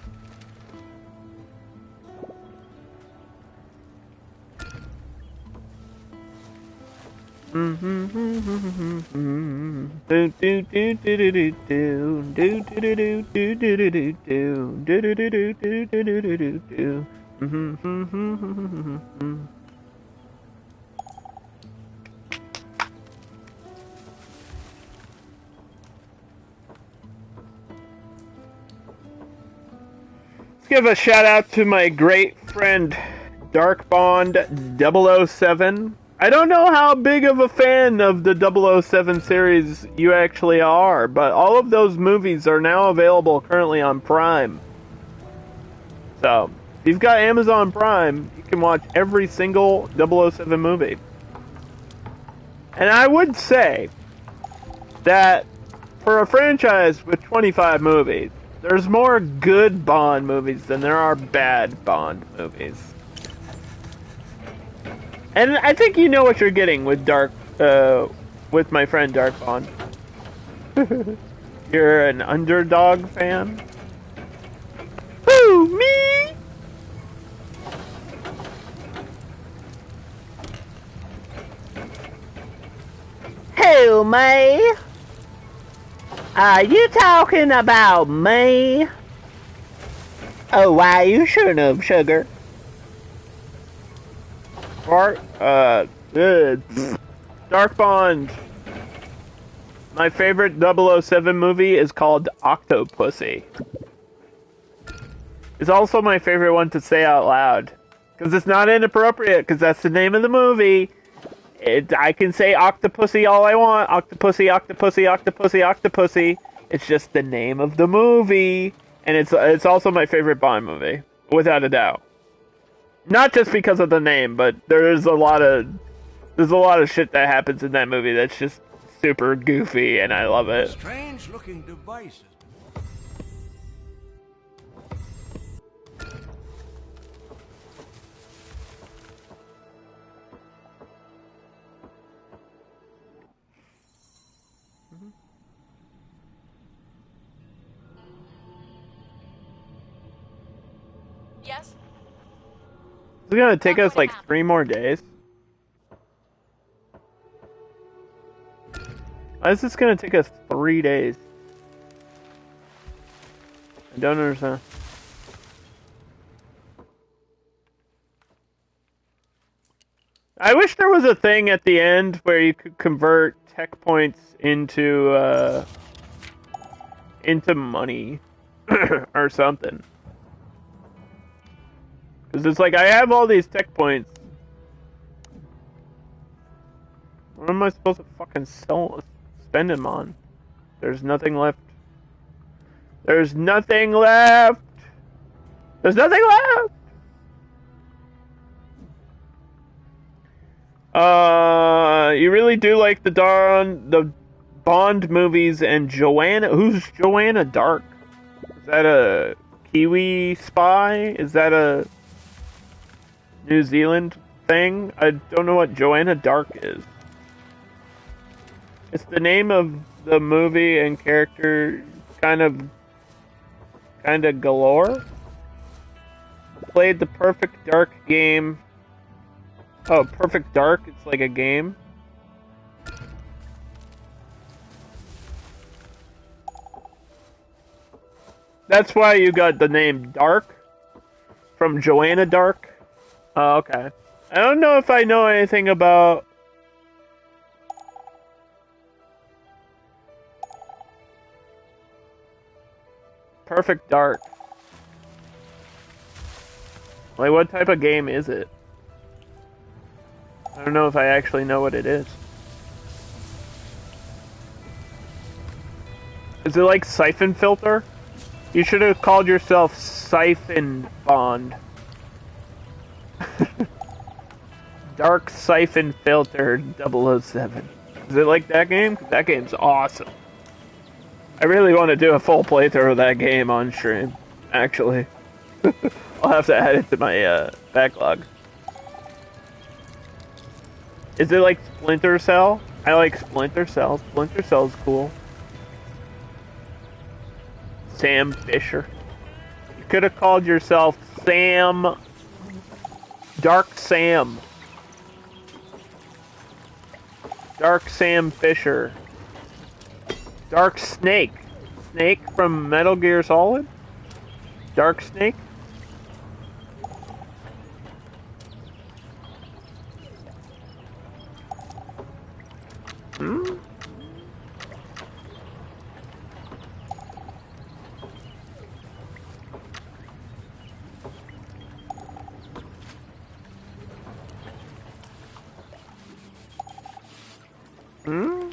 Let's give a shout out to my great friend Dark Bond 007. I don't know how big of a fan of the 007 series you actually are, but all of those movies are now available currently on Prime. So, if you've got Amazon Prime, you can watch every single 007 movie. And I would say that for a franchise with 25 movies, there's more good Bond movies than there are bad Bond movies. And I think you know what you're getting with with my friend Dark Bond. You're an Underdog fan? Who, me? Who, me? Are you talking about me? Oh, why, you shouldn't have, sugar. Dark Bond. My favorite 007 movie is called Octopussy. It's also my favorite one to say out loud. Because it's not inappropriate, because that's the name of the movie. I can say Octopussy all I want. Octopussy, Octopussy, Octopussy, Octopussy. It's just the name of the movie. And it's also my favorite Bond movie. Without a doubt. Not just because of the name, but there's a lot of shit that happens in that movie that's just super goofy, and I love it. Strange-looking devices. Yes? It's gonna take us like 3 more days. Why is this gonna take us 3 days? I don't understand. I wish there was a thing at the end where you could convert tech points into money or something. Because it's like, I have all these tech points. What am I supposed to fucking spend them on? There's nothing left. There's nothing left! There's nothing left! You really do like the Bond movies and Joanna. Who's Joanna Dark? Is that a Kiwi spy? Is that a New Zealand thing? I don't know what Joanna Dark is. It's the name of the movie and character, kind of galore. Played the Perfect Dark game. Oh, Perfect Dark, it's like a game. That's why you got the name Dark? From Joanna Dark? Oh, okay. I don't know if I know anything about... Perfect Dark? Like, what type of game is it? I don't know if I actually know what it is. Is it like Siphon Filter? You should have called yourself Siphon Bond. Dark Siphon Filter 007. Is it like that game? That game's awesome. I really want to do a full playthrough of that game on stream, actually. I'll have to add it to my backlog. Is it like Splinter Cell? I like Splinter Cell. Splinter Cell's cool. Sam Fisher. You could have called yourself Sam... Dark Sam. Dark Sam Fisher. Dark Snake. Snake from Metal Gear Solid? Dark Snake? Hmm? Hmm?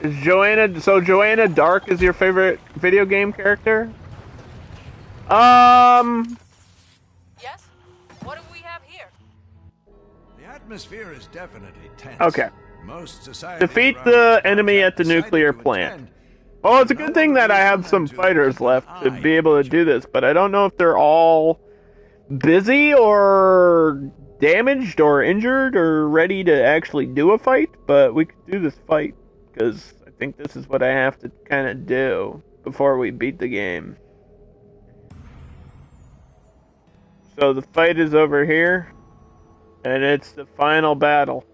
Is Joanna... So Joanna Dark is your favorite video game character? Yes? What do we have here? The atmosphere is definitely tense. Okay. Most societies Defeat around the here enemy at the decided nuclear to plant. attend. Oh, it's a good thing that I have some fighters left to be able to do this, but I don't know if they're all busy or damaged or injured or ready to actually do a fight, but we could do this fight, because I think this is what I have to kind of do before we beat the game. So the fight is over here, and it's the final battle.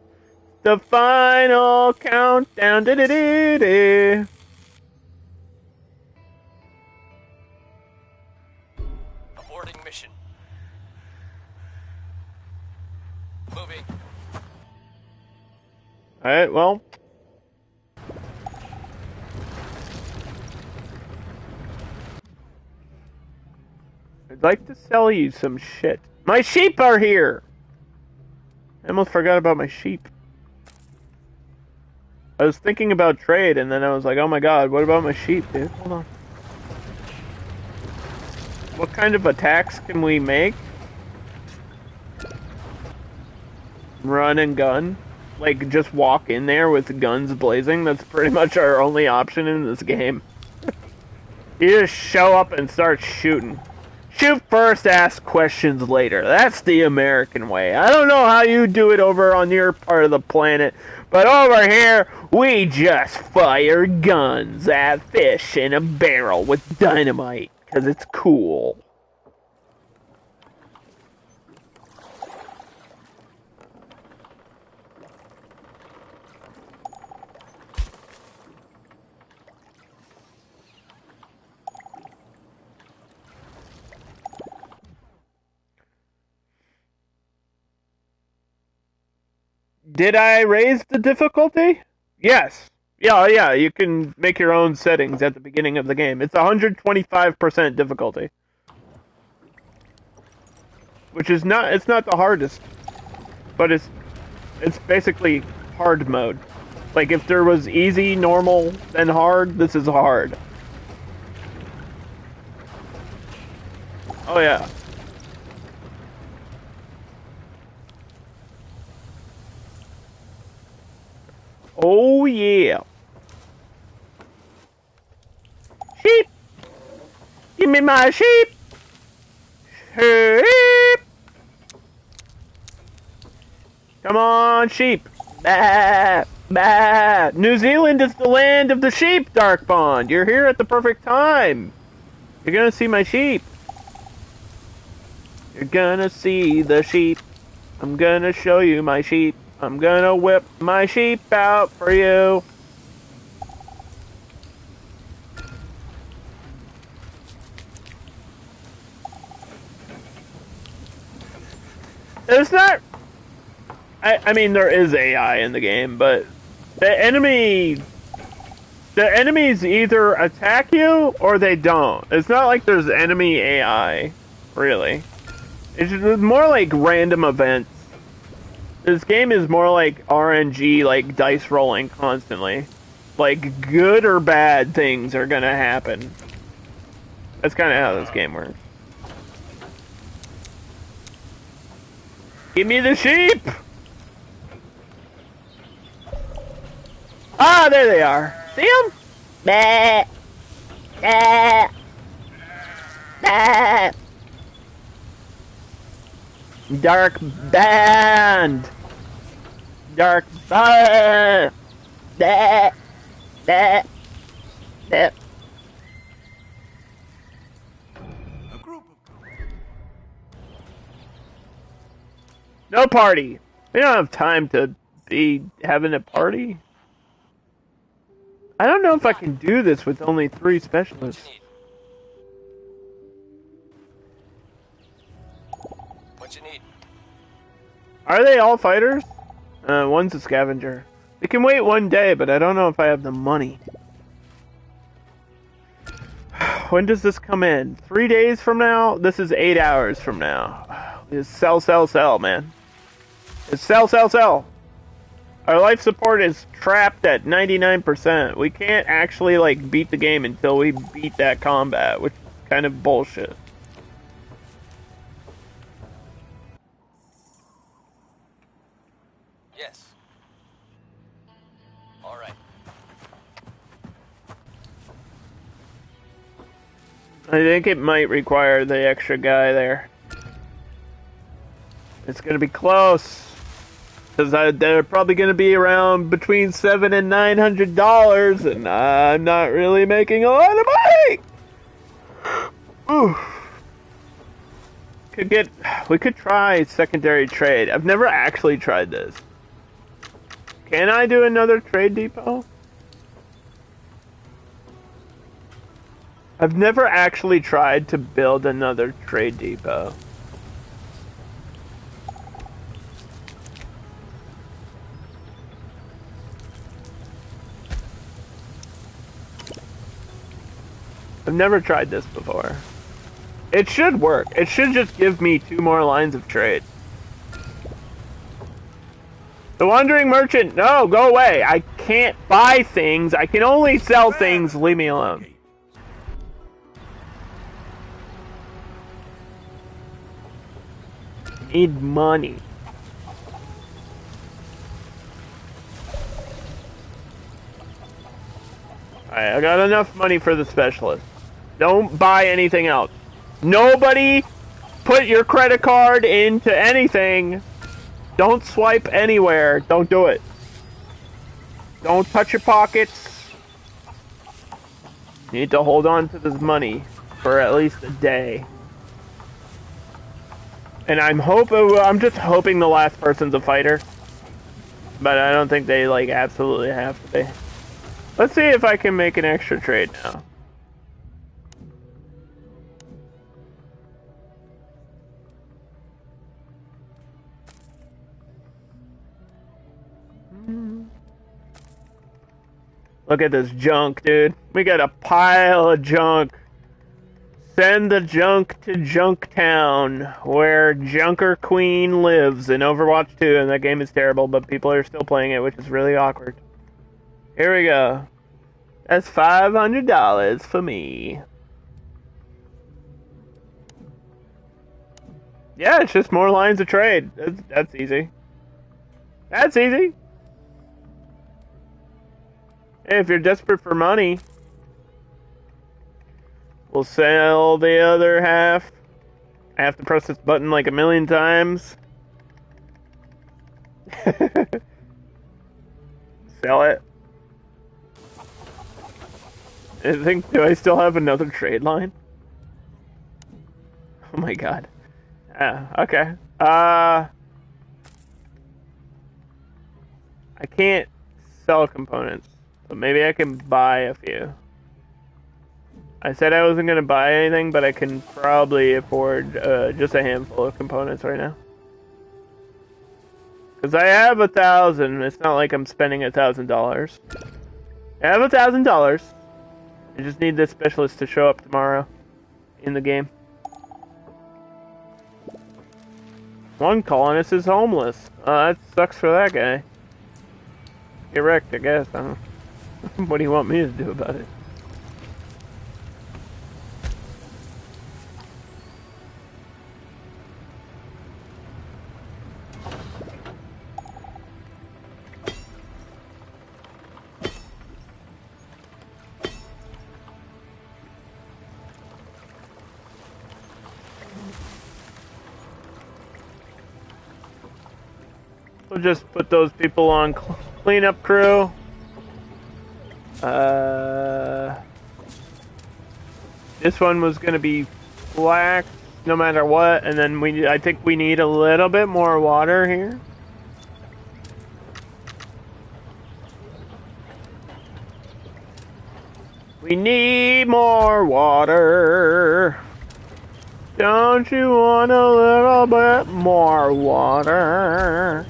The final countdown. Da-da-da-da. Aborting mission. Moving. Alright, well. I'd like to sell you some shit. My sheep are here! I almost forgot about my sheep. I was thinking about trade, and then I was like, oh my god, what about my sheep, dude? Hold on. What kind of attacks can we make? Run and gun? Like, just walk in there with guns blazing? That's pretty much our only option in this game. You just show up and start shooting. Shoot first, ask questions later. That's the American way. I don't know how you do it over on your part of the planet, but over here, we just fire guns at fish in a barrel with dynamite, because it's cool. Did I raise the difficulty? Yes. Yeah, you can make your own settings at the beginning of the game. It's 125% difficulty. Which is not, it's not the hardest. But it's basically hard mode. Like, if there was easy, normal, then hard, this is hard. Oh yeah. Oh yeah. Sheep! Give me my sheep! Sheep! Come on, sheep! Bah! Bah! New Zealand is the land of the sheep, Dark Bond! You're here at the perfect time! You're gonna see my sheep! You're gonna see the sheep! I'm gonna show you my sheep! I'm gonna whip my sheep out for you! It's not... I mean, there is AI in the game, but the enemy The enemies either attack you or they don't. It's not like there's enemy AI, really. It's just more like random events. This game is more like RNG, like dice rolling constantly. Like, good or bad things are gonna happen. That's kind of how this game works. Give me the sheep! Ah, there they are. See them? Bah. Bah. Bah. Dark band. Dark band. Bah. Bah. Bah. A group of... No party. We don't have time to be having a party. I don't know if I can do this with only 3 specialists. What you need? Are they all fighters? One's a scavenger. We can wait 1 day, but I don't know if I have the money. When does this come in? 3 days from now? This is 8 hours from now. It's sell, man. It's sell. Our life support is trapped at 99%. We can't actually, like, beat the game until we beat that combat, which is kind of bullshit. Yes. All right. I think it might require the extra guy there. It's gonna be close. Because they're probably going to be around between $700 and $900, and I'm not really making a lot of money! Ooh. We could try secondary trade. I've never actually tried this. Can I do another trade depot? I've never actually tried to build another trade depot. I've never tried this before. It should work. It should just give me 2 more lines of trade. The Wandering Merchant, no, go away. I can't buy things. I can only sell things. Leave me alone. Need money. Alright, I got enough money for the specialist. Don't buy anything else. Nobody put your credit card into anything. Don't swipe anywhere. Don't do it. Don't touch your pockets. You need to hold on to this money for at least a day. And I'm just hoping the last person's a fighter. But I don't think they, like, absolutely have to be. Let's see if I can make an extra trade now. Look at this junk, dude. We got a pile of junk. Send the junk to Junktown, where Junker Queen lives in Overwatch 2, and that game is terrible, but people are still playing it, which is really awkward. Here we go. That's $500 for me. Yeah, it's just more lines of trade. That's easy. That's easy. Hey, if you're desperate for money, we'll sell the other half. I have to press this button like 1,000,000 times. Sell it. Do I still have another trade line? Oh my god. Okay. I can't sell components, but maybe I can buy a few. I said I wasn't gonna buy anything, but I can probably afford just a handful of components right now. Because I have 1,000, it's not like I'm spending $1,000. I have $1,000. I just need this specialist to show up tomorrow in the game. One colonist is homeless. That sucks for that guy. Get wrecked, I guess. I don't know. What do you want me to do about it? We'll just put those people on cleanup crew. This one was gonna be black no matter what, and then I think we need a little bit more water here. We need more water. Don't you want a little bit more water?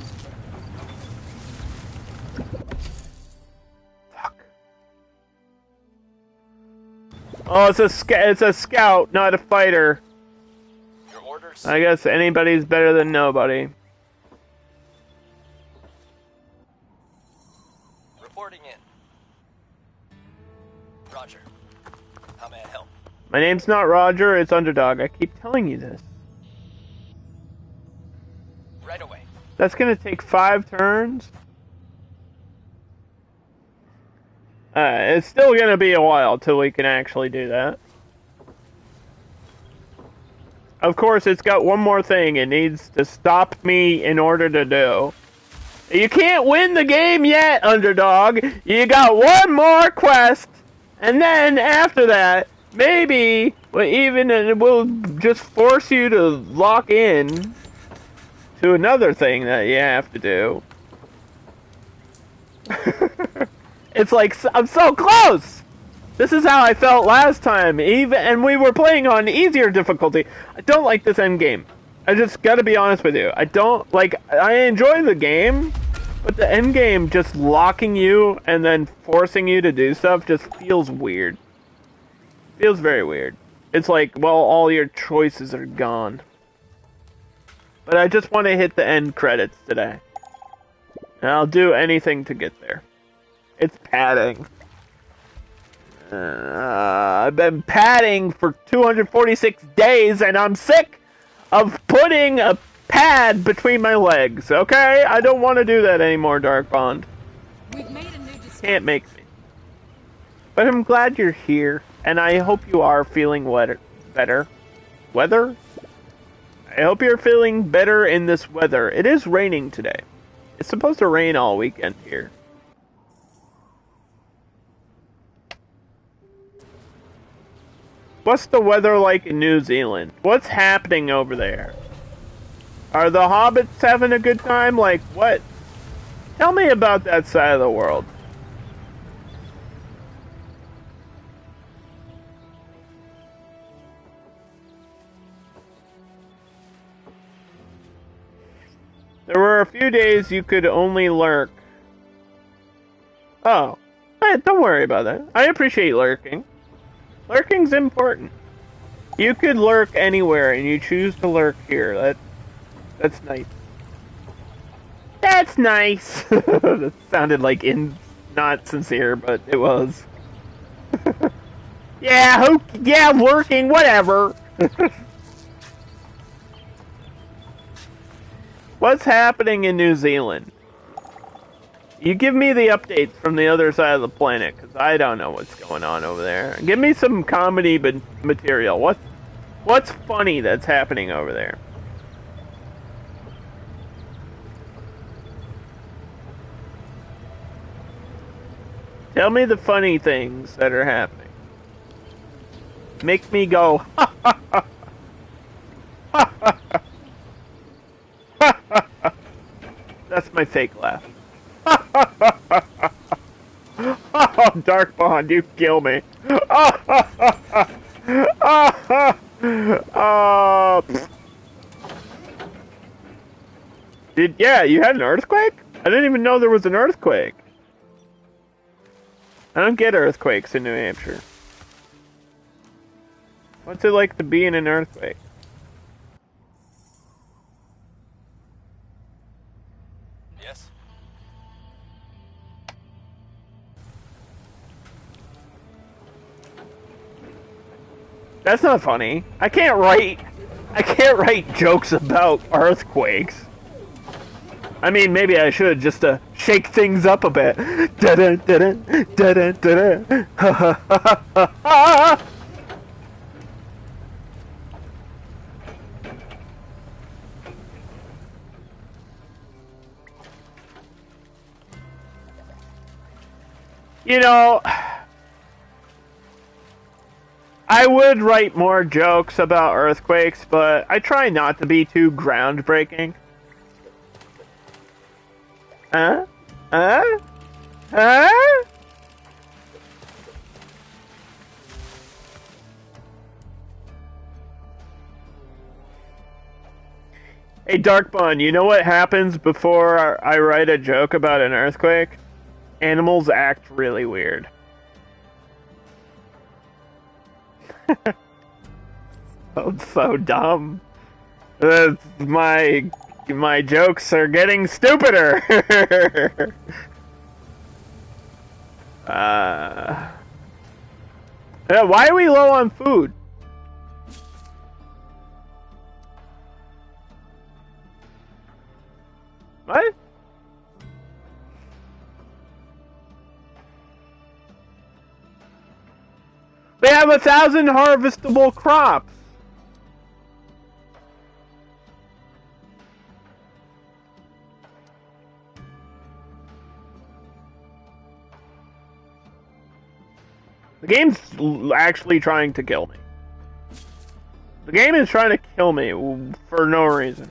Oh, it's a scout, not a fighter. Your orders? I guess anybody's better than nobody. Reporting in. Roger. How may I help? My name's not Roger, it's Underdog. I keep telling you this. Right away. That's gonna take 5 turns. It's still gonna be a while till we can actually do that. Of course, it's got one more thing it needs to stop me in order to do. You can't win the game yet, Underdog. You got one more quest, and then after that, maybe it will just force you to lock in to another thing that you have to do. It's like, I'm so close! This is how I felt last time, and we were playing on easier difficulty. I don't like this end game. I just gotta be honest with you. I enjoy the game, but the end game just locking you and then forcing you to do stuff just feels weird. Feels very weird. It's like, well, all your choices are gone. But I just want to hit the end credits today. And I'll do anything to get there. It's padding. I've been padding for 246 days and I'm sick of putting a pad between my legs, okay? I don't want to do that anymore, Dark Bond. We've made a new discovery. Can't make me. But I'm glad you're here, and I hope you are feeling better. Weather? I hope you're feeling better in this weather. It is raining today. It's supposed to rain all weekend here. What's the weather like in New Zealand? What's happening over there? Are the hobbits having a good time? Like, what? Tell me about that side of the world. There were a few days you could only lurk. Oh. Don't worry about that. I appreciate lurking. Lurking's important. You could lurk anywhere, and you choose to lurk here. That's nice. That's nice! That sounded like not sincere, but it was. Yeah, lurking, whatever. What's happening in New Zealand? You give me the updates from the other side of the planet, because I don't know what's going on over there. Give me some comedy material. What's funny that's happening over there? Tell me the funny things that are happening. Make me go, ha ha ha. Ha ha ha. Ha ha ha. That's my fake laugh. Oh, Dark Bond, you kill me. You had an earthquake? I didn't even know there was an earthquake. I don't get earthquakes in New Hampshire. What's it like to be in an earthquake? Yes? That's not funny. I can't write jokes about earthquakes. I mean, maybe I should just to shake things up a bit. Da-da, da-da, da-da, da-da. Ha ha ha ha ha. You know, I would write more jokes about earthquakes, but I try not to be too groundbreaking. Huh? Huh? Huh? Hey, Dark Bun, you know what happens before I write a joke about an earthquake? Animals act really weird. That's so dumb. My jokes are getting stupider. Yeah, why are we low on food? What? We have 1,000 harvestable crops. The game's actually trying to kill me. The game is trying to kill me for no reason.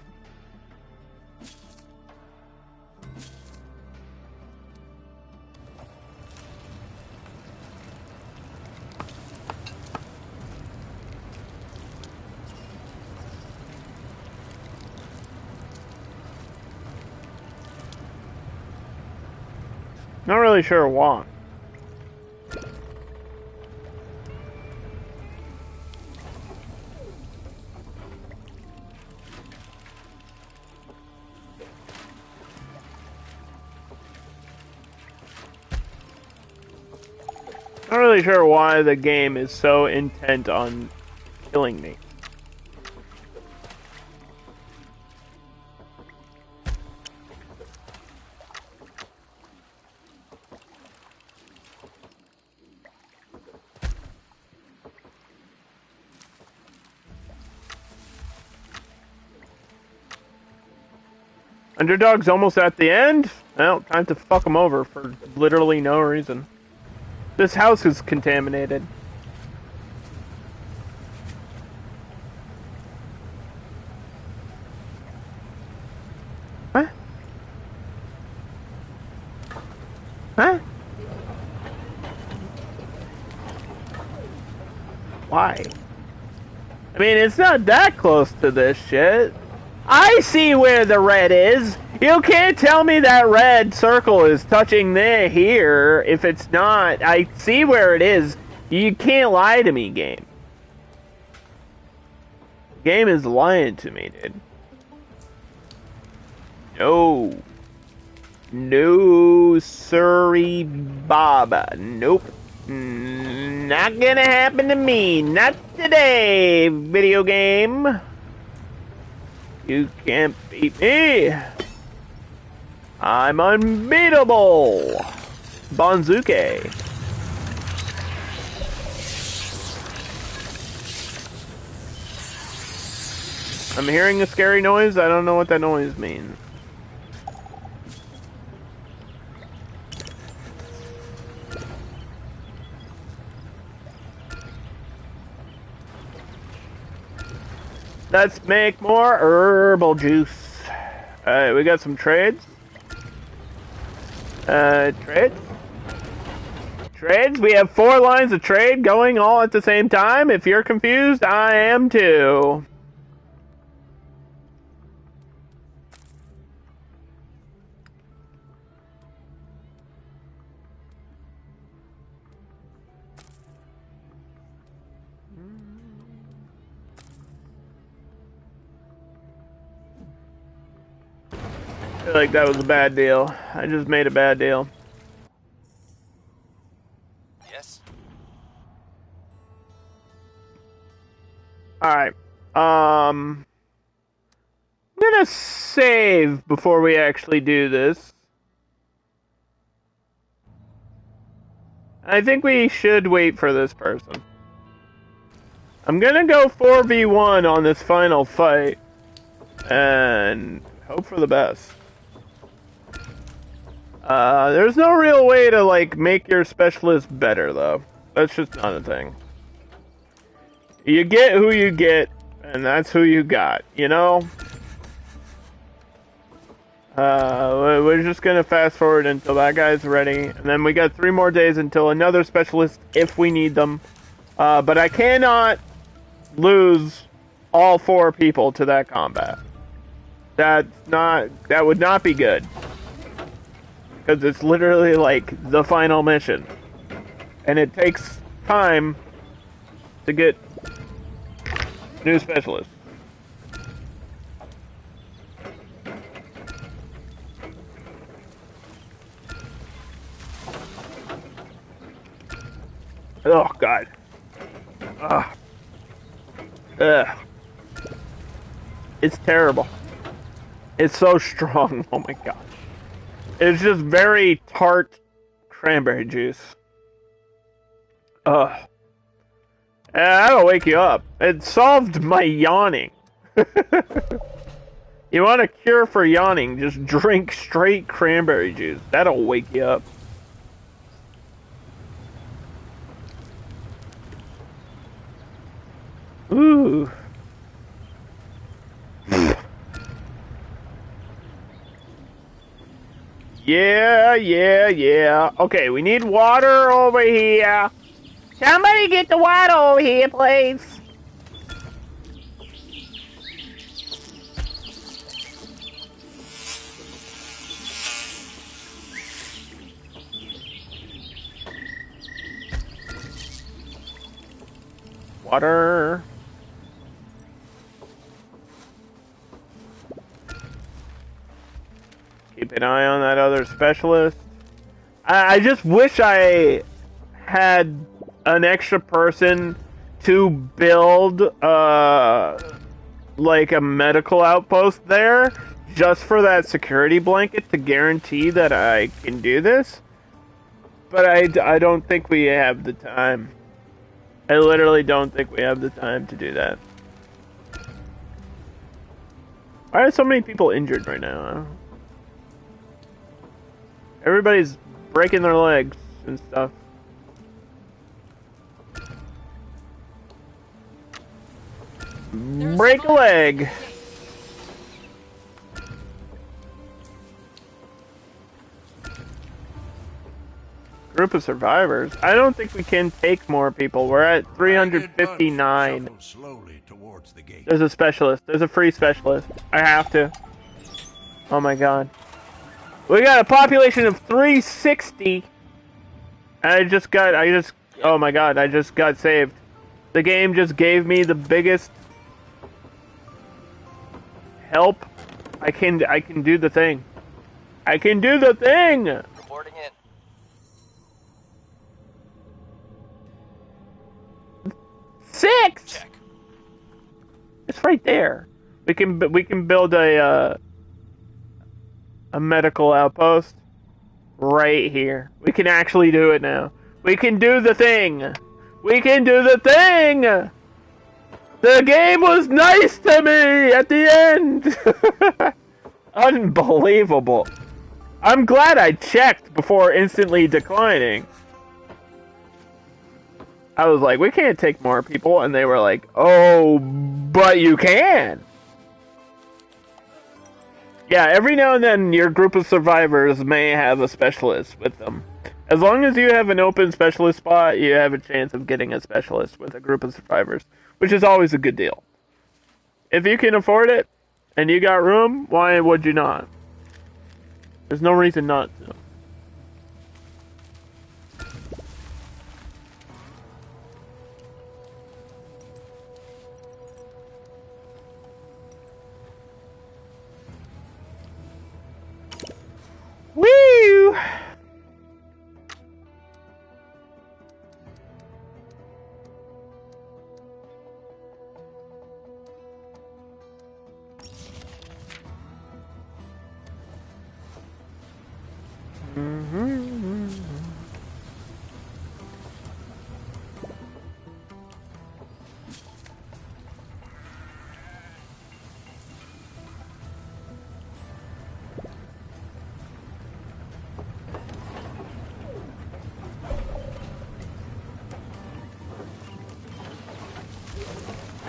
Not really sure why. Not really sure why the game is so intent on killing me. Underdog's almost at the end? Well, time to fuck him over for literally no reason. This house is contaminated. Huh? Huh? Why? I mean, it's not that close to this shit. I see where the red is. You can't tell me that red circle is touching there here if it's not. I see where it is. You can't lie to me, game. Game is lying to me, dude. No. No, sorry, Baba. Nope. Not gonna happen to me. Not today, video game. You can't beat me. I'm unbeatable. Bonzuke. I'm hearing a scary noise. I don't know what that noise means. Let's make more herbal juice. Alright, we got some trades. Trades? Trades? We have 4 lines of trade going all at the same time. If you're confused, I am too. I feel like that was a bad deal. I just made a bad deal. Yes. Alright. I'm gonna save before we actually do this. I think we should wait for this person. I'm gonna go 4v1 on this final fight. And hope for the best. There's no real way to, like, make your specialist better, though. That's just not a thing. You get who you get, and that's who you got, you know? We're just gonna fast forward until that guy's ready, and then we got 3 more days until another specialist, if we need them. But I cannot lose all 4 people to that combat. That would not be good. Because it's literally like the final mission. And it takes time to get new specialists. Oh god. Ugh. Ugh. It's terrible. It's so strong. Oh my god. It's just very tart cranberry juice. Ugh. That'll wake you up. It solved my yawning. You want a cure for yawning, just drink straight cranberry juice. That'll wake you up. Ooh. Yeah. Okay, we need water over here. Somebody get the water over here, please. Water. Keep an eye on that other specialist. I just wish I had an extra person to build like a medical outpost there just for that security blanket to guarantee that I can do this. But I don't think we have the time. I literally don't think we have the time to do that. Why are so many people injured right now? Everybody's breaking their legs and stuff. Break a leg. Group of survivors. I don't think we can take more people. We're at 359. Slowly towards the gate. There's a specialist. There's a free specialist. I have to. Oh my god. We got a population of 360. Oh my god, I just got saved. The game just gave me the biggest help. I can do the thing. I can do the thing! Reporting in. 6! Check. It's right there. We can build a medical outpost right here. We can actually do it now. We can do the thing. We can do the thing. The game was nice to me at the end. Unbelievable. I'm glad I checked before instantly declining. I was like, we can't take more people, and they were like, oh, but you can. Yeah, every now and then your group of survivors may have a specialist with them. As long as you have an open specialist spot, you have a chance of getting a specialist with a group of survivors, which is always a good deal. If you can afford it, and you got room, why would you not? There's no reason not to.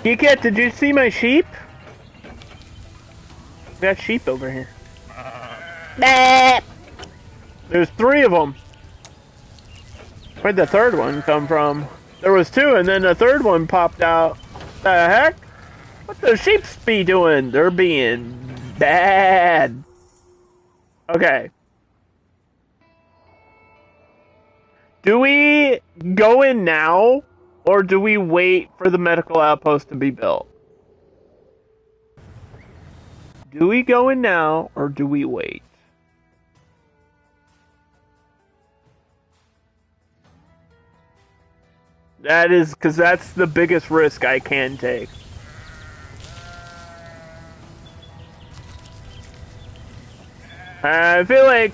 Geekette, did you see my sheep? We got sheep over here. There's 3 of them. Where'd the 3rd one come from? There was 2, and then the 3rd one popped out. The heck? What the sheeps be doing? They're being bad. Okay. Do we go in now, or do we wait for the medical outpost to be built? Do we go in now, or do we wait? That is, because that's the biggest risk I can take. I feel like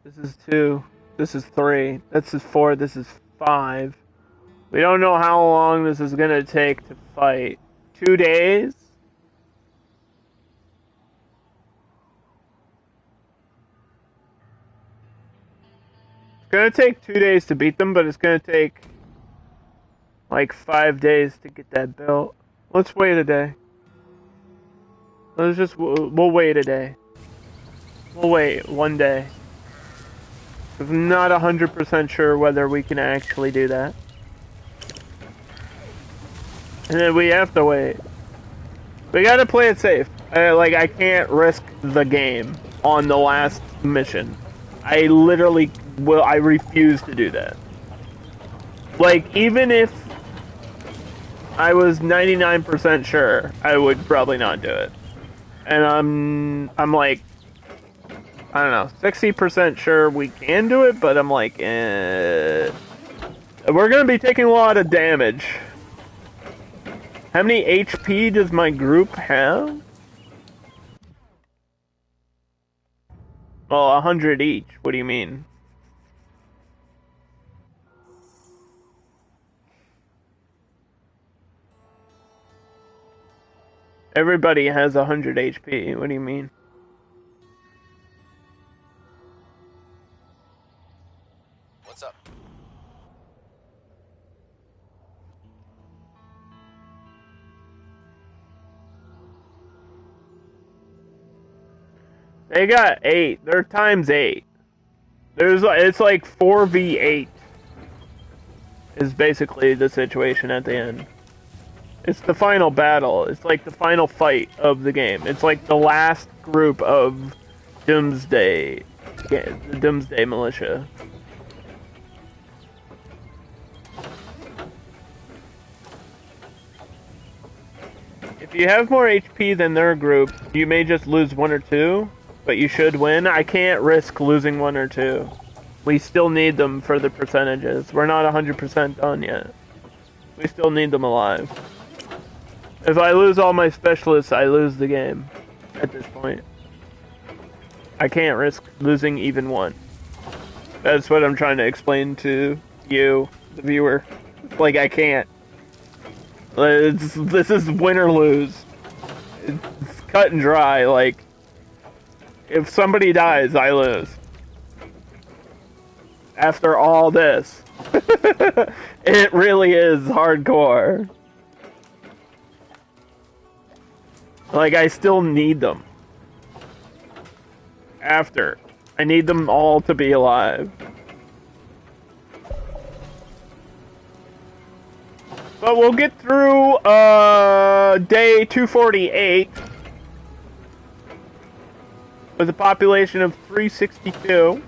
this is 2, this is 3, this is 4, this is 5. We don't know how long this is gonna take to fight. 2 days? It's gonna take 2 days to beat them, but it's gonna take like 5 days to get that built. Let's wait a day. We'll wait a day. We'll wait 1 day. I'm not 100% sure whether we can actually do that. And then we have to wait. We gotta play it safe. I can't risk the game on the last mission. I literally I refuse to do that. Like, even if I was 99% sure, I would probably not do it. And I'm like, I don't know, 60% sure we can do it, but I'm like, We're gonna be taking a lot of damage. How many HP does my group have? Well, 100 each. What do you mean? Everybody has 100 HP. What do you mean? What's up? They got 8. They're times 8. It's like 4v8 is basically the situation at the end. It's the final battle. It's like the final fight of the game. It's like the last group of Doomsday, the Doomsday Militia. If you have more HP than their group, you may just lose 1 or 2, but you should win. I can't risk losing 1 or 2. We still need them for the percentages. We're not 100% done yet. We still need them alive. If I lose all my specialists, I lose the game at this point. I can't risk losing even 1. That's what I'm trying to explain to you, the viewer. Like, I can't. This is win or lose. It's cut and dry. Like, if somebody dies, I lose. After all this. It really is hardcore. Like, I still need them. After. I need them all to be alive. But we'll get through, day 248 with a population of 362.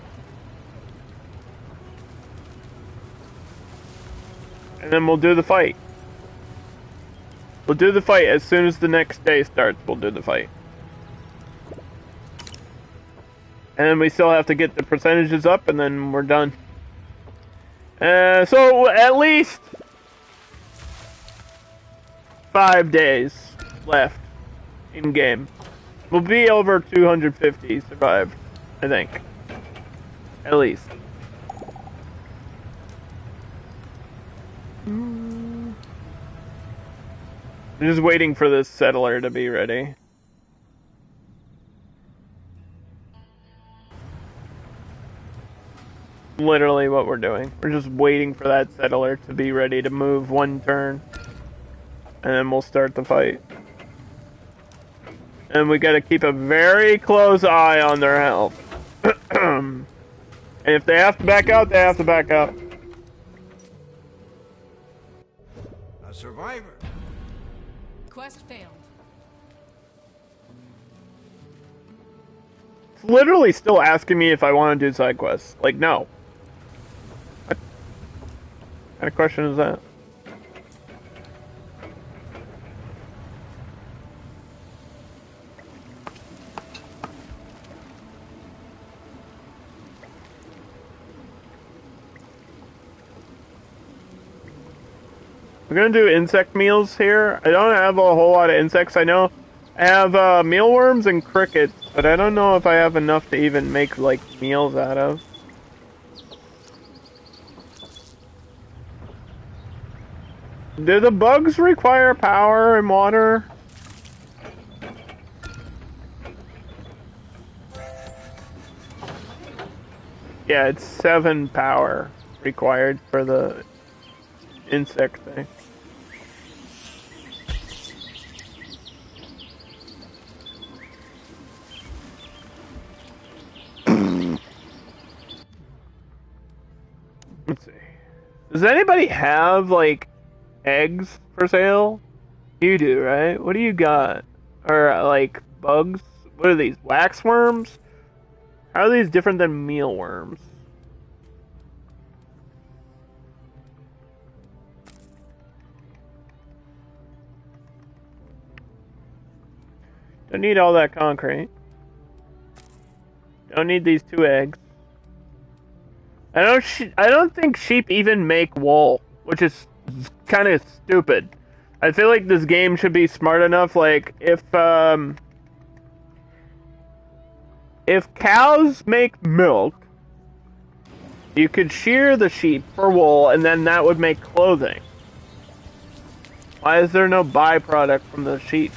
And then we'll do the fight. We'll do the fight as soon as the next day starts. We'll do the fight. And then we still have to get the percentages up, and then we're done. So at least 5 days left in game. We'll be over 250 survived, I think. At least. I'm just waiting for this settler to be ready. literally what we're doing. We're just waiting for that settler to be ready to move one turn. And then we'll start the fight. And we gotta keep a very close eye on their health. And if they have to back out, they have to back out. A survivor. Quest failed. It's literally still asking me if I want to do side quests. Like, no. What kind of question is that? We're gonna do insect meals here. I don't have a whole lot of insects. I know I have mealworms and crickets, but I don't know if I have enough to even make like meals out of. Do the bugs require power and water? Yeah, it's 7 power required for the insect thing. Let's see. Does anybody have, like, eggs for sale? You do, right? What do you got? Or, like, bugs? What are these? Waxworms? How are these different than mealworms? Don't need all that concrete. Don't need these 2 eggs. I don't think sheep even make wool, which is kind of stupid. I feel like this game should be smart enough, like, if cows make milk, you could shear the sheep for wool, and then that would make clothing. Why is there no byproduct from the sheep?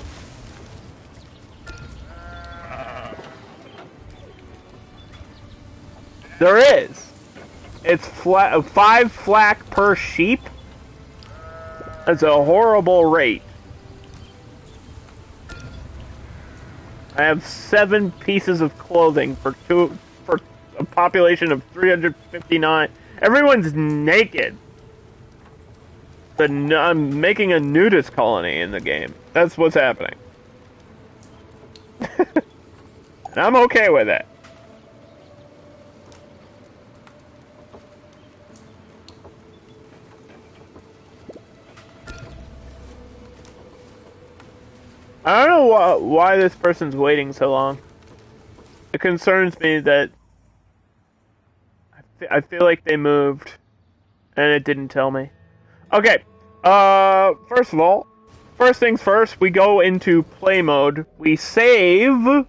There is. It's 5 flack per sheep. That's a horrible rate. I have 7 pieces of clothing for a population of 359. Everyone's naked. I'm making a nudist colony in the game. That's what's happening. And I'm okay with it. I don't know why this person's waiting so long. It concerns me that I feel like they moved and it didn't tell me. Okay, first of all, first things first, we go into play mode. We save the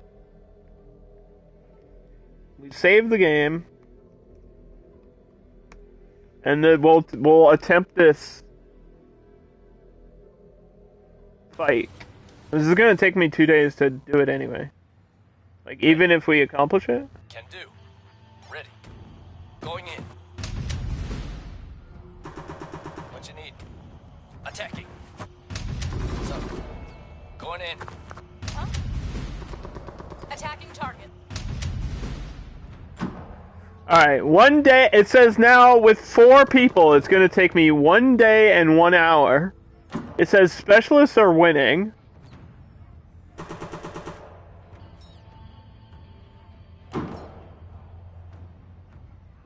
game, and then we'll attempt this fight. This is gonna take me 2 days to do it anyway. Like, even if we accomplish it? Can do. Ready. Going in. What you need? Attacking. So, going in. Huh? Attacking target. Alright, 1 day. It says now with 4 people, it's gonna take me 1 day and 1 hour. It says specialists are winning.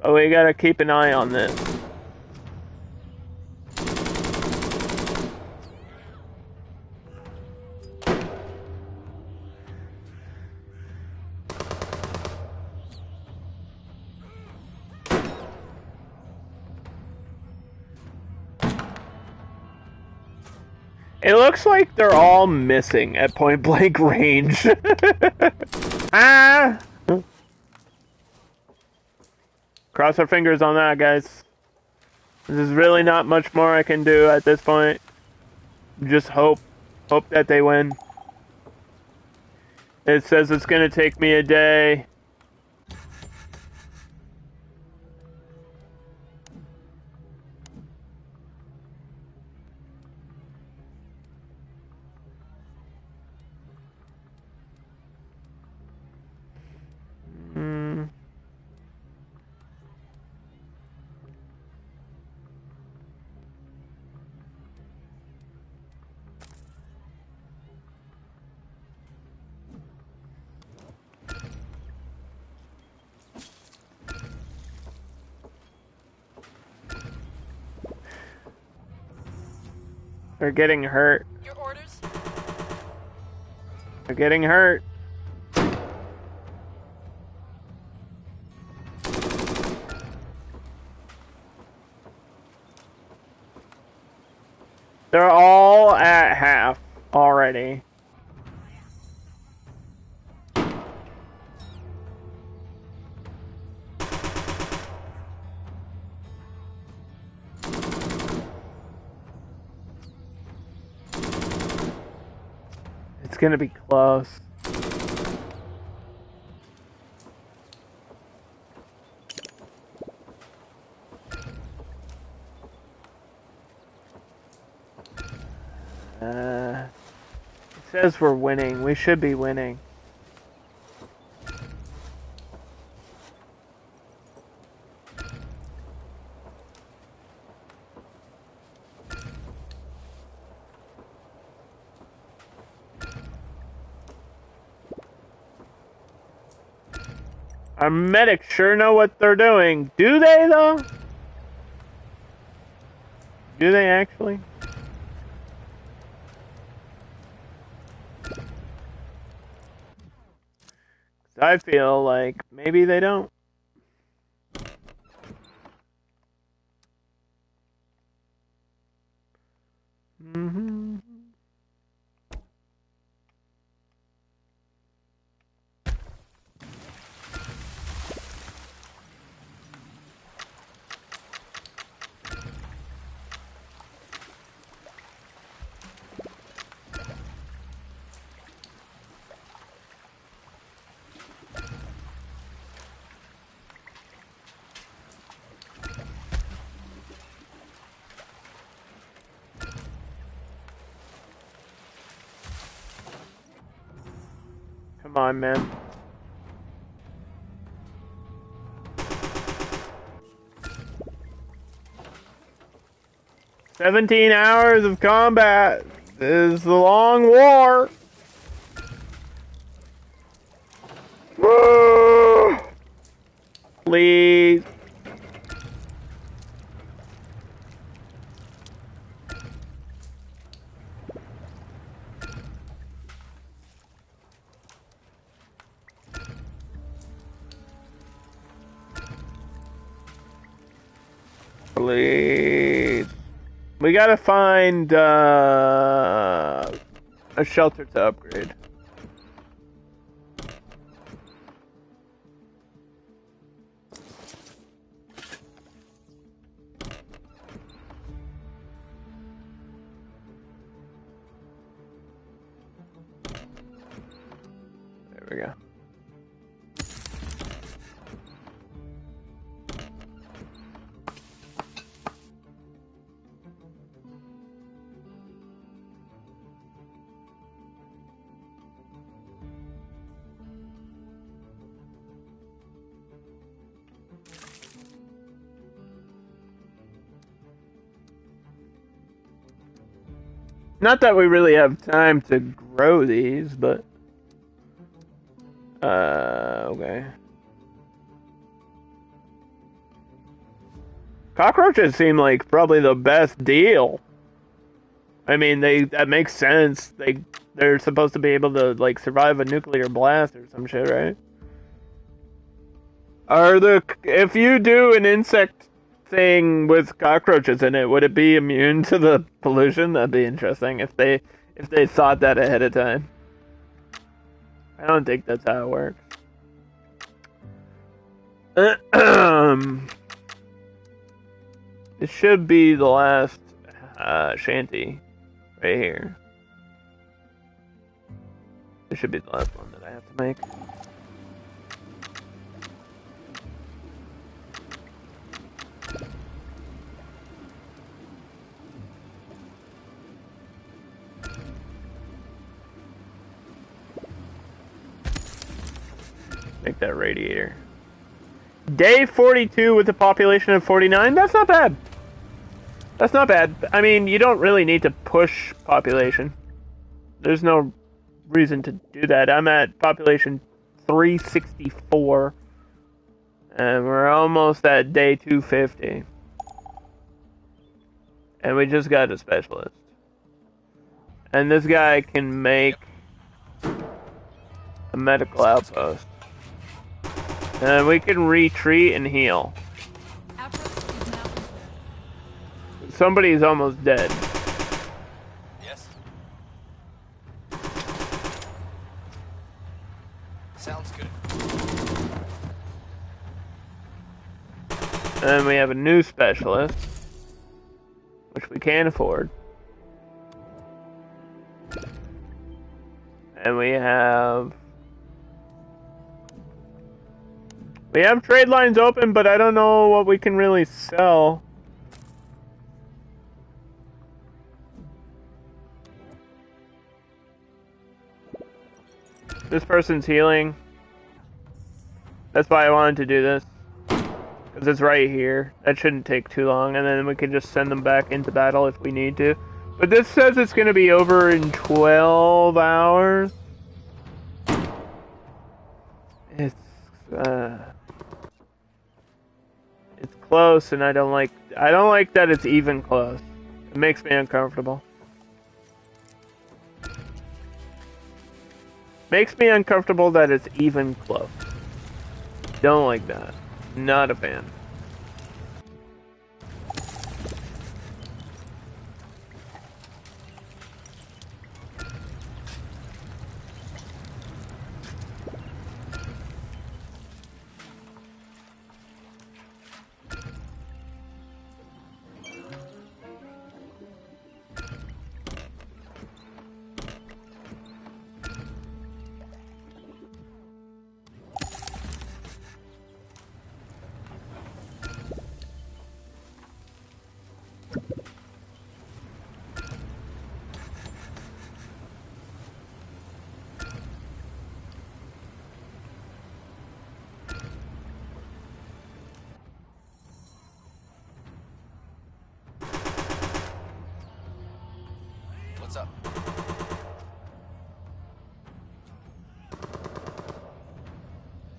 Oh, we gotta keep an eye on this. It looks like they're all missing at point blank range. Ah! Cross our fingers on that, guys. There's really not much more I can do at this point. Just hope that they win. It says it's gonna take me a day. They're getting hurt. Your orders? They're getting hurt. They're all at half already. It's gonna be close. It says we're winning. We should be winning. Our medics sure know what they're doing. Do they, though? Do they actually? I feel like maybe they don't. Mm-hmm. Come on, man. "17 hours of combat. This is the long war." Please. Please. We gotta find a shelter to upgrade. There we go. Not that we really have time to grow these, but okay. Cockroaches seem like probably the best deal. I mean, that makes sense. They're supposed to be able to like survive a nuclear blast or some shit, right? If you do an insect thing with cockroaches in it, would it be immune to the pollution? That'd be interesting if they thought that ahead of time. I don't think that's how it works. It should be the last shanty right here. This should be the last one that I have to make. Make that radiator. Day 42 with a population of 49. That's not bad. That's not bad. I mean, you don't really need to push population. There's no reason to do that. I'm at population 364. And we're almost at day 250. And we just got a specialist. And this guy can make a medical outpost. And we can retreat and heal. Outpost is now. Somebody's almost dead. Yes. Sounds good. And we have a new specialist, which we can't afford. And we have trade lines open, but I don't know what we can really sell. This person's healing. That's why I wanted to do this. Because it's right here. That shouldn't take too long, and then we can just send them back into battle if we need to. But this says it's going to be over in 12 hours. It's close, and I don't like that it's even close. It makes me uncomfortable. Makes me uncomfortable that it's even close. Don't like that. Not a fan. What's up?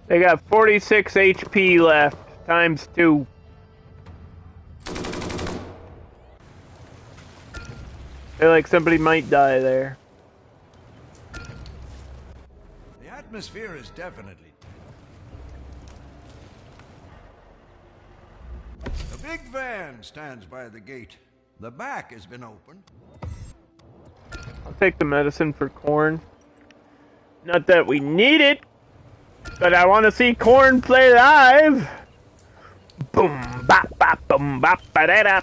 They got 46 HP left, times 2. Feel like somebody might die there. The atmosphere is definitely... A big van stands by the gate. The back has been opened. I'll take the medicine for corn. Not that we need it, but I want to see corn play live. Boom, bop, bop, boom, bop, ba da da.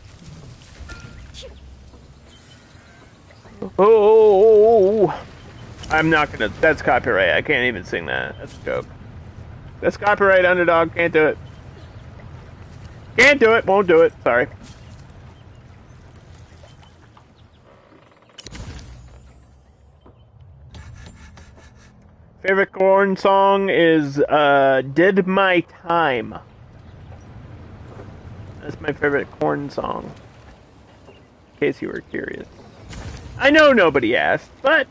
Oh, I'm not gonna. That's copyright. I can't even sing that. That's a joke. That's copyright, Underdog. Can't do it. Can't do it. Won't do it. Sorry. Favorite corn song is Did My Time. That's my favorite corn song. In case you were curious. I know nobody asked, but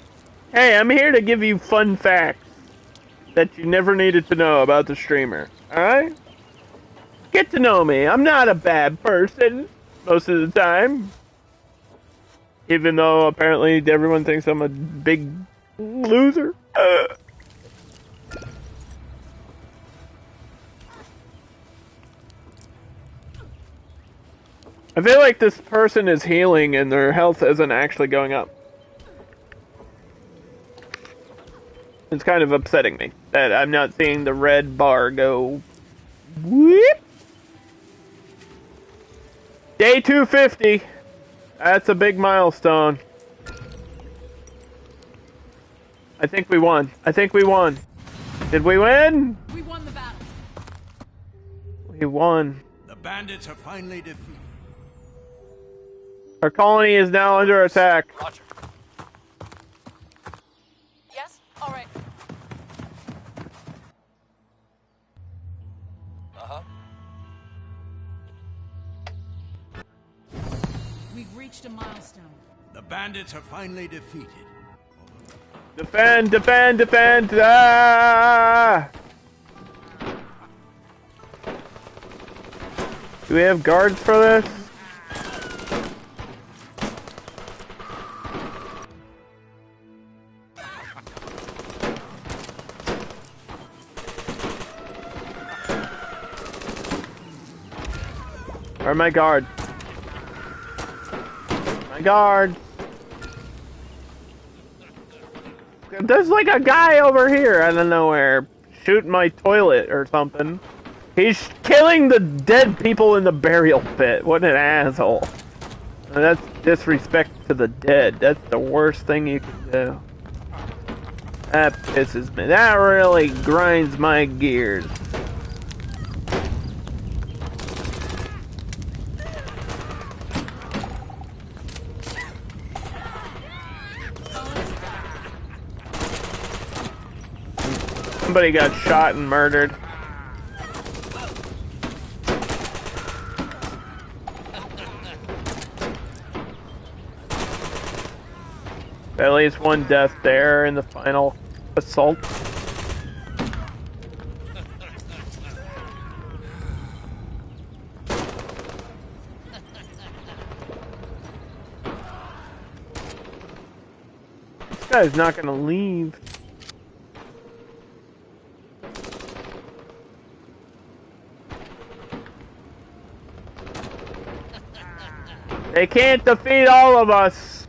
hey, I'm here to give you fun facts that you never needed to know about the streamer. Alright? Get to know me. I'm not a bad person most of the time. Even though apparently everyone thinks I'm a big loser. I feel like this person is healing and their health isn't actually going up. It's kind of upsetting me that I'm not seeing the red bar go whoop. Day 250. That's a big milestone. I think we won. I think we won. Did we win? We won the battle. We won. The bandits are finally defeated. Our colony is now under attack. Roger. Yes? Alright. Uh-huh. We've reached a milestone. The bandits are finally defeated. Defend, defend, defend! Ah! Do we have guards for this? Where are my guards? My guards. There's like a guy over here out of nowhere shooting my toilet or something. He's killing the dead people in the burial pit. What an asshole. That's disrespect to the dead. That's the worst thing you can do. That pisses me. That really grinds my gears. Somebody got shot and murdered. At least one death there in the final assault. This guy's not gonna leave. They can't defeat all of us.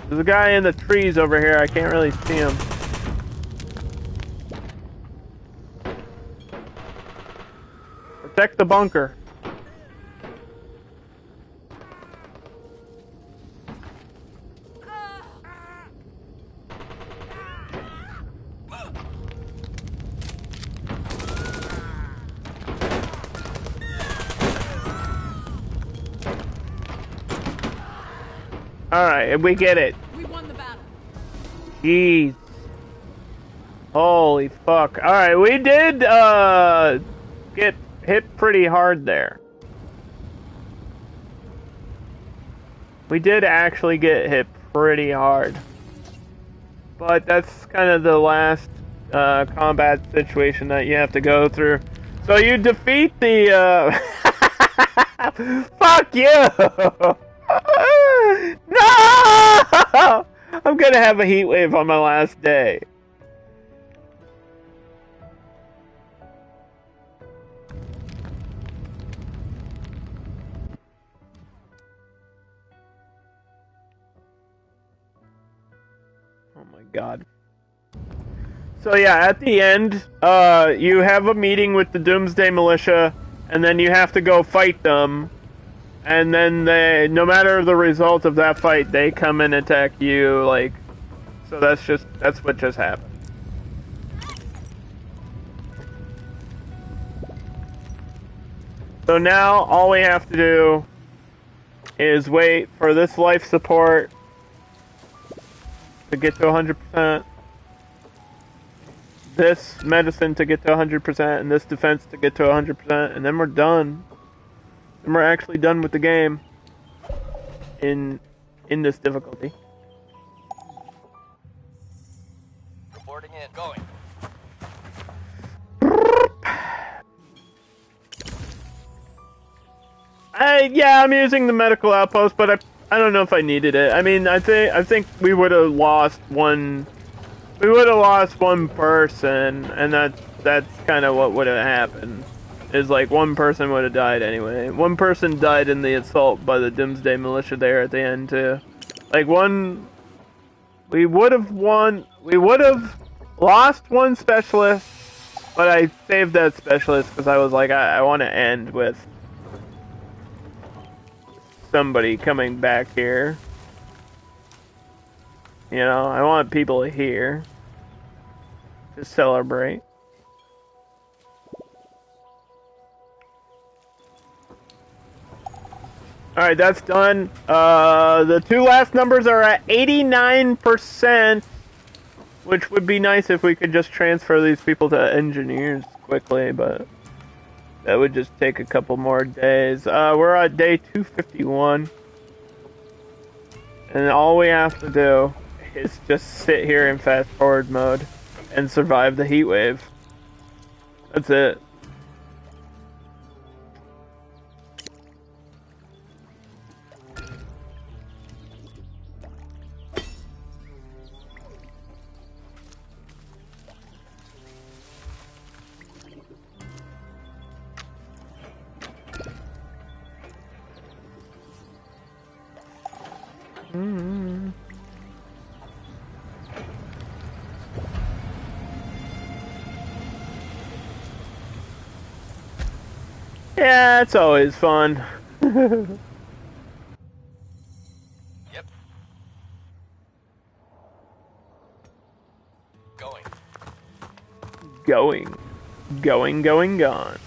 There's a guy in the trees over here. I can't really see him. Protect the bunker. Alright, we get it. We won the battle. Jeez. Holy fuck. Alright, we did, get hit pretty hard there. We did actually get hit pretty hard. But that's kind of the last, combat situation that you have to go through. So you defeat the, Fuck you! No! I'm gonna have a heat wave on my last day. Oh my god. So yeah, at the end, you have a meeting with the Doomsday Militia, and then you have to go fight them. And then they, no matter the result of that fight, they come and attack you, like, so that's what just happened. So now, all we have to do is wait for this life support to get to 100%, this medicine to get to 100%, and this defense to get to 100%, and then we're done. And we're actually done with the game in this difficulty. Reporting in. Going. Yeah, I'm using the medical outpost, but I don't know if I needed it. I mean, I think we would have lost one. We would have lost one person, and that's kind of what would have happened. Is like one person would have died anyway. One person died in the assault by the Doomsday Militia there at the end too. Like we would have won. We would have lost one specialist, but I saved that specialist because I was like, I want to end with somebody coming back here. You know, I want people here to celebrate. Alright, that's done. The two last numbers are at 89%, which would be nice if we could just transfer these people to engineers quickly, but that would just take a couple more days. We're at day 251, and all we have to do is just sit here in fast forward mode and survive the heat wave. That's it. Yeah, it's always fun. Yep. Going. Gone.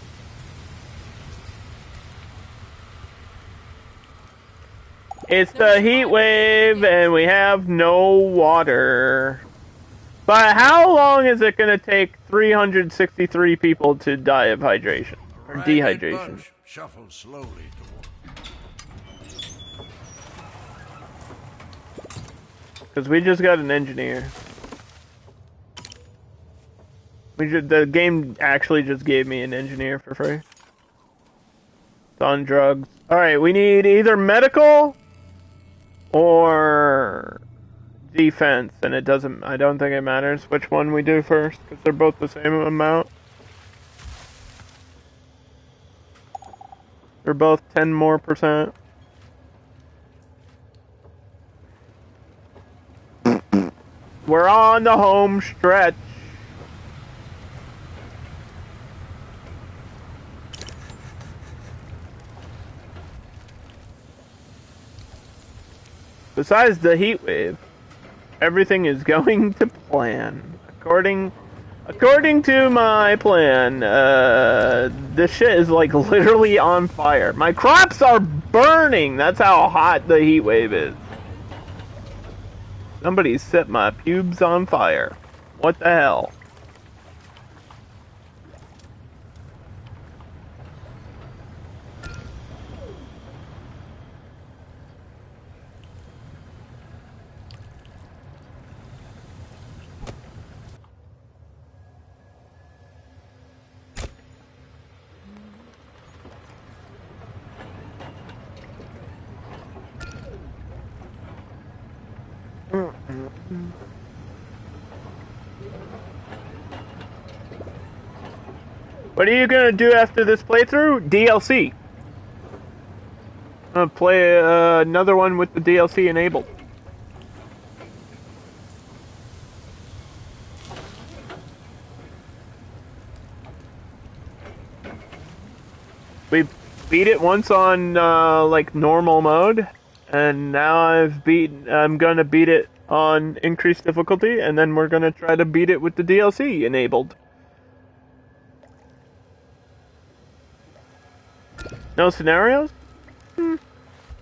It's the heat wave, and we have no water. But how long is it going to take 363 people to die of hydration or Ragged dehydration? bunch shuffled slowly toward. Because we just got an engineer. The game actually just gave me an engineer for free. It's on drugs. Alright, we need either medical or defense, and it doesn't, I don't think it matters which one we do first, because they're both the same amount. They're both 10% more. We're on the home stretch. Besides the heat wave, everything is going to plan. According to my plan, this shit is like literally on fire. My crops are burning! That's how hot the heat wave is. Somebody set my pubes on fire. What the hell? What are you gonna do after this playthrough? DLC. I'm gonna play another one with the DLC enabled. We beat it once on like normal mode, and now I'm gonna beat it on increased difficulty, and then we're gonna try to beat it with the DLC enabled. No scenarios?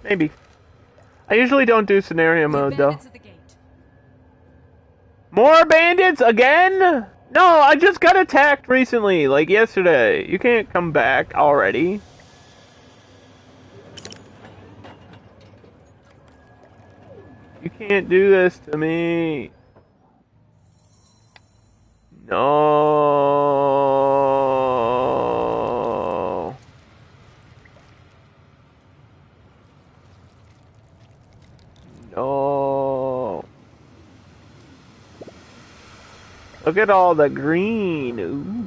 Maybe. I usually don't do scenario mode though. More bandits again? No, I just got attacked recently, like yesterday. You can't come back already. You can't do this to me. No. No. Look at all the green. Ooh.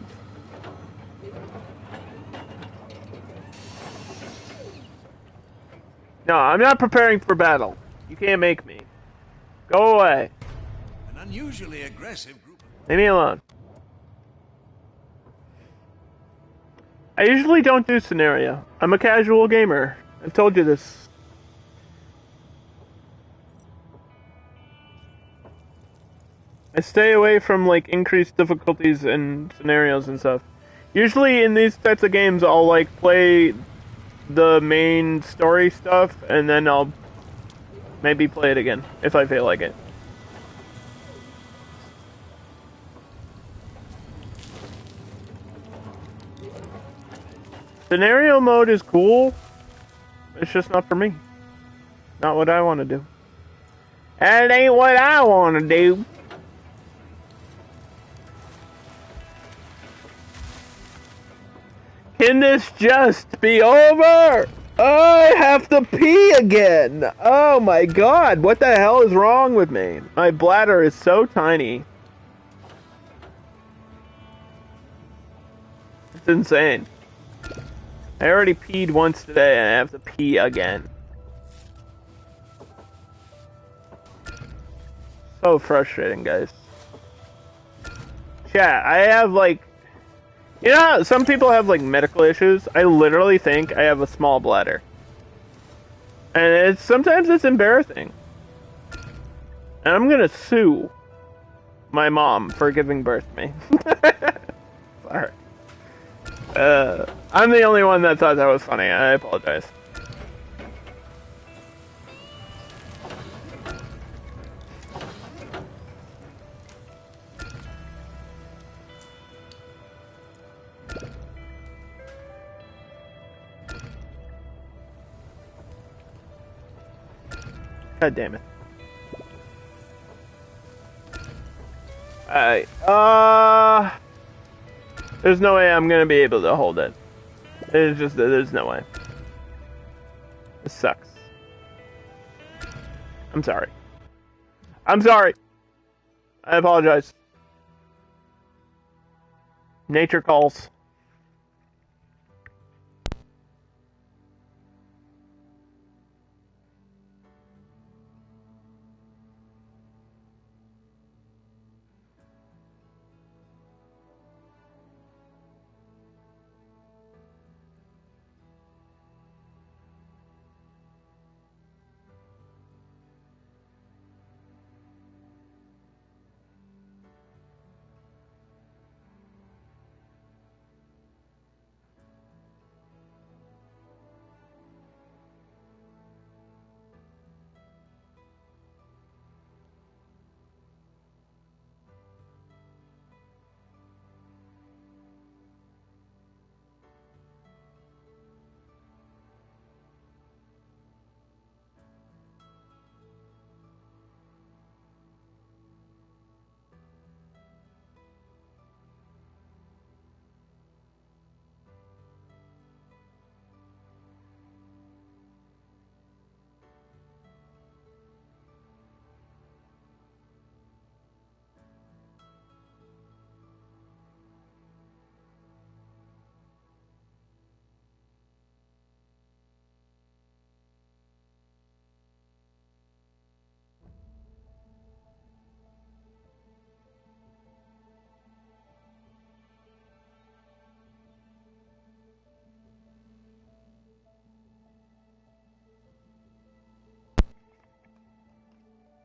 No, I'm not preparing for battle. You can't make me. Go away. An unusually aggressive group. Leave me alone. I usually don't do scenario. I'm a casual gamer. I've told you this. I stay away from like increased difficulties and scenarios and stuff. Usually in these types of games I'll like play the main story stuff and then I'll maybe play it again if I feel like it. Scenario mode is cool. It's just not for me. Not what I want to do. That ain't what I want to do. Can this just be over? I have to pee again. Oh my god, what the hell is wrong with me? My bladder is so tiny. It's insane. I already peed once today and I have to pee again. So frustrating, guys. Chat, I have like... You know, some people have like medical issues. I literally think I have a small bladder, and sometimes it's embarrassing. And I'm gonna sue my mom for giving birth to me. Sorry. I'm the only one that thought that was funny. I apologize. God damn it. Alright, there's no way I'm gonna be able to hold it. There's no way. This sucks. I'm sorry. I'm sorry. I apologize. Nature calls.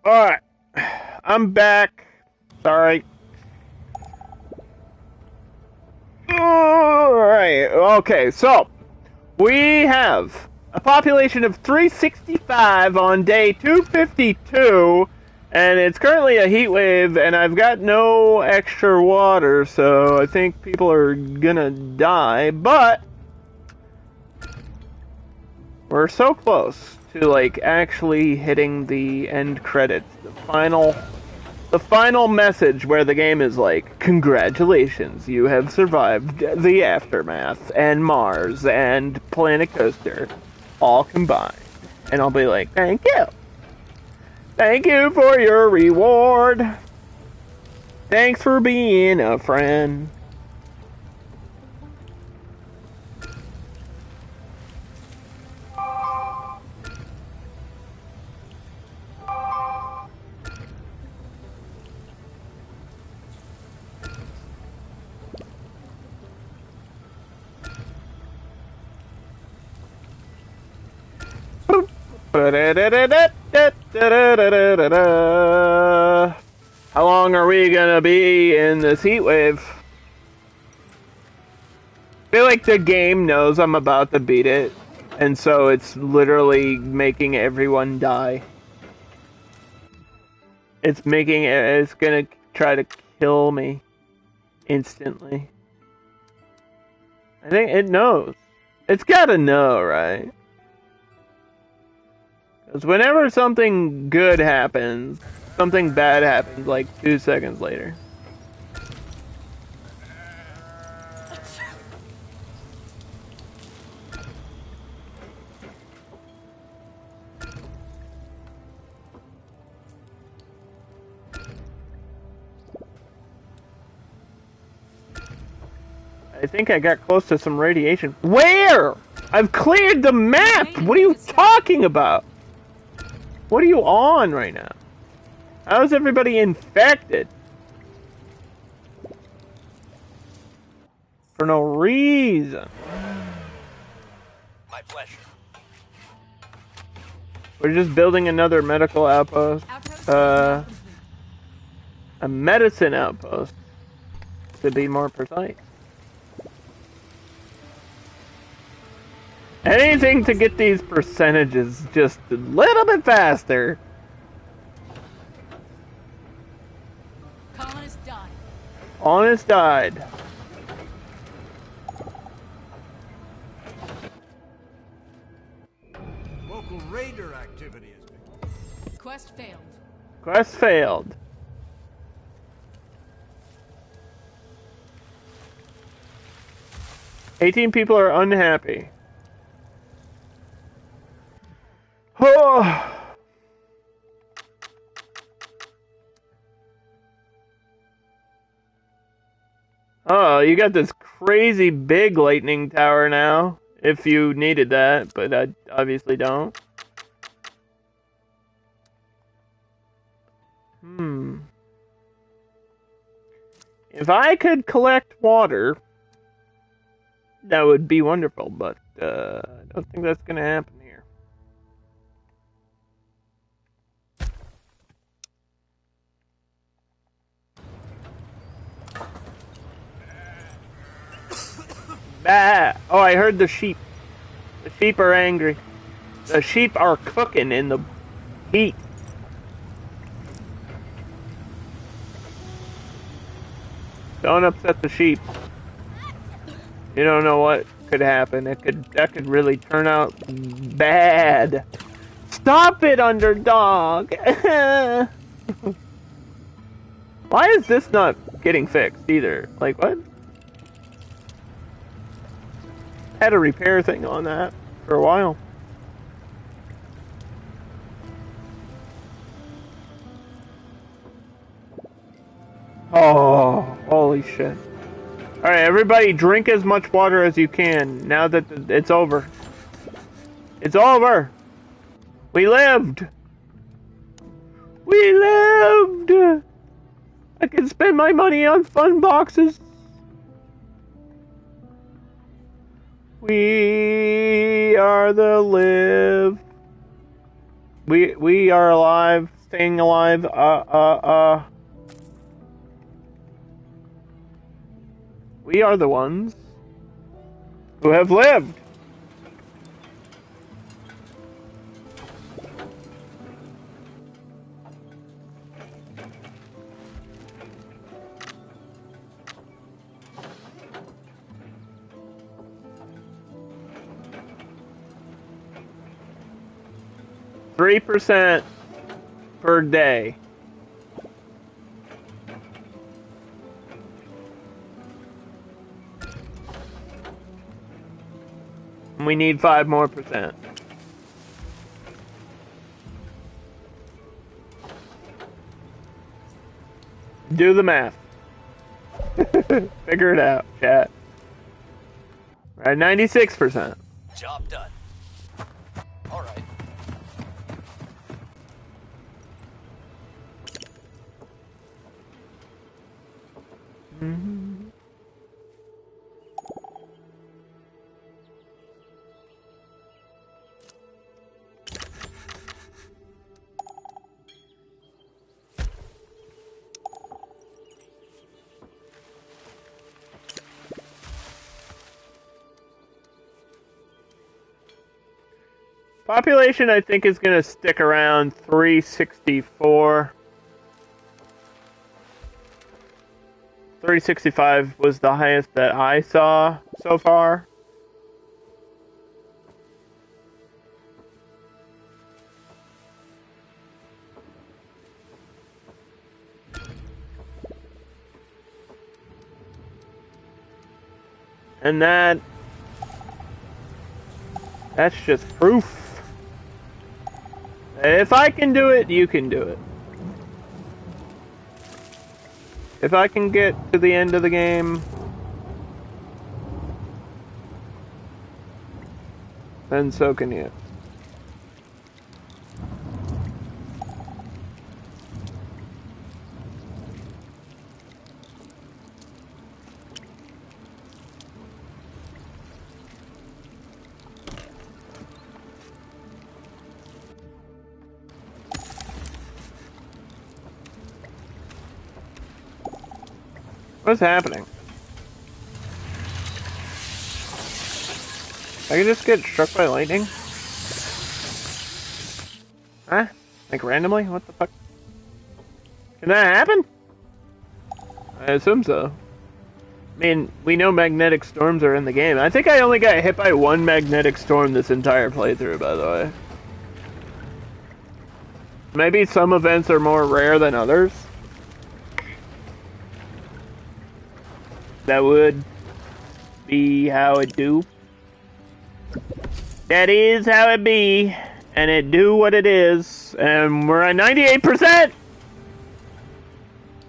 Alright. I'm back. Sorry. Alright. Okay, so we have a population of 365 on day 252, and it's currently a heat wave, and I've got no extra water, so I think people are gonna die, but we're so close to like actually hitting the end credits, the final message where the game is like, congratulations, you have survived the aftermath and Mars and Planet Coaster all combined. And I'll be like, thank you. Thank you for your reward. Thanks for being a friend. How long are we gonna be in this heat wave? I feel like the game knows I'm about to beat it, and so it's literally making everyone die. It's gonna try to kill me instantly. I think it knows. It's gotta know, right? Because whenever something good happens, something bad happens like 2 seconds later. I think I got close to some radiation. Where? I've cleared the map! What are you talking about? What are you on right now? How is everybody infected? For no reason. My pleasure. We're just building another medical outpost. A medicine outpost, to be more precise. Anything to get these percentages just a little bit faster. Colonist died. Honest died. Local raider activity has been. Quest failed. Quest failed. $18 people are unhappy. Oh. Oh, you got this crazy big lightning tower now. If you needed that, but I obviously don't. If I could collect water, that would be wonderful, but I don't think that's gonna happen here. Bah! Oh, I heard the sheep. The sheep are angry. The sheep are cooking in the heat. Don't upset the sheep. You don't know what could happen. That could really turn out bad. Stop it, Underdog! Why is this not getting fixed either? Like, what? Had a repair thing on that for a while. Oh, holy shit. Alright, everybody drink as much water as you can now that it's over. It's over! We lived! We lived! I can spend my money on fun boxes. We are the live. We are alive, staying alive. We are the ones who have lived. %3 per day. And we need 5 more %. Do the math. Figure it out, chat. Right, 96%. Job done. All right. Mm-hmm. Population, I think, is going to stick around 364. 365 was the highest that I saw so far. And that's just proof. If I can do it, you can do it. If I can get to the end of the game, then so can you. What's happening? I can just get struck by lightning? Huh? Like randomly? What the fuck? Can that happen? I assume so. I mean, we know magnetic storms are in the game. I think I only got hit by one magnetic storm this entire playthrough, by the way. Maybe some events are more rare than others. That would be how it do. That is how it be. And it do what it is. And we're at 98%!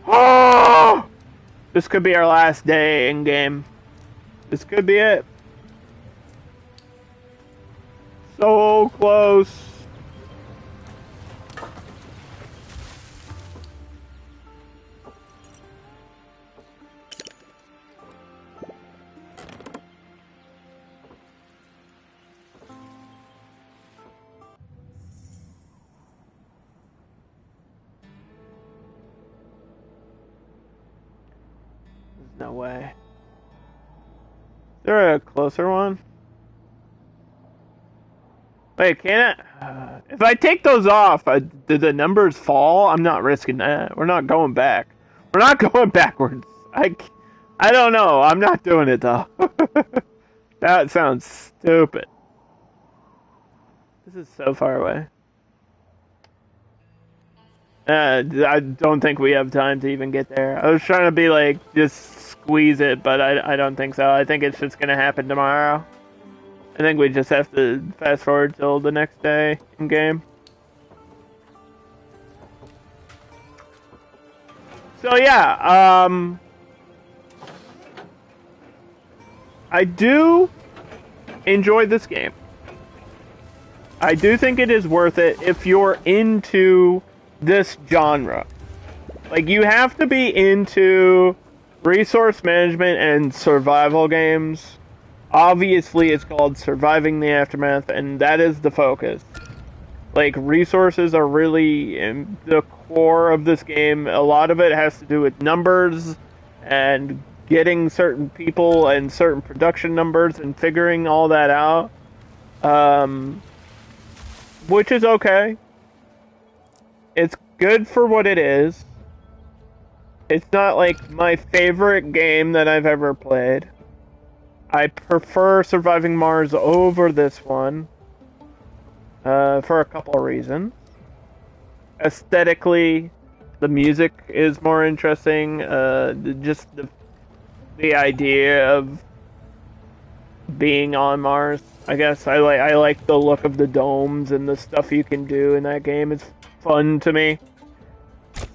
Oh! This could be our last day in game. This could be it. So close. No way. Is there a closer one? Wait, can I? If I take those off, do the numbers fall? I'm not risking that. We're not going back. We're not going backwards. I don't know. I'm not doing it, though. That sounds stupid. This is so far away. I don't think we have time to even get there. I was trying to be like, just squeeze it, but I don't think so. I think it's just going to happen tomorrow. I think we just have to fast forward till the next day in game. So yeah, I do enjoy this game. I do think it is worth it if you're into this genre. Like, you have to be into resource management and survival games. Obviously, it's called Surviving the Aftermath, and that is the focus. Like, resources are really in the core of this game. A lot of it has to do with numbers and getting certain people and certain production numbers and figuring all that out. Which is okay. It's good for what it is. It's not like my favorite game that I've ever played. I prefer Surviving Mars over this one. For a couple of reasons. Aesthetically, the music is more interesting. Just the idea of being on Mars. I guess I like the look of the domes and the stuff you can do in that game. It's fun to me.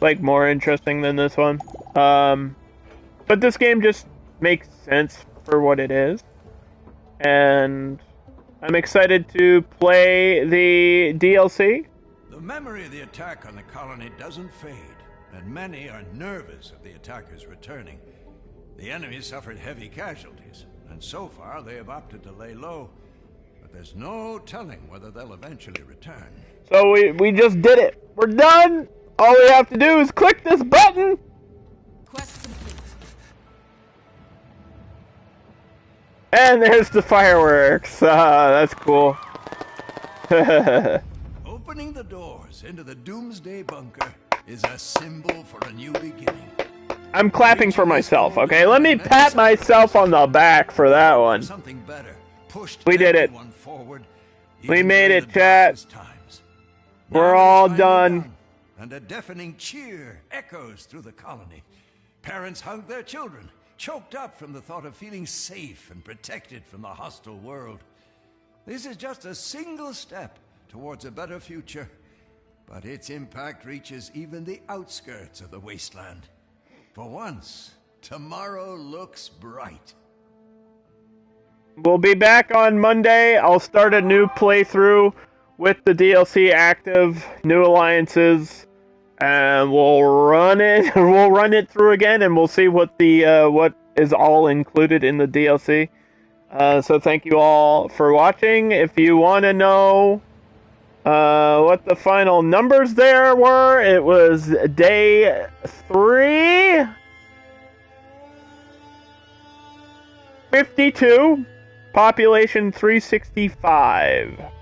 Like, more interesting than this one. But this game just makes sense for what it is. And I'm excited to play the DLC. The memory of the attack on the colony doesn't fade, and many are nervous of the attackers returning. The enemy suffered heavy casualties, and so far they have opted to lay low. But there's no telling whether they'll eventually return. So we just did it. We're done! All we have to do is click this button! Quest complete. And there's the fireworks. That's cool. Opening the doors into the Doomsday Bunker is a symbol for a new beginning. I'm clapping for myself, okay? Let me pat myself on the back for that one. Something better. Pushed We did it. forward, We even made during it, the chat. darkest times. We're Now all it's finally done. And a deafening cheer echoes through the colony. Parents hug their children, choked up from the thought of feeling safe and protected from the hostile world. This is just a single step towards a better future, but its impact reaches even the outskirts of the wasteland. For once, tomorrow looks bright. We'll be back on Monday. I'll start a new playthrough with the DLC active, new alliances, and we'll run it. We'll run it through again, and we'll see what the what is all included in the DLC. So thank you all for watching. If you want to know what the final numbers there were, it was day 3. 52, population 365.